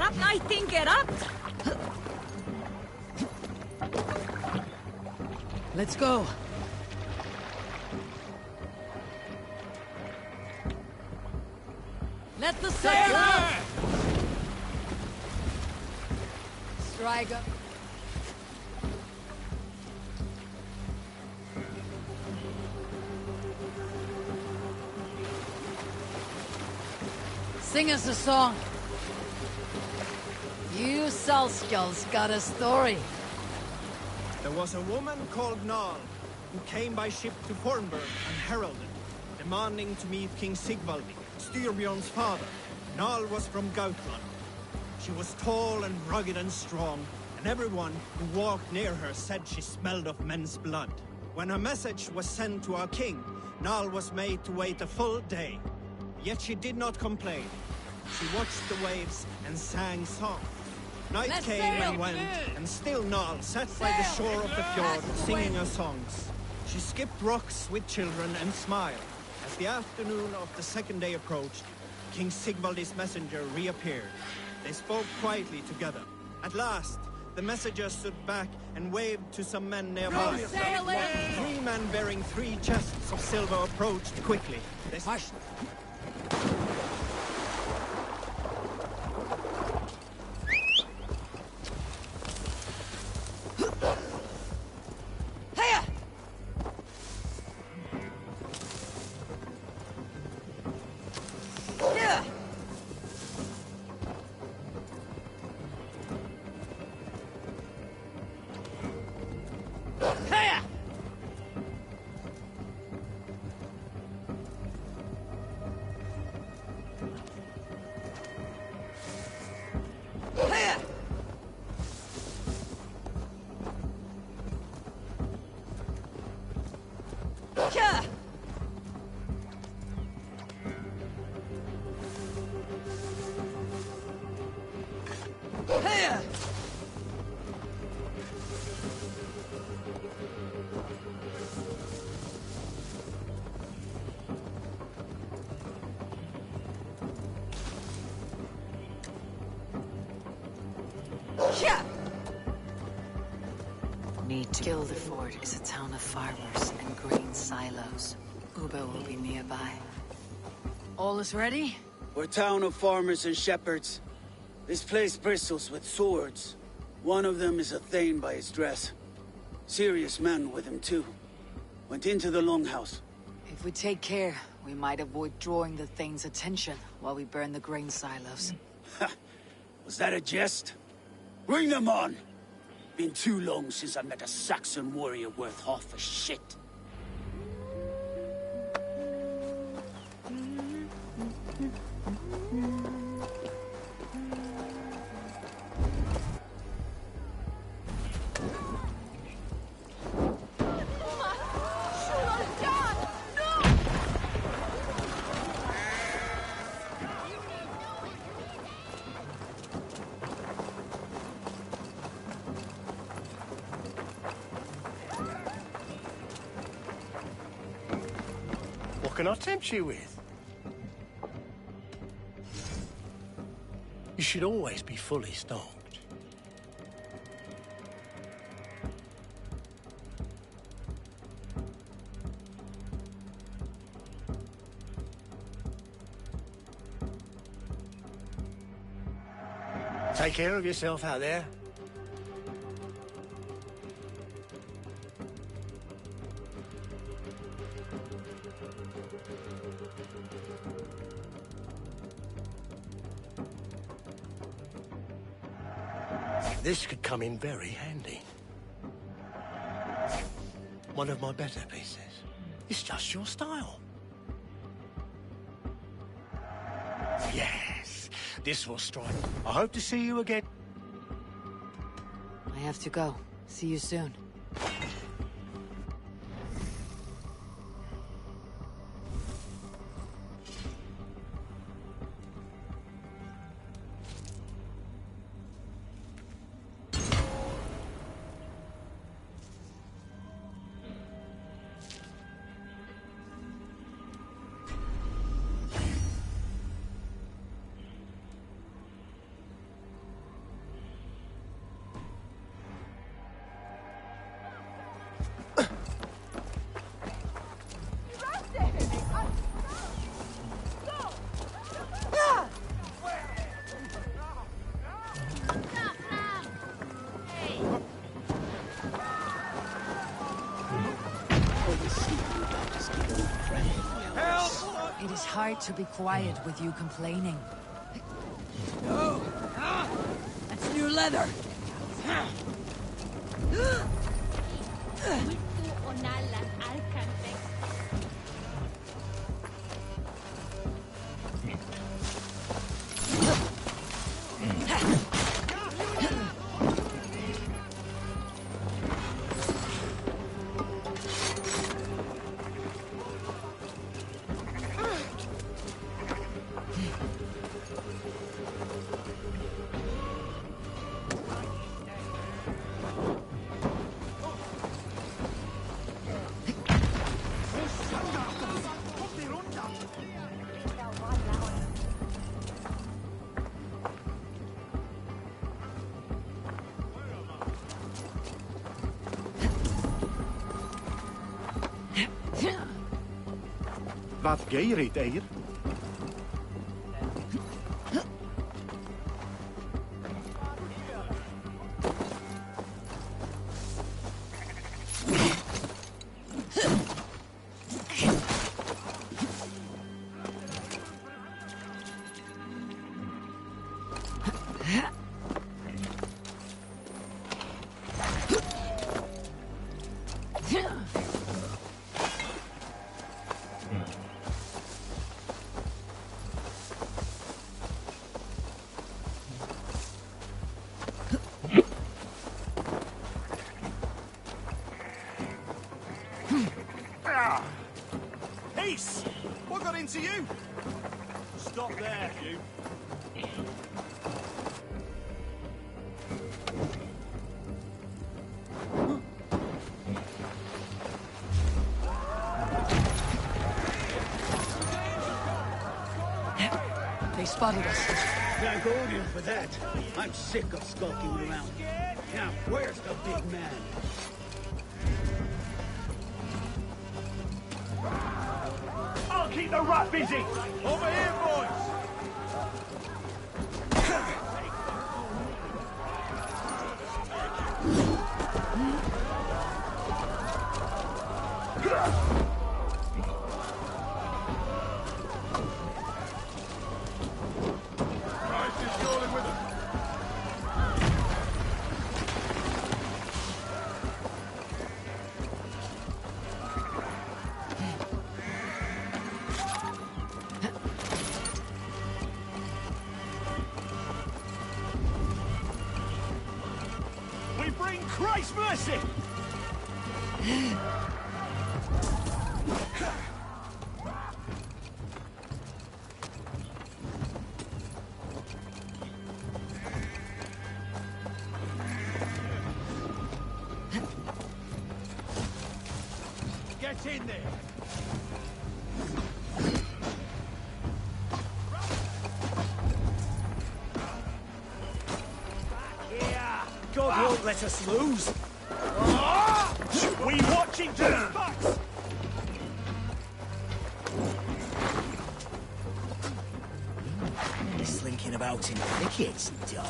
up, I think it up. Let's go. Let the sail out! Strike up. Sing us a song. You Salskjalls got a story. There was a woman called Nal, who came by ship to Fornburg unheralded, demanding to meet King Sigvaldi, Styrbjorn's father. Nal was from Gautland. She was tall and rugged and strong, and everyone who walked near her said she smelled of men's blood. When her message was sent to our king, Nal was made to wait a full day. Yet she did not complain. She watched the waves and sang songs. Night came and went, and still Nal sat by the shore of the fjord singing her songs. She skipped rocks with children and smiled. As the afternoon of the second day approached, King Sigvaldi's messenger reappeared. They spoke quietly together. At last, the messenger stood back and waved to some men nearby. Three men bearing 3 chests of silver approached quickly. They hushed. Need to kill the fort is a town of farmers and grain silos. Uber will be nearby. All is ready? We're a town of farmers and shepherds. This place bristles with swords. One of them is a Thane by his dress. Serious men with him too. Went into the longhouse. If we take care, we might avoid drawing the Thane's attention while we burn the grain silos. Was that a jest? Bring them on! Been too long since I met a Saxon warrior worth half a shit. What can I tempt you with? You should always be fully stocked. Take care of yourself out there. This could come in very handy. One of my better pieces. It's just your style. Yes, this will strike. I hope to see you again. I have to go. See you soon. It is hard to be quiet with you complaining. Oh! That's new leather! Wat geirit eir? Peace! What got into you? Stop there, you. They spotted us. Thank Odin for that. I'm sick of skulking around. Now, where's the big man? I'll keep the rat busy! Over here, boys! We bring Christ's mercy! Get in there! God won't let us lose. We watching to the backs. Slinking about in thickets, dog.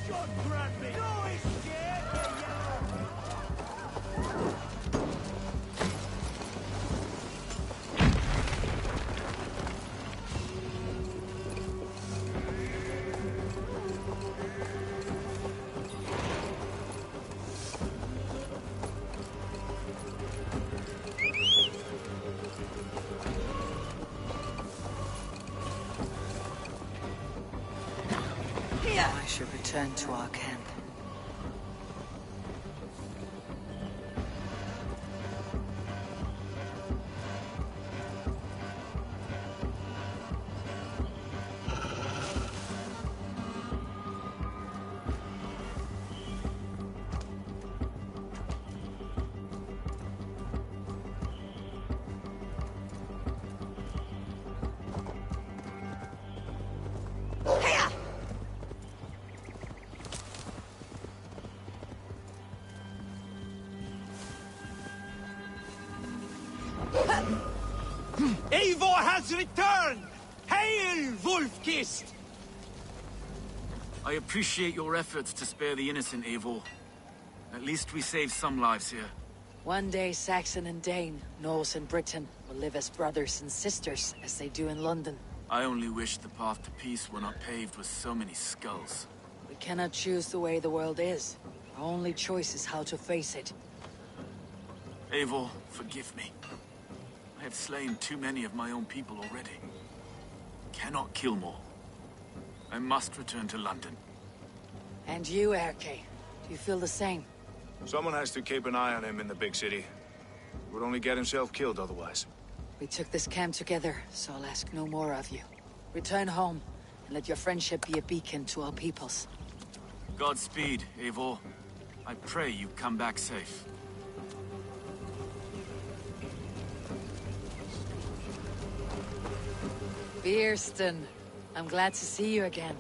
God grant me. No, he's scared. I should return to our camp. Eivor has returned! wolf-kissed! I appreciate your efforts to spare the innocent, Eivor. At least we saved some lives here. One day, Saxon and Dane, Norse and Briton, will live as brothers and sisters, as they do in London. I only wish the path to peace were not paved with so many skulls. We cannot choose the way the world is. Our only choice is how to face it. Eivor, forgive me. I have slain too many of my own people already. Cannot kill more. I must return to London. And you, Erke, do you feel the same? Someone has to keep an eye on him in the big city. He would only get himself killed otherwise. We took this camp together, so I'll ask no more of you. Return home, and let your friendship be a beacon to all peoples. Godspeed, Eivor. I pray you come back safe. Bierston, I'm glad to see you again.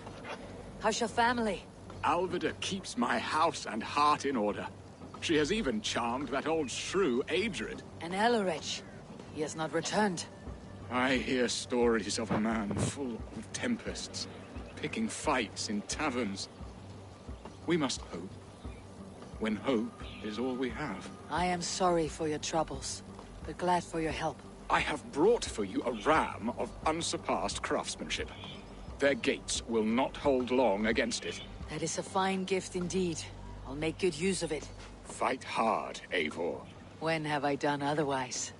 How's your family? Alvida keeps my house and heart in order. She has even charmed that old shrew, Adrid. And Ellerich. He has not returned. I hear stories of a man full of tempests, picking fights in taverns. We must hope, when hope is all we have. I am sorry for your troubles, but glad for your help. I have brought for you a ram of unsurpassed craftsmanship. Their gates will not hold long against it. That is a fine gift indeed. I'll make good use of it. Fight hard, Eivor. When have I done otherwise?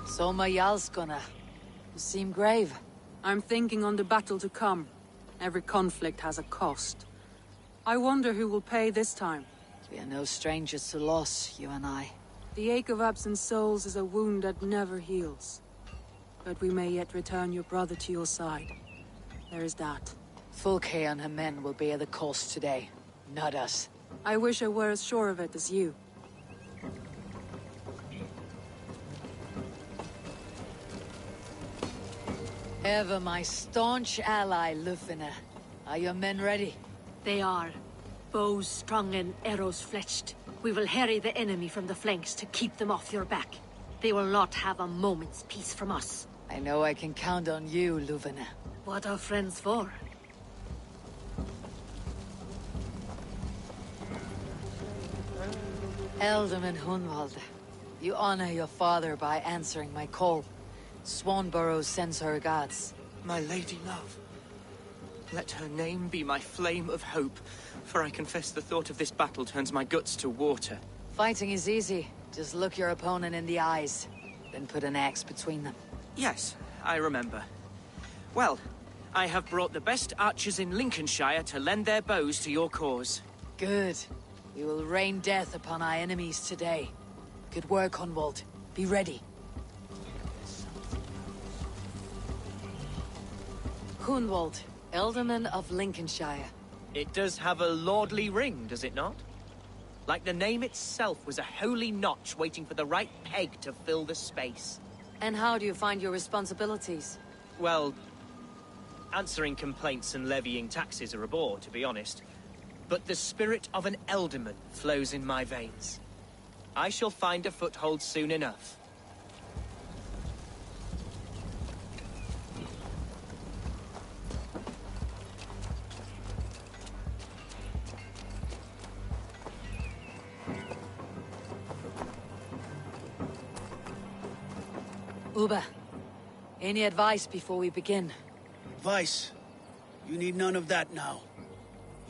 So my Jarlskona. You seem grave. I'm thinking on the battle to come. Every conflict has a cost. I wonder who will pay this time. We are no strangers to loss, you and I. The ache of absent souls is a wound that never heals. But we may yet return your brother to your side. There is that. Fulke and her men will bear the cost today, not us. I wish I were as sure of it as you. Ever my staunch ally, Lufina. Are your men ready? They are. Bows strung and arrows fletched. We will harry the enemy from the flanks to keep them off your back. They will not have a moment's peace from us. I know I can count on you, Lufina. What are friends for? Ealdorman Hunwald, you honor your father by answering my call. Swanborough sends her regards. My lady love. Let her name be my flame of hope, for I confess the thought of this battle turns my guts to water. Fighting is easy. Just look your opponent in the eyes, then put an axe between them. Yes, I remember. Well, I have brought the best archers in Lincolnshire to lend their bows to your cause. Good. We will rain death upon our enemies today. Good work, Hunwald. Be ready. Hunwald, Ealdorman of Lincolnshire. It does have a lordly ring, does it not? Like the name itself was a holy notch waiting for the right peg to fill the space. And how do you find your responsibilities? Well, answering complaints and levying taxes are a bore, to be honest. But the spirit of an Ealdorman flows in my veins. I shall find a foothold soon enough. Uba, any advice before we begin? Advice? You need none of that now.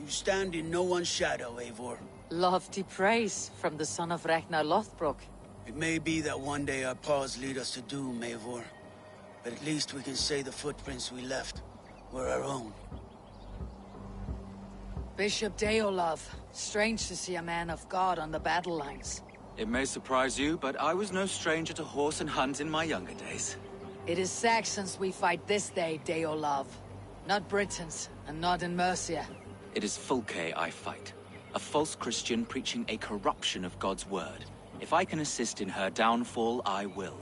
You stand in no one's shadow, Eivor. Lofty praise from the son of Ragnar Lothbrok. It may be that one day our paths lead us to doom, Eivor. But at least we can say the footprints we left were our own. Bishop Deolov. Strange to see a man of God on the battle lines. It may surprise you, but I was no stranger to horse and hunt in my younger days. It is Saxons we fight this day, Deolov. Not Britons, and not in Mercia. It is Fulke I fight. A false Christian preaching a corruption of God's word. If I can assist in her downfall, I will.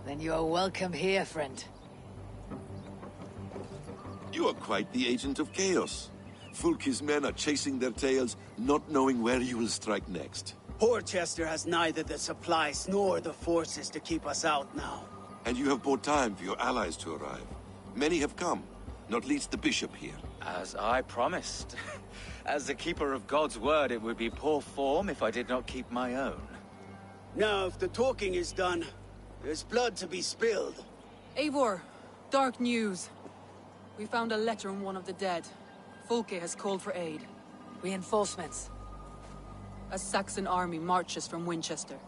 Then you are welcome here, friend. You are quite the agent of chaos. Fulke's men are chasing their tails, not knowing where you will strike next. Porchester has neither the supplies nor the forces to keep us out now. And you have bought time for your allies to arrive. Many have come, not least the bishop here. As I promised. As the keeper of God's word, it would be poor form if I did not keep my own. Now, if the talking is done, there's blood to be spilled. Eivor, dark news. We found a letter on one of the dead. Fulke has called for aid. Reinforcements. A Saxon army marches from Winchester.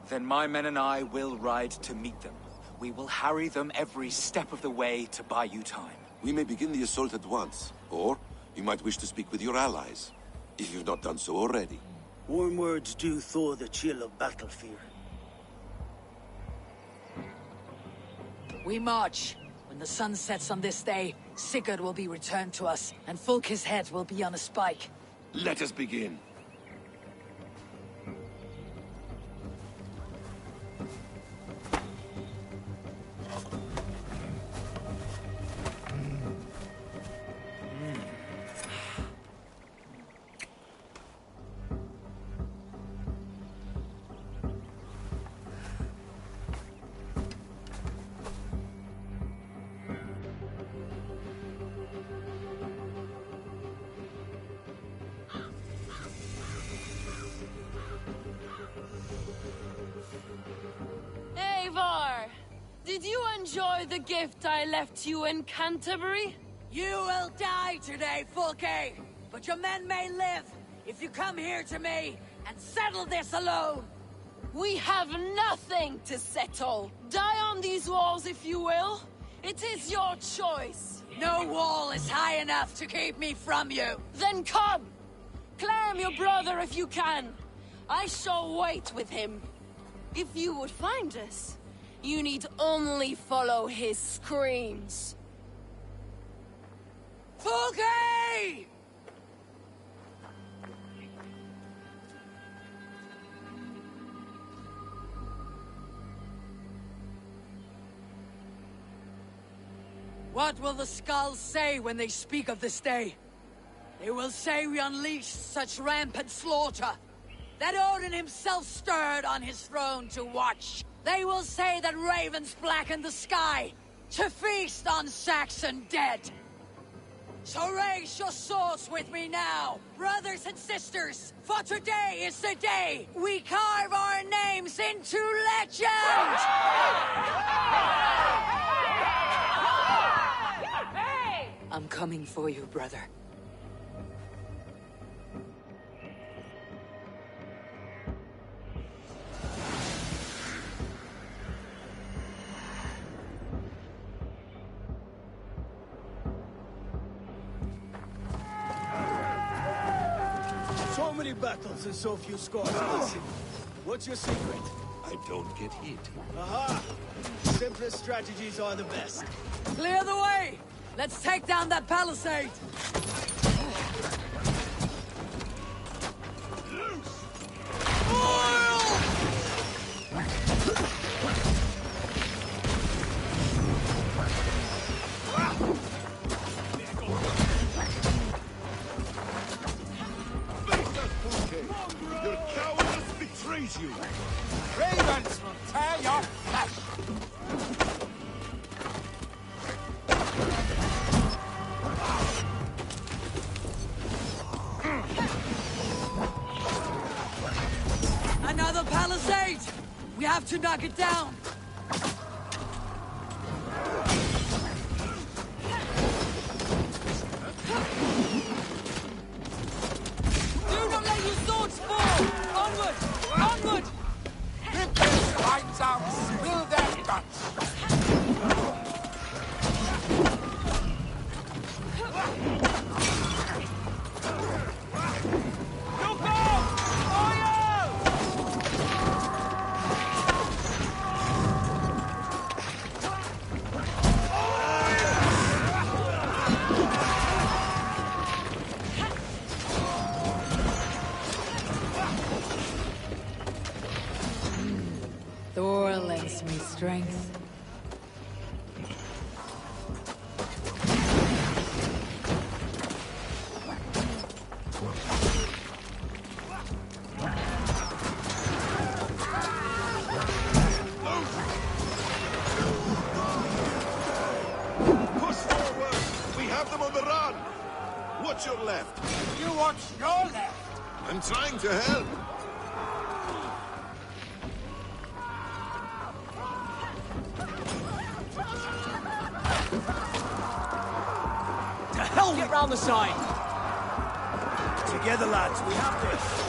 Then my men and I will ride to meet them. We will harry them every step of the way to buy you time. We may begin the assault at once, or you might wish to speak with your allies, if you've not done so already. Warm words do thaw the chill of battle fear. We march. When the sun sets on this day, Sigurd will be returned to us, and Fulke's head will be on a spike. Let us begin. Eivor! Did you enjoy the gift I left you in Canterbury? You will die today, Fulke! But your men may live if you come here to me and settle this alone! We have nothing to settle. Die on these walls if you will. It is your choice. No wall is high enough to keep me from you. Then come! Claim your brother if you can. I shall wait with him. If you would find us, you need only follow his screams. Fulke! What will the skulls say when they speak of this day? They will say we unleashed such rampant slaughter, that Odin himself stirred on his throne to watch. They will say that ravens blackened the sky, to feast on Saxon dead. So raise your swords with me now, brothers and sisters, for today is the day we carve our names into legend! I'm coming for you, brother. So many battles and so few scars. What's your secret? I don't get hit. Aha! Simplest strategies are the best. Clear the way! Let's take down that palisade! Your cowardice betrays you! Ravens will tear your flesh! Another palisade! We have to knock it down! Do not let your swords fall! Onward! Onward! Rip their spines out, spill their guts! Look out! Fire! Thor lends me strength. Watch your left. You watch your left. I'm trying to help. To hell! Get round the side! Together, lads, we have this.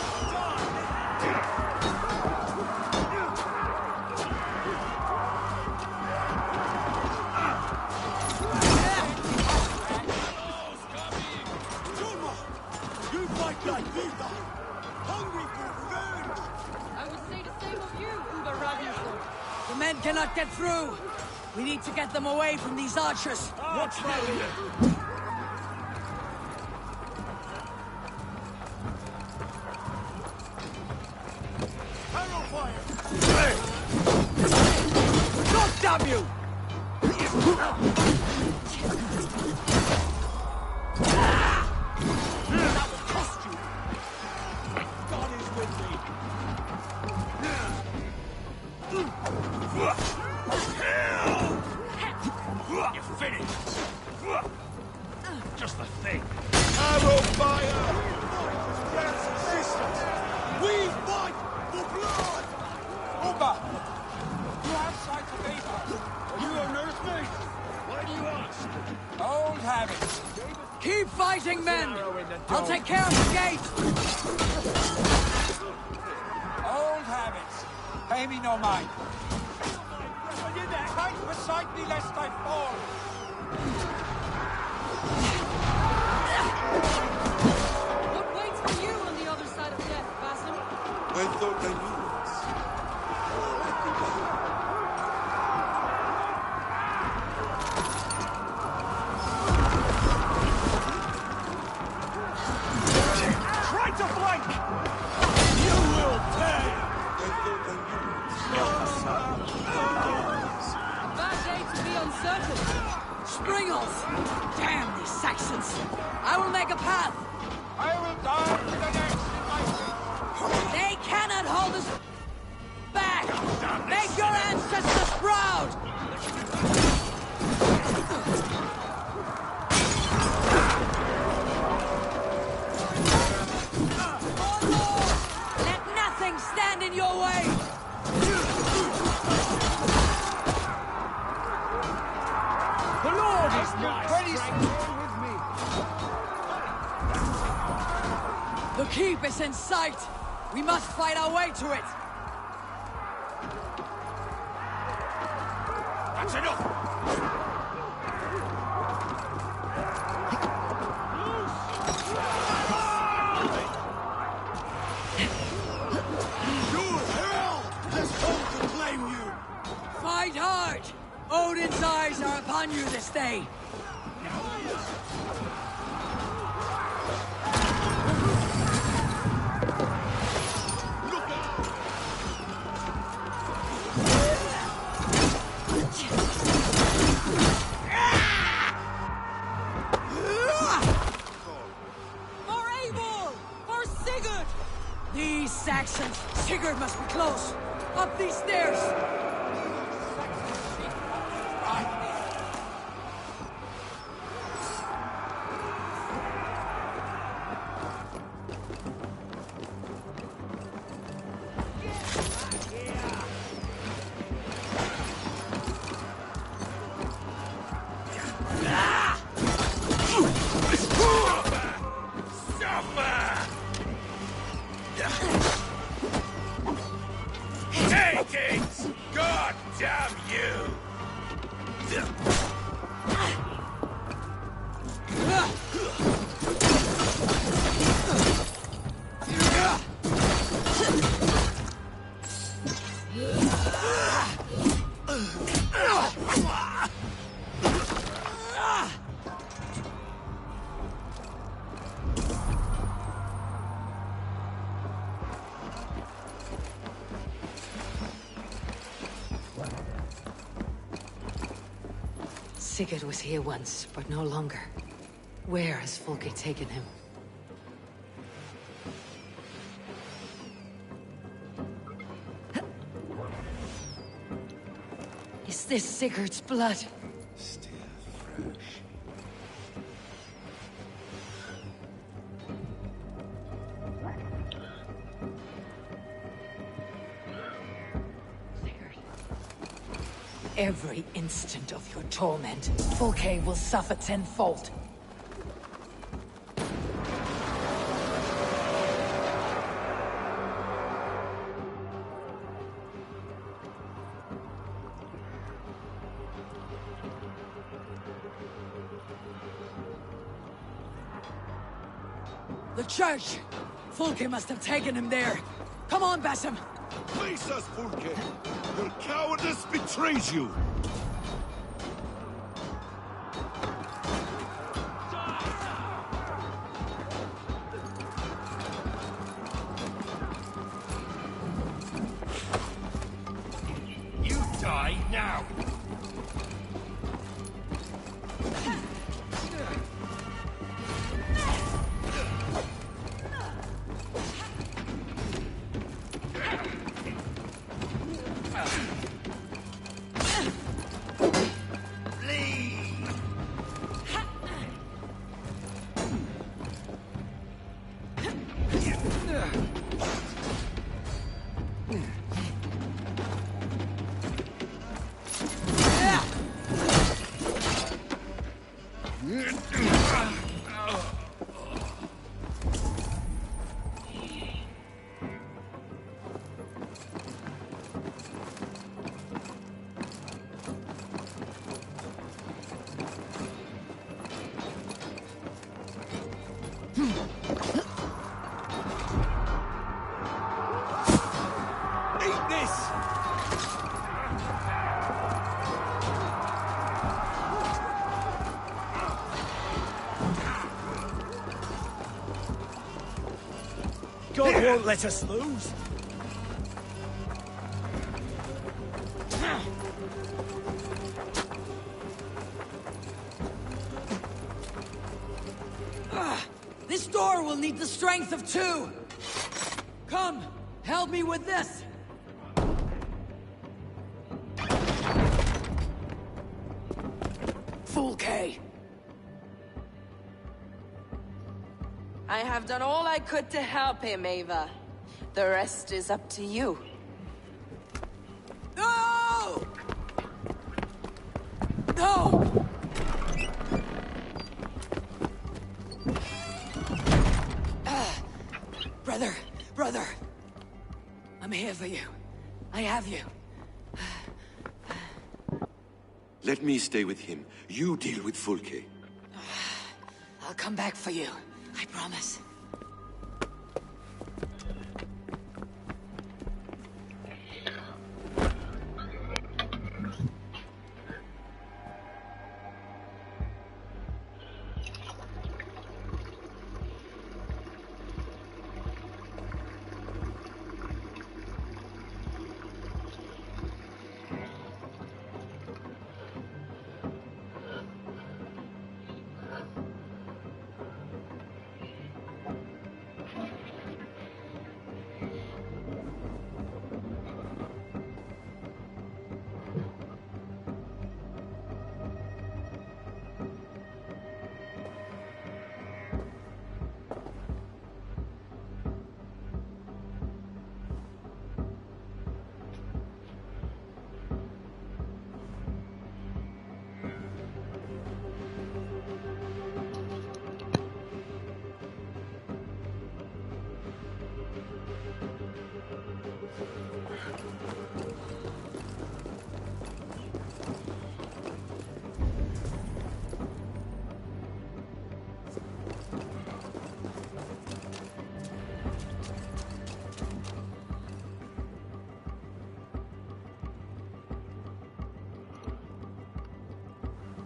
You fight like Vita! Hungry for revenge! I would say the same of you, Uber Ravensburg. The men cannot get through. We need to get them away from these archers. What's that here? Arrow fire! God damn you! That will cost you! God is with me! You're finished! Just the thing! Arrow fire! We fight for blood! Uba! You have sight of Ava. Are you a nursemaid? Why do you ask? Old habits. Keep fighting, men! I'll take care of the gate! Old habits. Pay me no mind. Fight beside me lest I fall. What waits for you on the other side of death, Basim? I thought I knew this. Try to flank! You will pay! I thought I knew this. Bad day to be uncertain. Springles! Damn these Saxons! I will make a path! I will die with an axe in my feet. They cannot hold us back! Make your ancestors proud! Let nothing stand in your way! The Lord is ready with me. The keep is in sight! We must fight our way to it! That's enough! Your hell has come to claim you! Fight hard! Odin's eyes are upon you this day! For Eivor! For Sigurd! These Saxons! Sigurd must be close! Up these stairs! Take it! God damn you! Sigurd was here once, but no longer. Where has Folke taken him? Is this Sigurd's blood? Still fresh. every instant of your torment, Fulke will suffer tenfold. The church! Fulke must have taken him there. Come on, Basim! Face us, Fulke! Your cowardice betrays you! You die now! God won't let us lose. This door will need the strength of two! Come, help me with this! Fulke! I have done all I could to help him, Ava. The rest is up to you. No! No! Brother. I'm here for you. I have you. Let me stay with him. You deal with Fulke. I'll come back for you. I promise.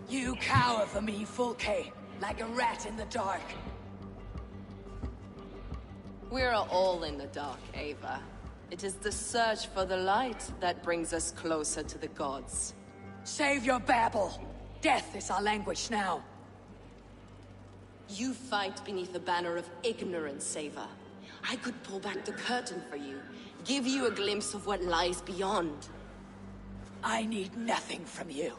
You cower for me, Fulke, like a rat in the dark. We're all in the dark, Ava. It is the search for the light that brings us closer to the gods. Save your babble. Death is our language now. You fight beneath the banner of ignorance, Ava. I could pull back the curtain for you, give you a glimpse of what lies beyond. I need nothing from you.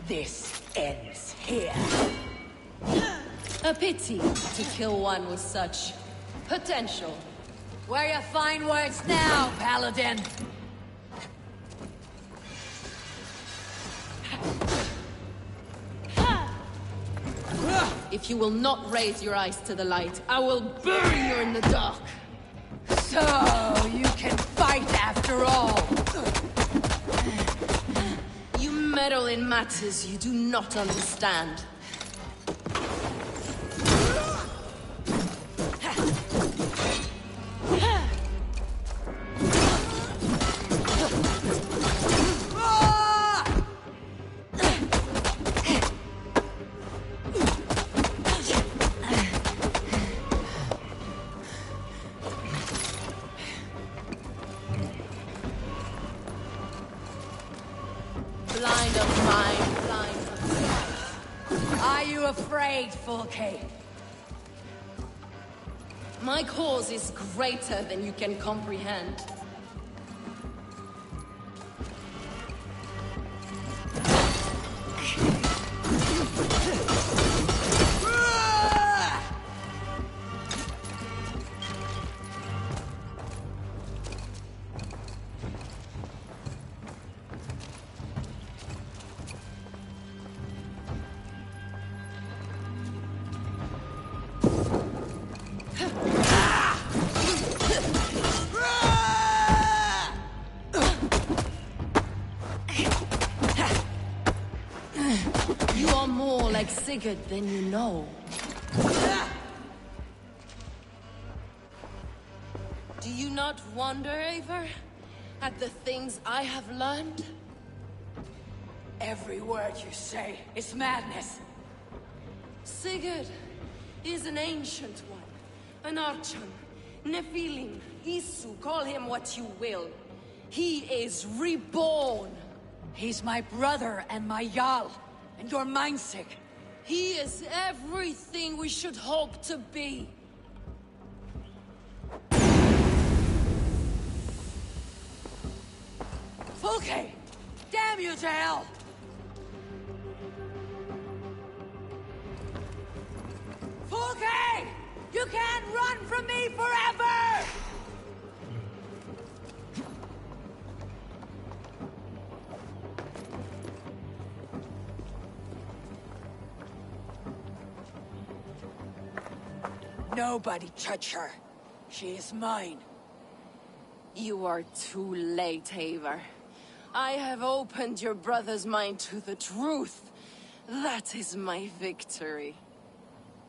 This ends here. A pity to kill one with such potential. Where you find words now, Paladin? If you will not raise your eyes to the light, I will bury you in the dark. So, you can fight after all. You meddle in matters you do not understand. Blind of mind, blind of sight. Are you afraid, Fulke? My cause is greater than you can comprehend. You are more like Sigurd than you know. Do you not wonder, Eivor, at the things I have learned? Every word you say is madness. Sigurd is an ancient one, an Archon, Nephilim, Isu, call him what you will. He is reborn. He's my brother and my Jarl, and your mindsick. He is everything we should hope to be. Fulke! Damn you to hell! Fulke! You can't run from me forever! Nobody touch her. She is mine. You are too late, Eivor. I have opened your brother's mind to the truth. That is my victory.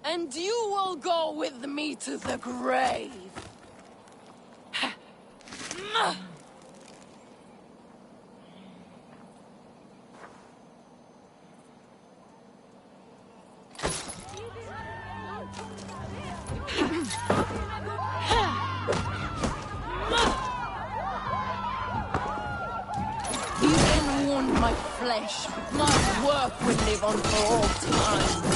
And you will go with me to the grave. You can wound my flesh, but my work will live on for all time.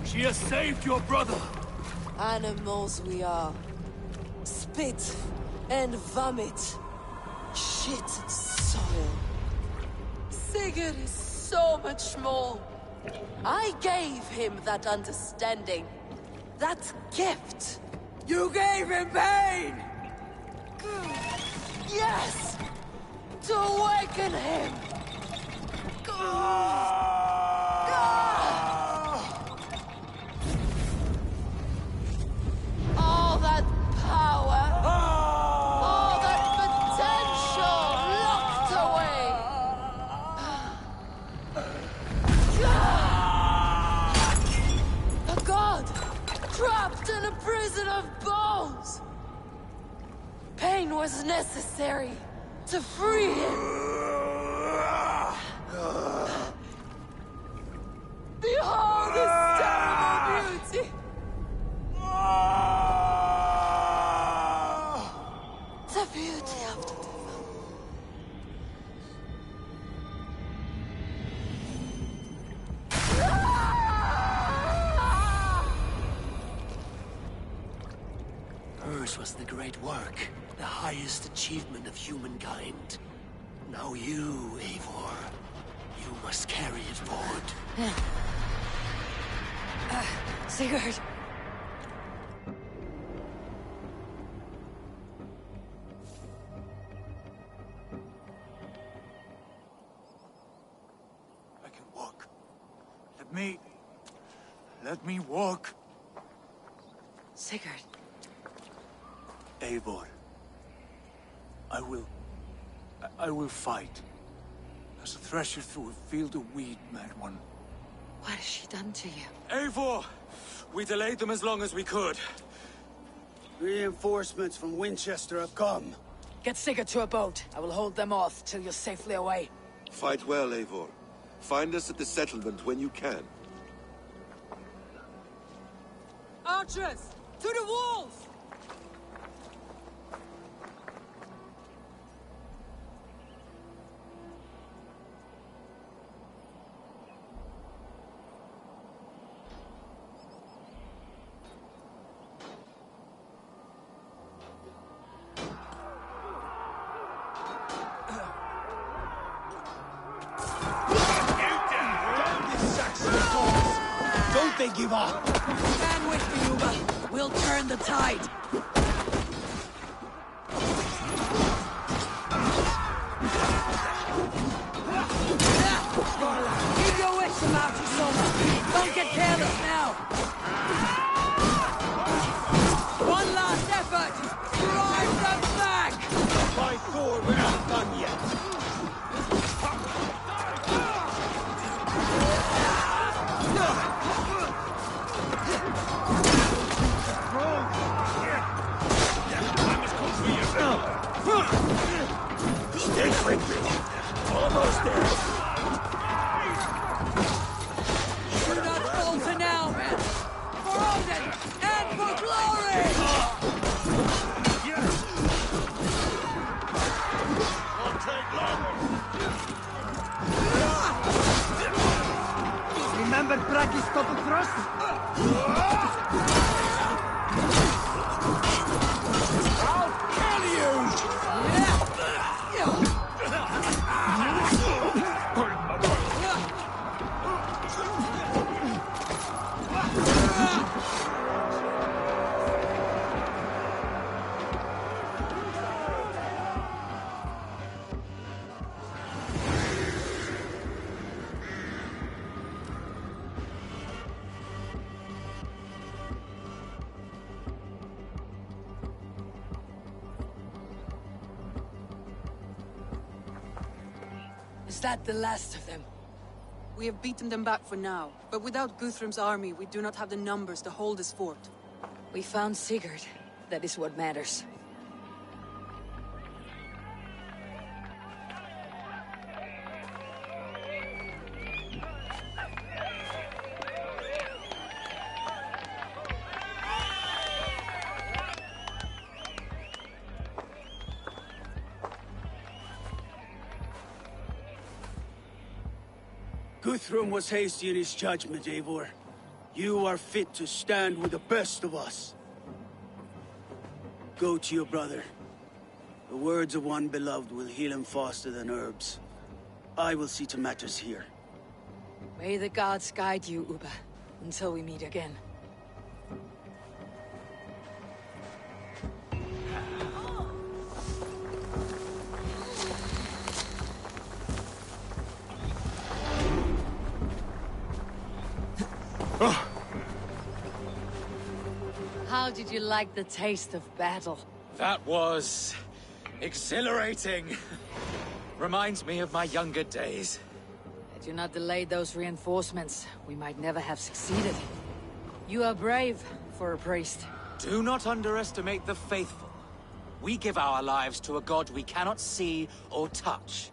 She has saved your brother! Animals we are. Spit and vomit. Shit and soil. Sigurd is so much more. I gave him that understanding. That gift. You gave him pain! Yes! To awaken him! All that power, all that potential locked away. A god trapped in a prison. prison of bones! Pain was necessary to free him! Behold this terrible beauty! The beauty of the Hers was the great work, the highest achievement of humankind. Now you, Eivor, you must carry it forward. Sigurd! I can walk. Let me walk. Sigurd. Eivor. I will fight. As a thresher through a field of wheat, mad one. What has she done to you? Eivor! We delayed them as long as we could. Reinforcements from Winchester have come. Get Sigurd to a boat. I will hold them off till you're safely away. Fight well, Eivor. Find us at the settlement when you can. Archers! To the walls! Don't they give up? Stand with me, Uba. We'll turn the tide. Keep your wits about you, Soma. Don't get careless now. One last effort. Drive them back. By Thor, we're not done yet. Stay quickly. Almost there. Do not falter now, men. For Odin and for glory! Won't take long. Remember Brakistopoulos? I'll kill you! Is that the last of them? We have beaten them back for now, but without Guthrum's army, we do not have the numbers to hold this fort. We found Sigurd. That is what matters. Guthrum was hasty in his judgment, Eivor. You are fit to stand with the best of us. Go to your brother. The words of one beloved will heal him faster than herbs. I will see to matters here. May the gods guide you, Uba, until we meet again. How did you like the taste of battle? That was exhilarating. Reminds me of my younger days. Had you not delayed those reinforcements, we might never have succeeded. You are brave for a priest. Do not underestimate the faithful. We give our lives to a god we cannot see or touch.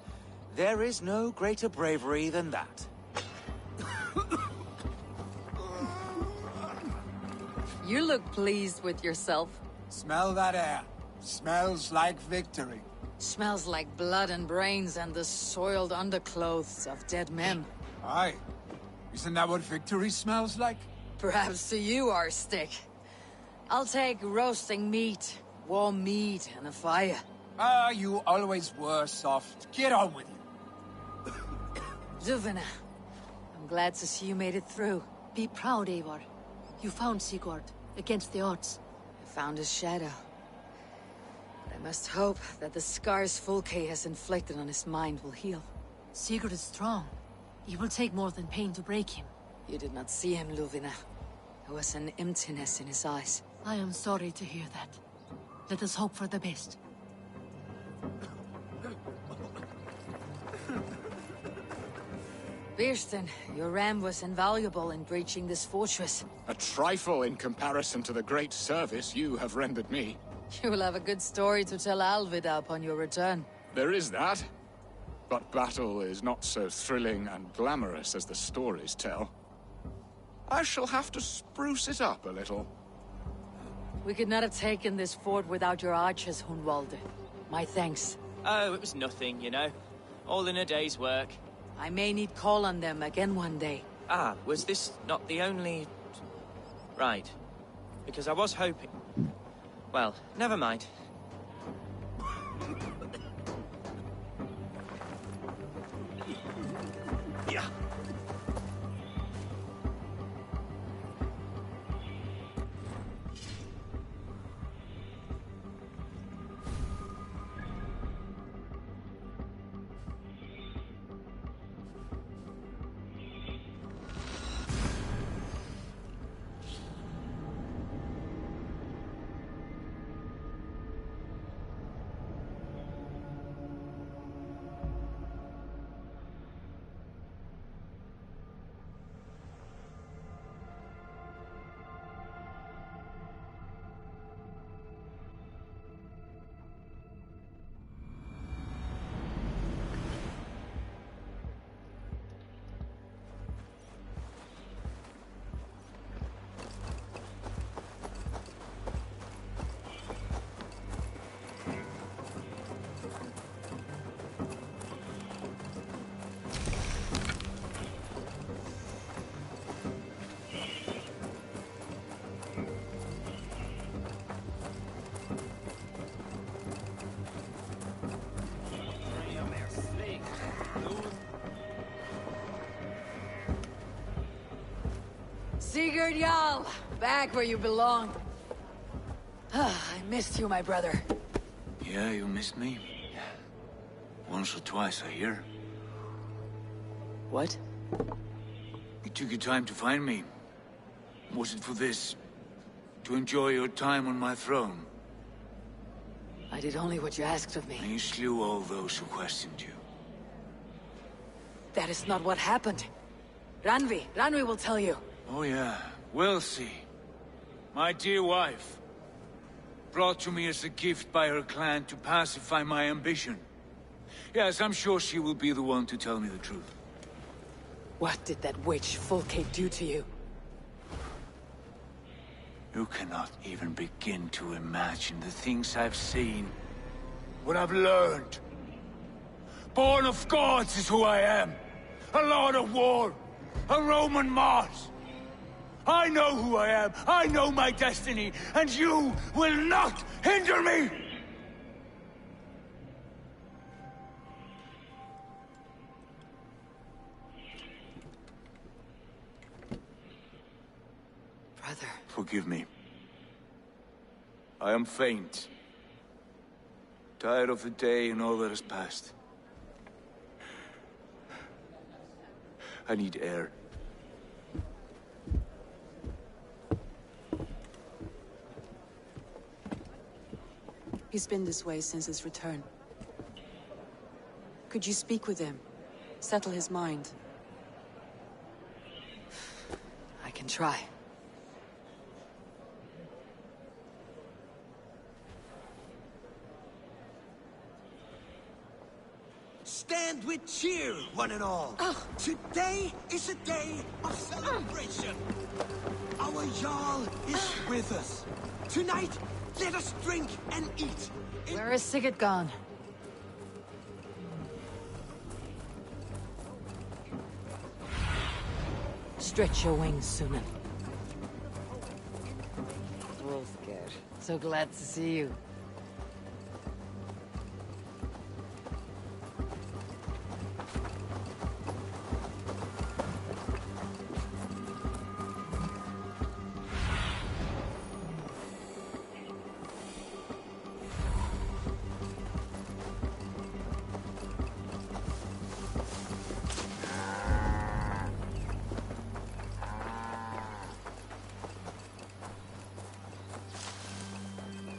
There is no greater bravery than that. You look pleased with yourself. Smell that air. Smells like victory. Smells like blood and brains and the soiled underclothes of dead men. Aye. Isn't that what victory smells like? Perhaps to you, Arstick. I'll take roasting meat, warm meat, and a fire. Ah, you always were soft. Get on with you. Luvina, I'm glad to see you made it through. Be proud, Eivor. You found Sigurd, against the odds. I found his shadow. But I must hope that the scars Fulke has inflicted on his mind will heal. Sigurd is strong. It will take more than pain to break him. You did not see him, Luvina. There was an emptiness in his eyes. I am sorry to hear that. Let us hope for the best. Birsten, your ram was invaluable in breaching this fortress. A trifle in comparison to the great service you have rendered me. You will have a good story to tell Alvida upon your return. There is that. But battle is not so thrilling and glamorous as the stories tell. I shall have to spruce it up a little. We could not have taken this fort without your archers, Hunwalde. My thanks. Oh, it was nothing, you know. All in a day's work. I may need call on them again one day. Ah, was this not the only... Right. Because I was hoping... Well, never mind. Yeah. Sigurd Jarl, back where you belong. I missed you, my brother. Yeah, you missed me. Once or twice, I hear. What? You took your time to find me. Was it for this? To enjoy your time on my throne? I did only what you asked of me. And you slew all those who questioned you. That is not what happened. Ranvi will tell you. Oh yeah, we'll see. My dear wife, brought to me as a gift by her clan to pacify my ambition. Yes, I'm sure she will be the one to tell me the truth. What did that witch Fulke do to you? You cannot even begin to imagine the things I've seen. What I've learned. Born of gods is who I am. A lord of war. A Roman Mars. I know who I am. I know my destiny. And you will not hinder me! Brother. Forgive me. I am faint. Tired of the day and all that has passed. I need air. He's been this way since his return. Could you speak with him? Settle his mind? I can try. Stand with cheer, one and all. Today is a day of celebration. Our Jarl is with us. Tonight, let us drink and eat. Where is Sigurd gone? Stretch your wings, Sunan. Wolfgar, so glad to see you.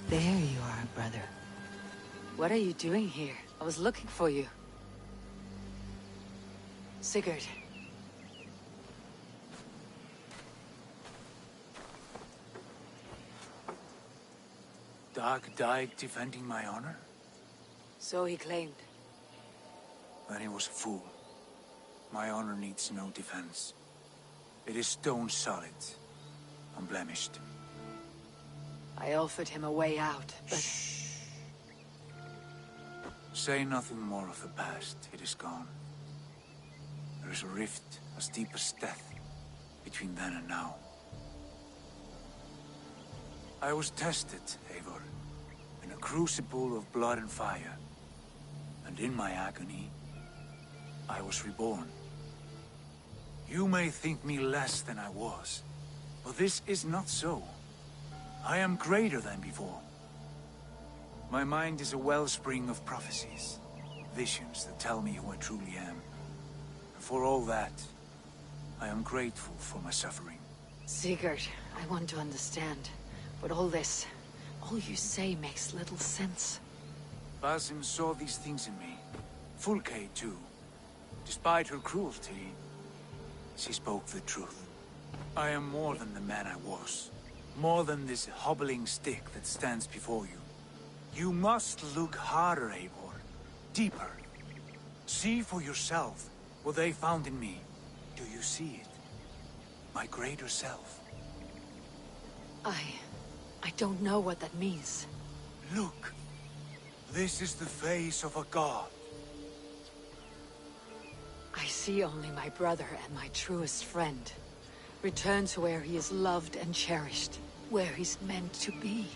There you are, brother. What are you doing here? I was looking for you. Sigurd. Dag died defending my honor? So he claimed. Then he was a fool. My honor needs no defense. It is stone solid, unblemished. I offered him a way out, but... Shh. Say nothing more of the past. It is gone. There is a rift as deep as death between then and now. I was tested, Eivor, in a crucible of blood and fire. And in my agony, I was reborn. You may think me less than I was, but this is not so. I am greater than before. My mind is a wellspring of prophecies, visions that tell me who I truly am. And for all that, I am grateful for my suffering. Sigurd, I want to understand. But all this, all you say makes little sense. Basim saw these things in me. Fulke, too. Despite her cruelty, she spoke the truth. I am more than the man I was. More than this hobbling stick that stands before you. You must look harder, Eivor. Deeper. See for yourself what they found in me. Do you see it? My greater self. I don't know what that means. Look. This is the face of a god. I see only my brother and my truest friend. Return to where he is loved and cherished. Where he's meant to be.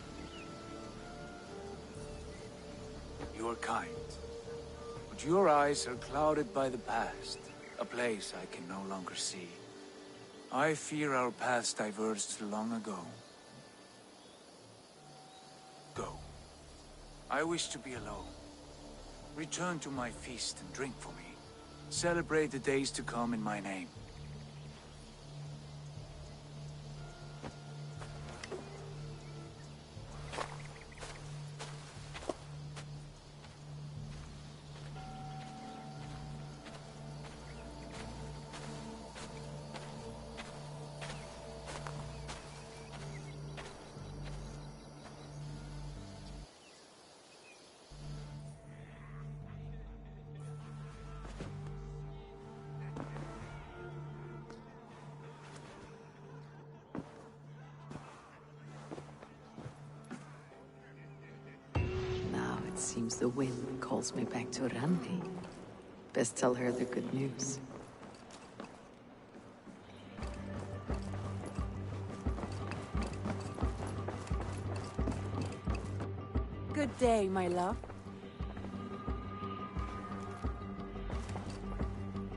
You're kind. But your eyes are clouded by the past. A place I can no longer see. I fear our paths diverged long ago. Go. I wish to be alone. Return to my feast and drink for me. Celebrate the days to come in my name. Seems the wind calls me back to Randi. Best tell her the good news. Good day, my love.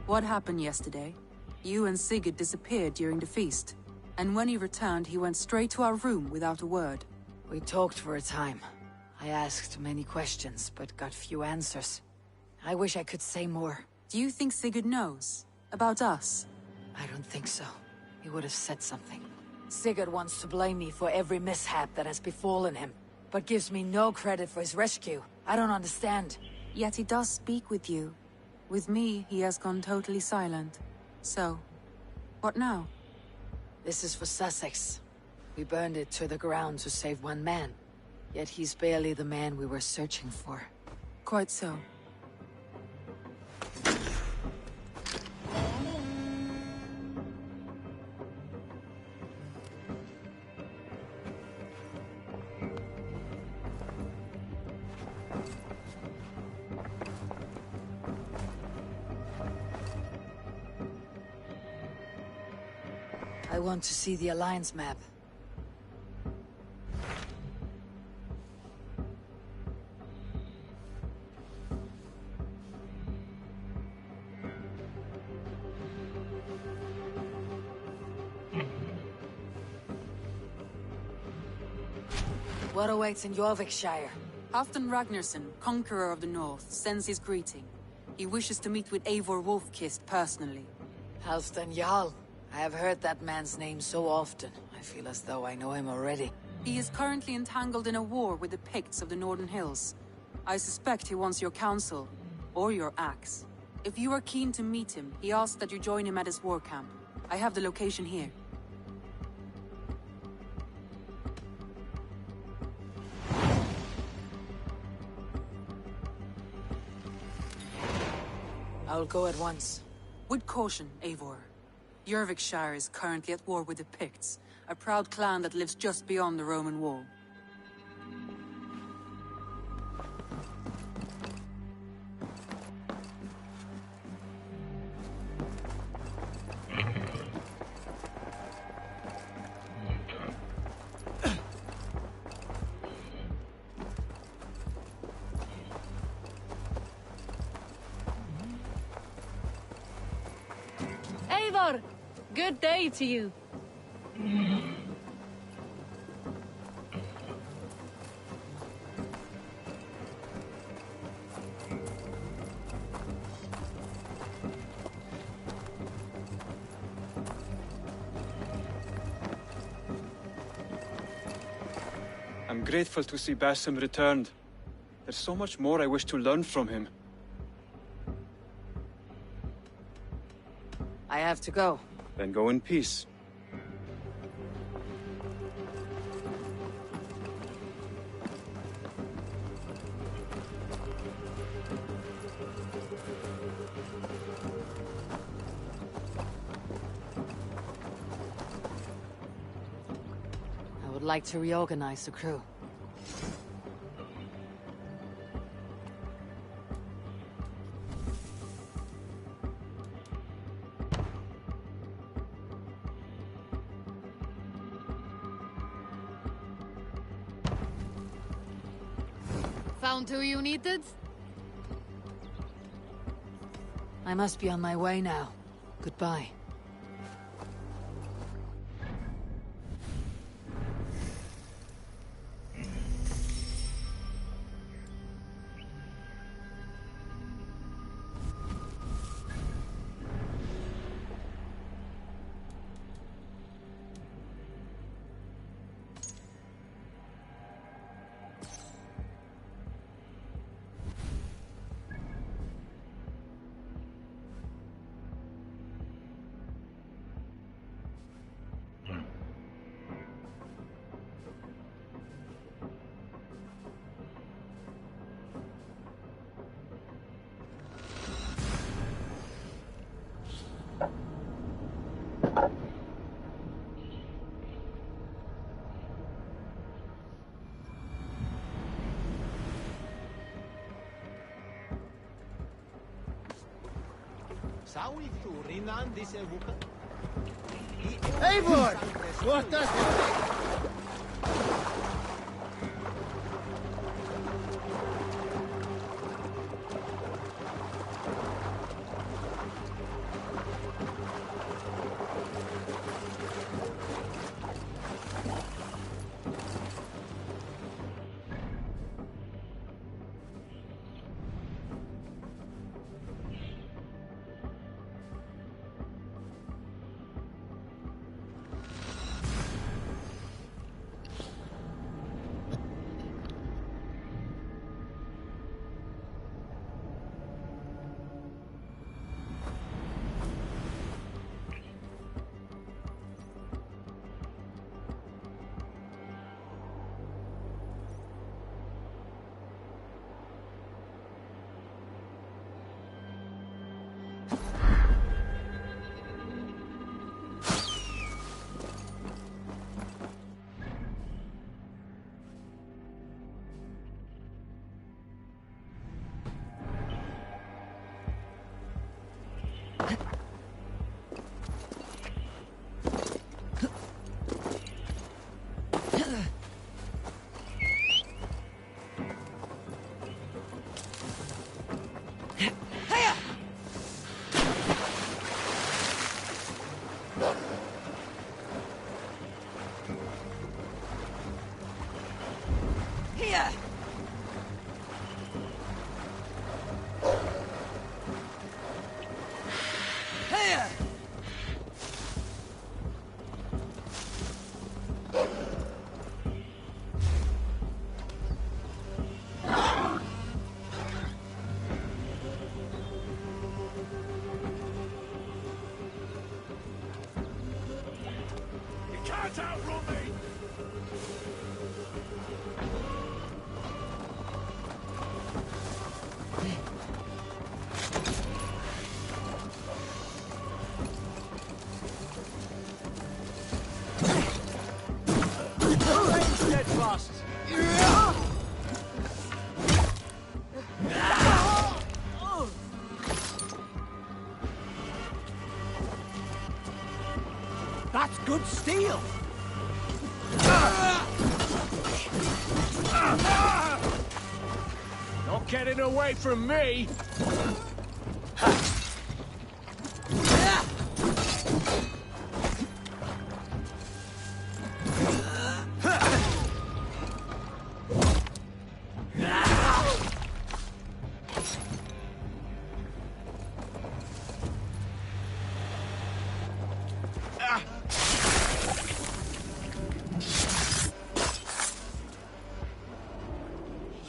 What happened yesterday? You and Sigurd disappeared during the feast. And when he returned, he went straight to our room without a word. We talked for a time. I asked many questions, but got few answers. I wish I could say more. Do you think Sigurd knows? About us? I don't think so. He would have said something. Sigurd wants to blame me for every mishap that has befallen him, but gives me no credit for his rescue. I don't understand. Yet he does speak with you. With me, he has gone totally silent. So, what now? This is for Sussex. We burned it to the ground to save one man. Yet he's barely the man we were searching for. Quite so. I want to see the Alliance map. What awaits in Jorvikshire? Halfdan Ragnarsson, conqueror of the north, sends his greeting. He wishes to meet with Eivor Wolfkist personally. Halfdan Jarl. I have heard that man's name so often. I feel as though I know him already. He is currently entangled in a war with the Picts of the Northern Hills. I suspect he wants your counsel, or your axe. If you are keen to meet him, he asks that you join him at his war camp. I have the location here. I'll go at once. With caution, Eivor. Jorvikshire is currently at war with the Picts, a proud clan that lives just beyond the Roman wall. Eivor! Good day to you. I'm grateful to see Basim returned. There's so much more I wish to learn from him. I have to go. Then go in peace. I would like to reorganize the crew. Found who you needed? I must be on my way now. Goodbye. Eivor! What does Hey-ya! Hey-ya! You can't outrun me! Steadfast. That's good steel! Not getting away from me!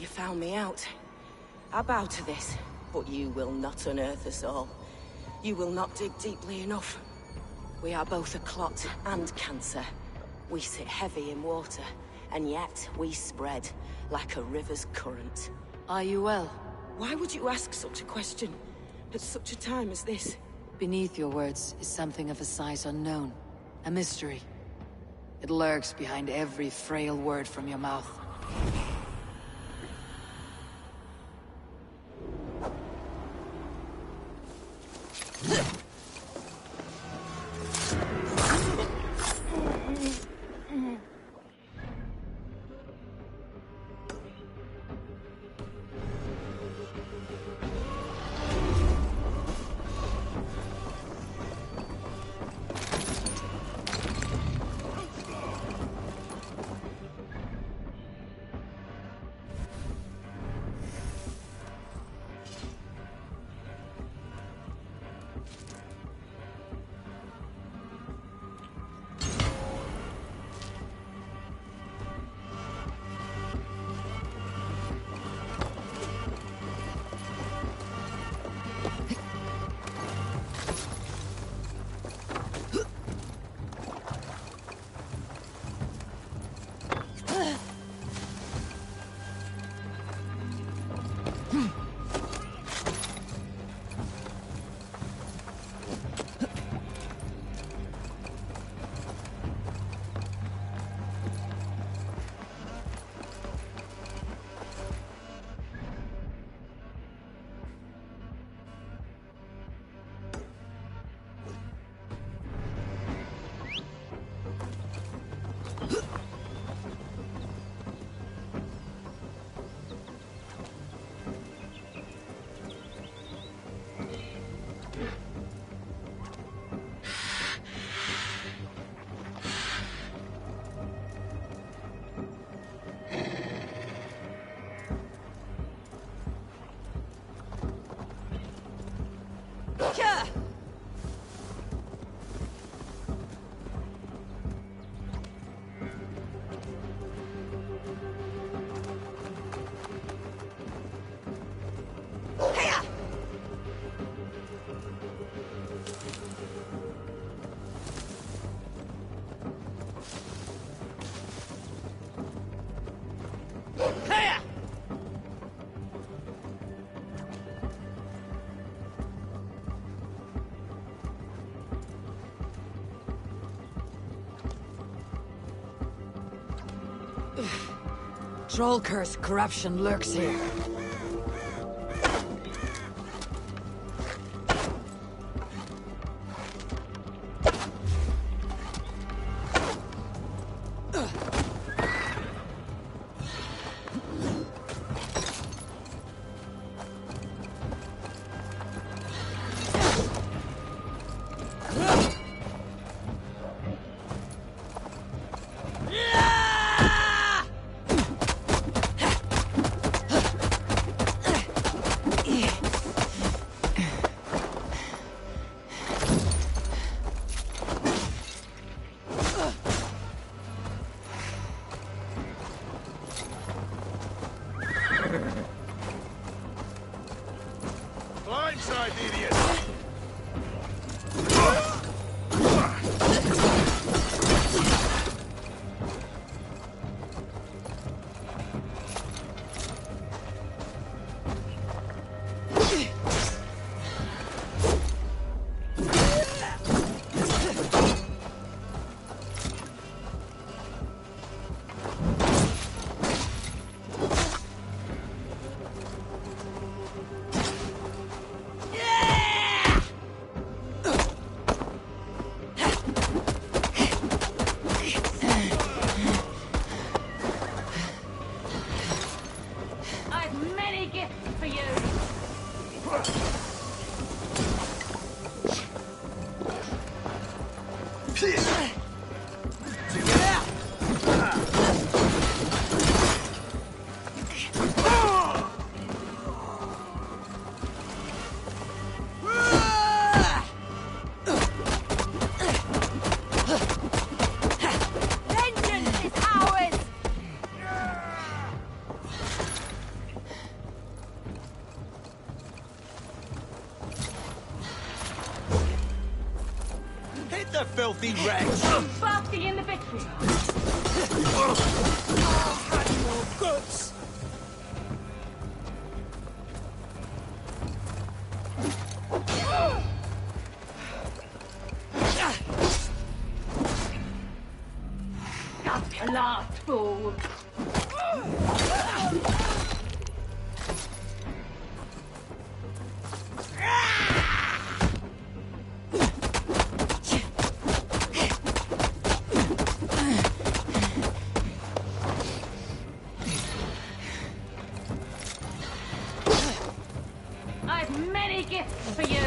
You found me out. I bow to this, but you will not unearth us all. You will not dig deeply enough. We are both a clot and cancer. We sit heavy in water, and yet we spread like a river's current. Are you well? Why would you ask such a question at such a time as this? Beneath your words is something of a size unknown. A mystery. It lurks behind every frail word from your mouth. Troll curse corruption lurks here. many gifts for you. Vengeance is ours! Hit the filthy wretch! Basking in the victory. Animal goods! That's your last, fool. I've many gifts for you.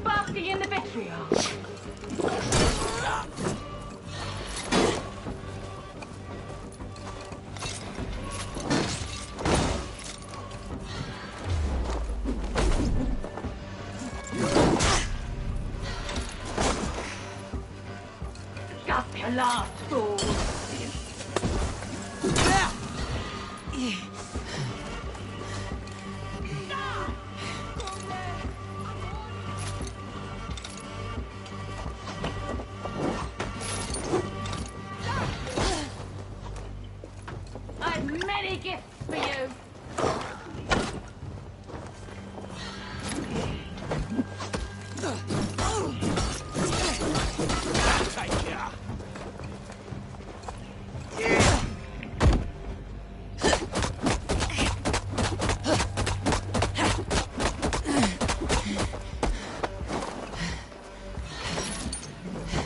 Basking in the vitriol. Just your last, fool. I've many gifts for you. Take care!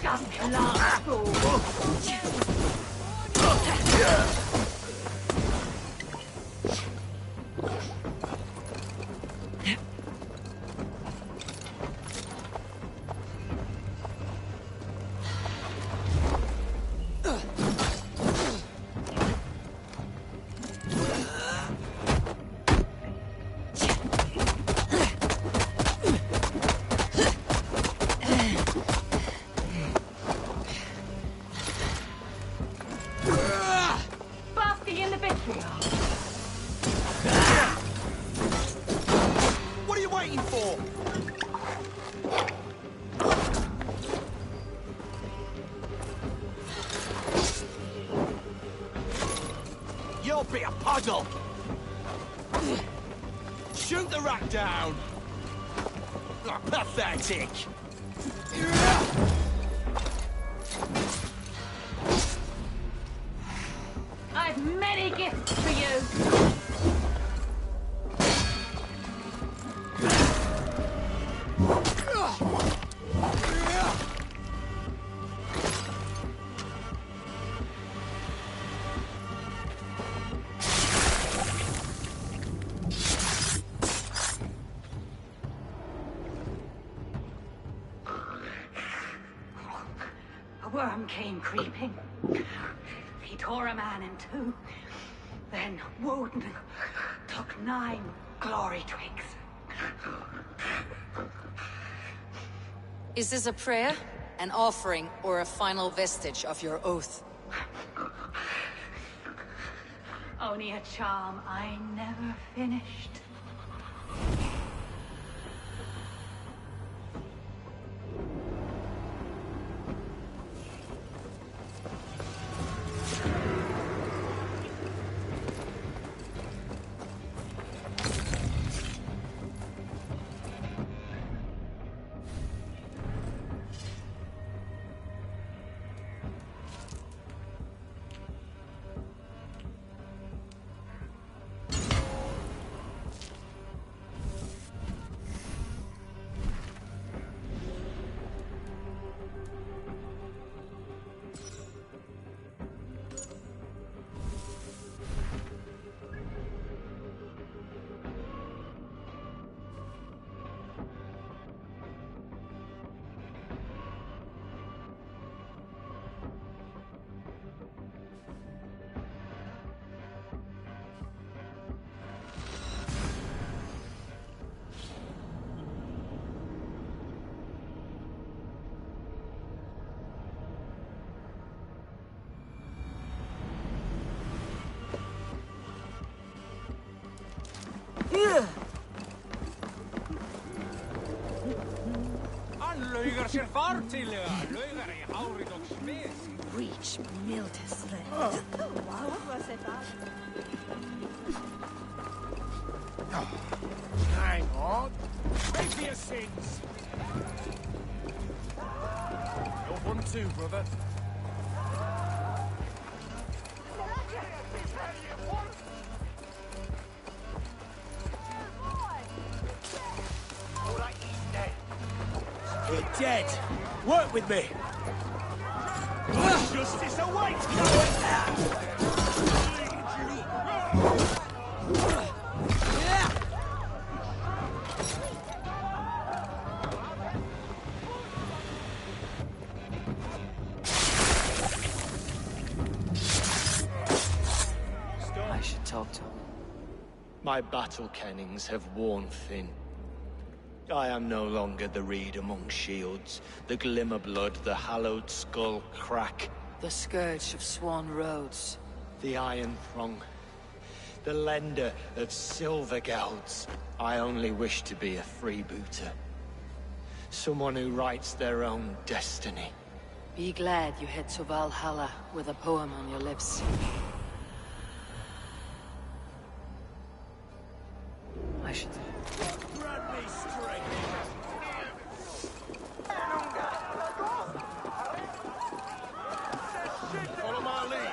Just your last, fool. Basking in the vitriol. What are you waiting for? You'll be a puddle! Shoot the rat down! Oh, pathetic! I've many gifts for you. A worm came creeping. He tore a man in two. Then Woden took 9 glory twigs. Is this a prayer, an offering, or a final vestige of your oath? Only a charm I never finished. Hann laugar sér fartíðlega. Laugar í hárið og smis. Reach Miltis. Hang on. Pay for your sins. You're one too, brother. You're dead. Work with me. Justice awaits. I should talk to him. My battle kennings have worn thin. I am no longer the reed among shields, the glimmer blood, the hallowed skull crack. The scourge of Swan Roads. The iron throng. The lender of silver gelds. I only wish to be a freebooter. Someone who writes their own destiny. Be glad you head to Valhalla with a poem on your lips. I should... Grant me strength. Follow my lead.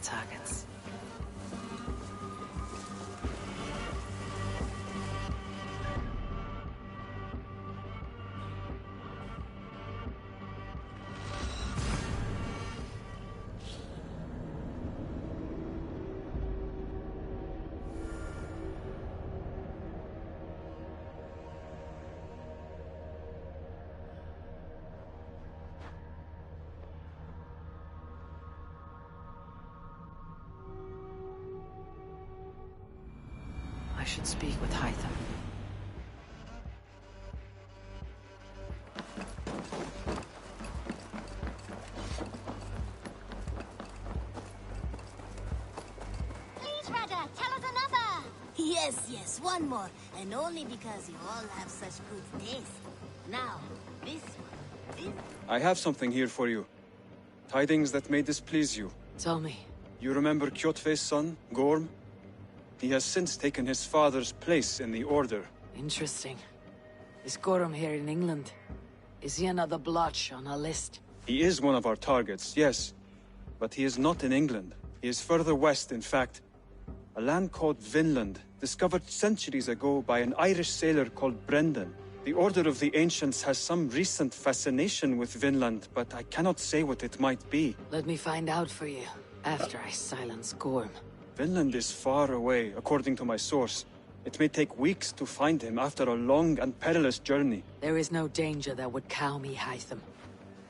Targets. I should speak with Hytham. Please, Rada, tell us another! Yes, one more. And only because you all have such good taste. Now, this one. I have something here for you. Tidings that may displease you. Tell me. You remember Kjotve's son, Gorm? He has since taken his father's place in the Order. Interesting. Is Gorm here in England? Is he another blotch on our list? He is one of our targets, yes. But he is not in England. He is further west, in fact. A land called Vinland, discovered centuries ago by an Irish sailor called Brendan. The Order of the Ancients has some recent fascination with Vinland, but I cannot say what it might be. Let me find out for you, after I silence Gorm. Vinland is far away, according to my source. It may take weeks to find him after a long and perilous journey. There is no danger that would cow me, Hytham.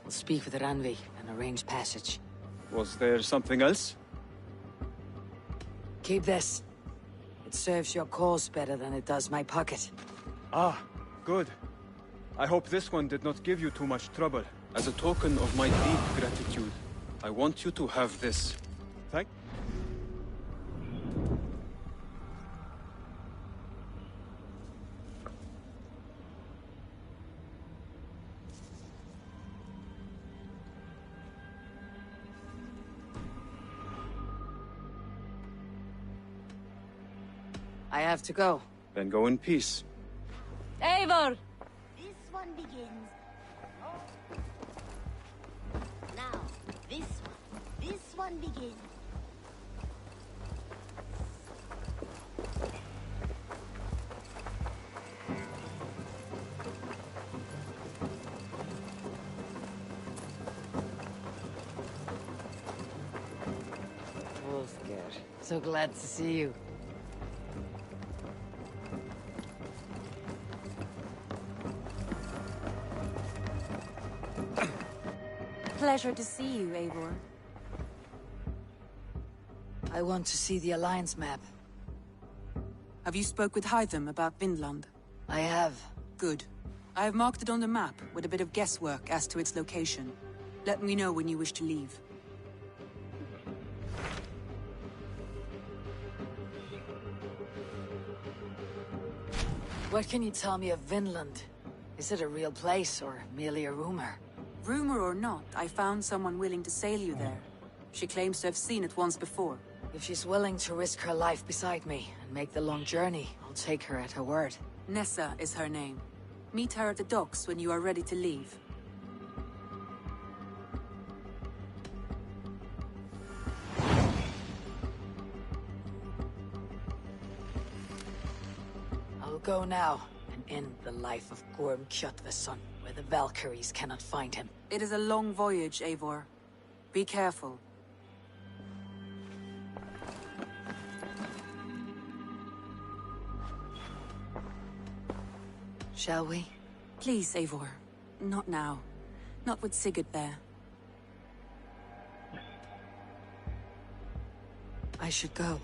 We'll speak with Ranvi and arrange passage. Was there something else? Keep this. It serves your cause better than it does my pocket. Ah, good. I hope this one did not give you too much trouble. As a token of my deep gratitude, I want you to have this. Thank... I have to go. Then go in peace. Eivor! This one begins. Now, this one begins. Wolfgar, so glad to see you. Pleasure to see you, Eivor. I want to see the Alliance map. Have you spoke with Hytham about Vinland? I have. Good. I have marked it on the map with a bit of guesswork as to its location. Let me know when you wish to leave. What can you tell me of Vinland? Is it a real place or merely a rumor? Rumor or not, I found someone willing to sail you there. She claims to have seen it once before. If she's willing to risk her life beside me and make the long journey, I'll take her at her word. Nessa is her name. Meet her at the docks when you are ready to leave. I'll go now and end the life of Gorm Kjotveson, where the Valkyries cannot find him. It is a long voyage, Eivor. Be careful. Shall we? Please, Eivor. Not now. Not with Sigurd there. I should go.